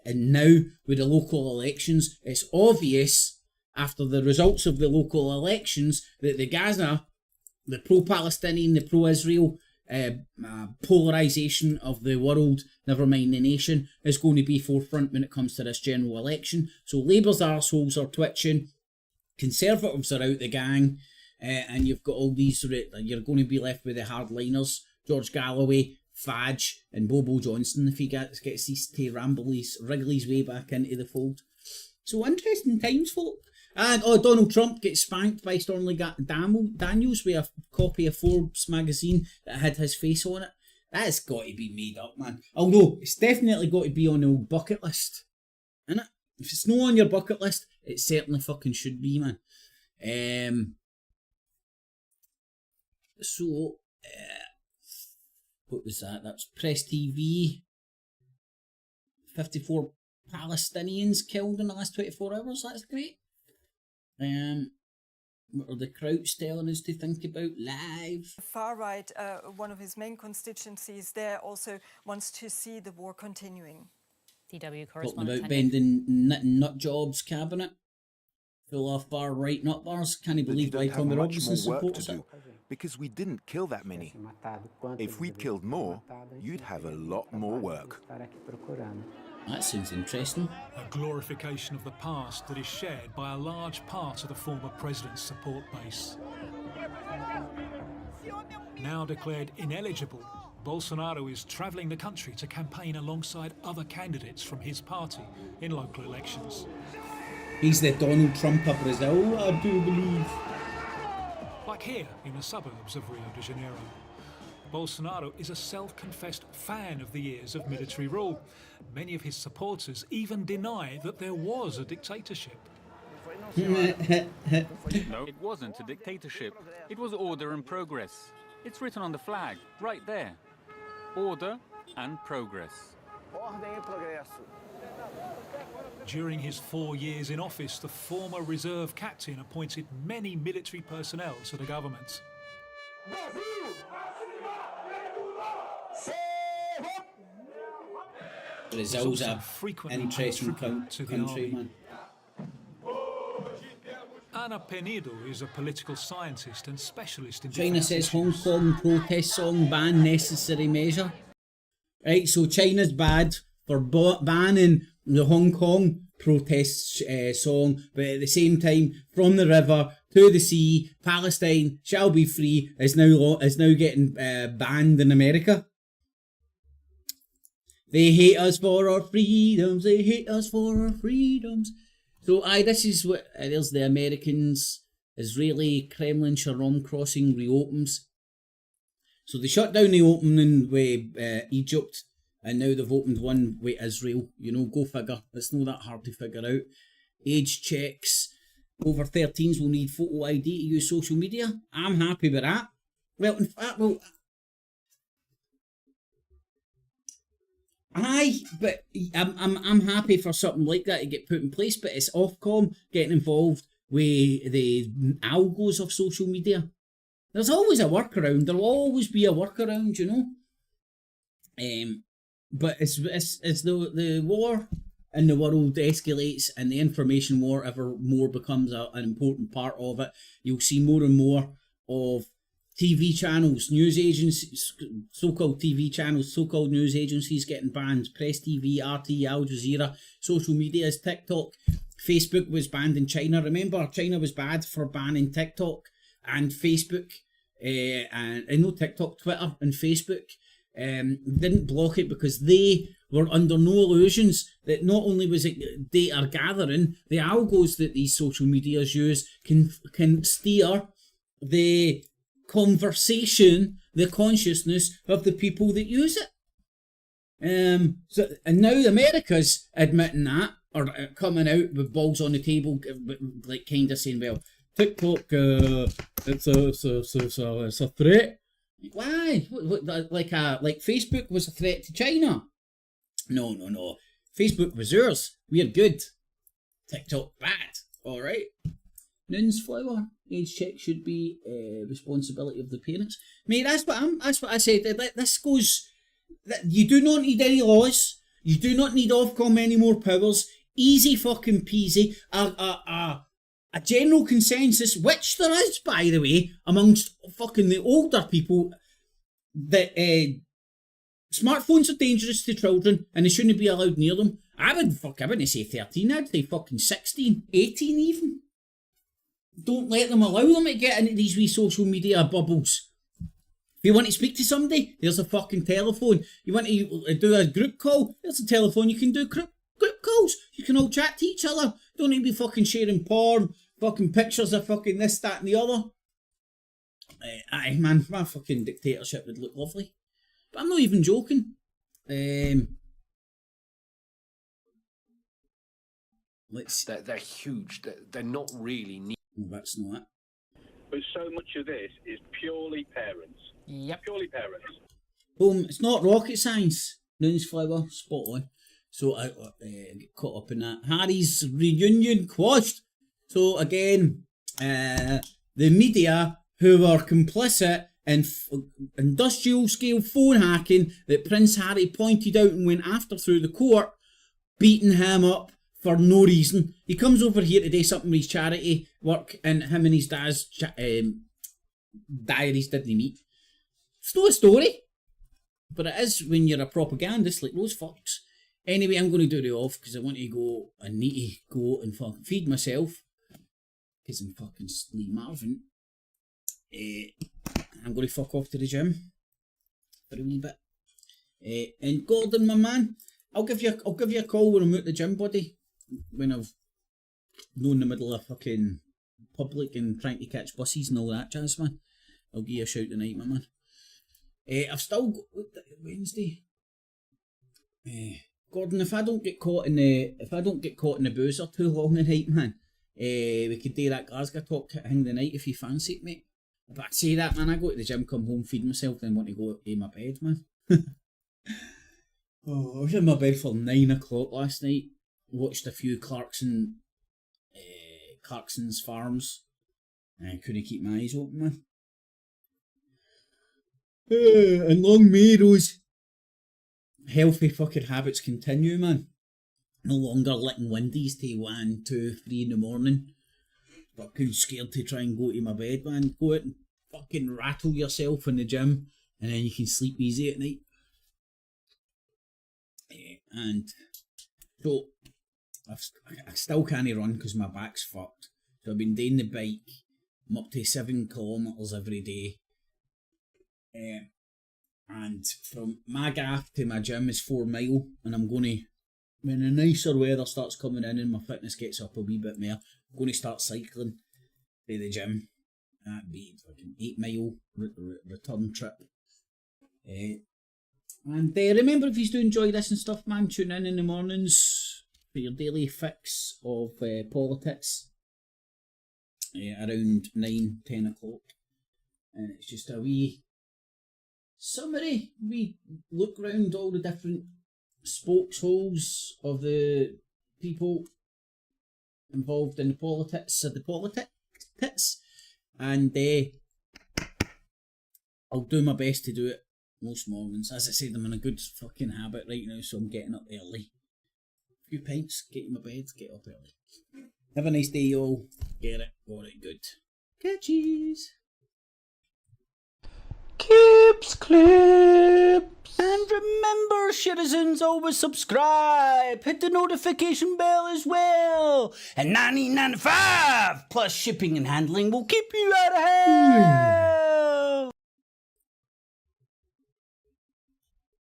now with the local elections, it's obvious after the results of the local elections that the Gaza, the pro-Palestinian, the pro-Israel polarisation of the world, never mind the nation, is going to be forefront when it comes to this general election. So Labour's arseholes are twitching, Conservatives are out the gang, and you've got all these, you're going to be left with the hardliners, George Galloway, Fadge, and Bobo Johnson if he gets to wriggle his way back into the fold. So interesting times, folk. And Donald Trump gets spanked by Stormy Daniels with a copy of Forbes magazine that had his face on it. That's got to be made up, man. Although, it's definitely got to be on the old bucket list. Innit? If it's not on your bucket list, it certainly fucking should be, man. What was that? That's Press TV. 54 Palestinians killed in the last 24 hours. That's great. What are the Krauts telling us to think about live? Far right, one of his main constituencies there, also wants to see the war continuing. DW Talking correspondent. about bending nut jobs cabinet. Full of far right nutbars. Can't believe why Tommy Robinson supports it. Because we didn't kill that many. If we'd killed more, you'd have a lot more work. That sounds interesting. A glorification of the past that is shared by a large part of the former president's support base. Now declared ineligible, Bolsonaro is travelling the country to campaign alongside other candidates from his party in local elections. He's the Donald Trump of Brazil, I do believe. Like here in the suburbs of Rio de Janeiro. Bolsonaro is a self-confessed fan of the years of military rule. Many of his supporters even deny that there was a dictatorship. No, it wasn't a dictatorship. It was order and progress. It's written on the flag, right there. Order and progress. During his 4 years in office, the former reserve captain appointed many military personnel to the government. Brazil's a interesting country, man. Ana Penido is a political scientist and specialist in China says Hong Kong protest song ban necessary measure. Right, so China's bad for banning the Hong Kong protest song, but at the same time, from the river to the sea, Palestine shall be free is now getting banned in America. They hate us for our freedoms. They hate us for our freedoms. So, this is what there's the Americans. Israeli Kremlin Sharon crossing reopens. So they shut down the opening with Egypt, and now they've opened one with Israel. You know, go figure. It's not that hard to figure out. Age checks. Over 13s will need photo ID to use social media. I'm happy with that. Well, in fact, but I'm happy for something like that to get put in place, but it's Ofcom getting involved with the algos of social media. There's always a workaround. There'll always be a workaround, you know. But as the war in the world escalates and the information war ever more becomes an important part of it, you'll see more and more of TV channels, news agencies, so-called TV channels, so-called news agencies getting banned. Press TV, RT, Al Jazeera, social medias, TikTok. Facebook was banned in China. Remember, China was bad for banning TikTok and Facebook, and no TikTok, Twitter and Facebook didn't block it because they were under no illusions that not only was it data gathering, the algos that these social medias use can steer the conversation, the consciousness of the people that use it. And now America's admitting that, or coming out with balls on the table, like kind of saying, well, TikTok, it's a threat. Why? Like Facebook was a threat to China? No. Facebook was ours. We're good. TikTok bad. All right. Nuns flower. Age check should be responsibility of the parents. Mate, that's what I said. This goes. You do not need any laws. You do not need Ofcom any more powers. Easy fucking peasy. A general consensus, which there is, by the way, amongst fucking the older people, that smartphones are dangerous to children and they shouldn't be allowed near them. I wouldn't say 13, I'd say fucking 16, 18 even. Don't let them allow them to get into these wee social media bubbles. If you want to speak to somebody, there's a fucking telephone. You want to do a group call, there's a telephone. You can do group calls. You can all chat to each other. Don't need to be fucking sharing porn, fucking pictures of fucking this, that and the other. Aye, man, my fucking dictatorship would look lovely. But I'm not even joking. They're huge. They're not really neat. Well, that's not it. But so much of this is purely parents. Yep. Purely parents. Boom, it's not rocket science. Nuns flower, spot on. So I get caught up in that. Harry's reunion quashed. So again, the media who were complicit in industrial scale phone hacking that Prince Harry pointed out and went after through the court, beating him up for no reason. He comes over here to do something with his charity work, and him and his dad's diaries didn't meet. It's not a story, but it is when you're a propagandist like those fucks. Anyway, I'm going to do the off because I want to go. I need to go and fucking feed myself because I'm fucking Lee Marvin. I'm going to fuck off to the gym for a wee bit. And Gordon, my man, I'll give you a call when I'm at the gym, buddy. When I've known the middle of fucking public and trying to catch buses and all that jazz, man. I'll give you a shout tonight, my man. I've still got Wednesday. Gordon, if I don't get caught in the boozer too long tonight, man, we could do that Glasgow talk thing tonight if you fancy it, mate. But I say that, man, I go to the gym, come home, feed myself, then want to go to my bed, man. I was in my bed for 9 o'clock last night. Watched a few Clarkson's farms. I couldn't keep my eyes open, man. And long may those healthy fucking habits continue, man. No longer licking windies till 1, 2, 3 in the morning. Fucking scared to try and go to my bed, man. Go out and fucking rattle yourself in the gym and then you can sleep easy at night. And so I still can't run because my back's fucked. So I've been doing the bike. I'm up to 7 kilometres every day. And from my gaff to my gym is 4 mile, and I'm going to, when the nicer weather starts coming in and my fitness gets up a wee bit more, I'm going to start cycling to the gym. That'd be fucking 8 mile return trip. And remember, if you do enjoy this and stuff, man, tune in the mornings for your daily fix of PoliTITS around 9, 10 o'clock. And it's just a wee summary. We look round all the different spokesholes of the people involved in the politics of the PoliTITS, and I'll do my best to do it most mornings. As I said, I'm in a good fucking habit right now, so I'm getting up early. A few pints, get in my bed, get up early. Have a nice day, y'all. Get it, got it, good. Catchies. Clips. And remember, citizens, always subscribe. Hit the notification bell as well. And $19.95 plus shipping and handling will keep you out of hand.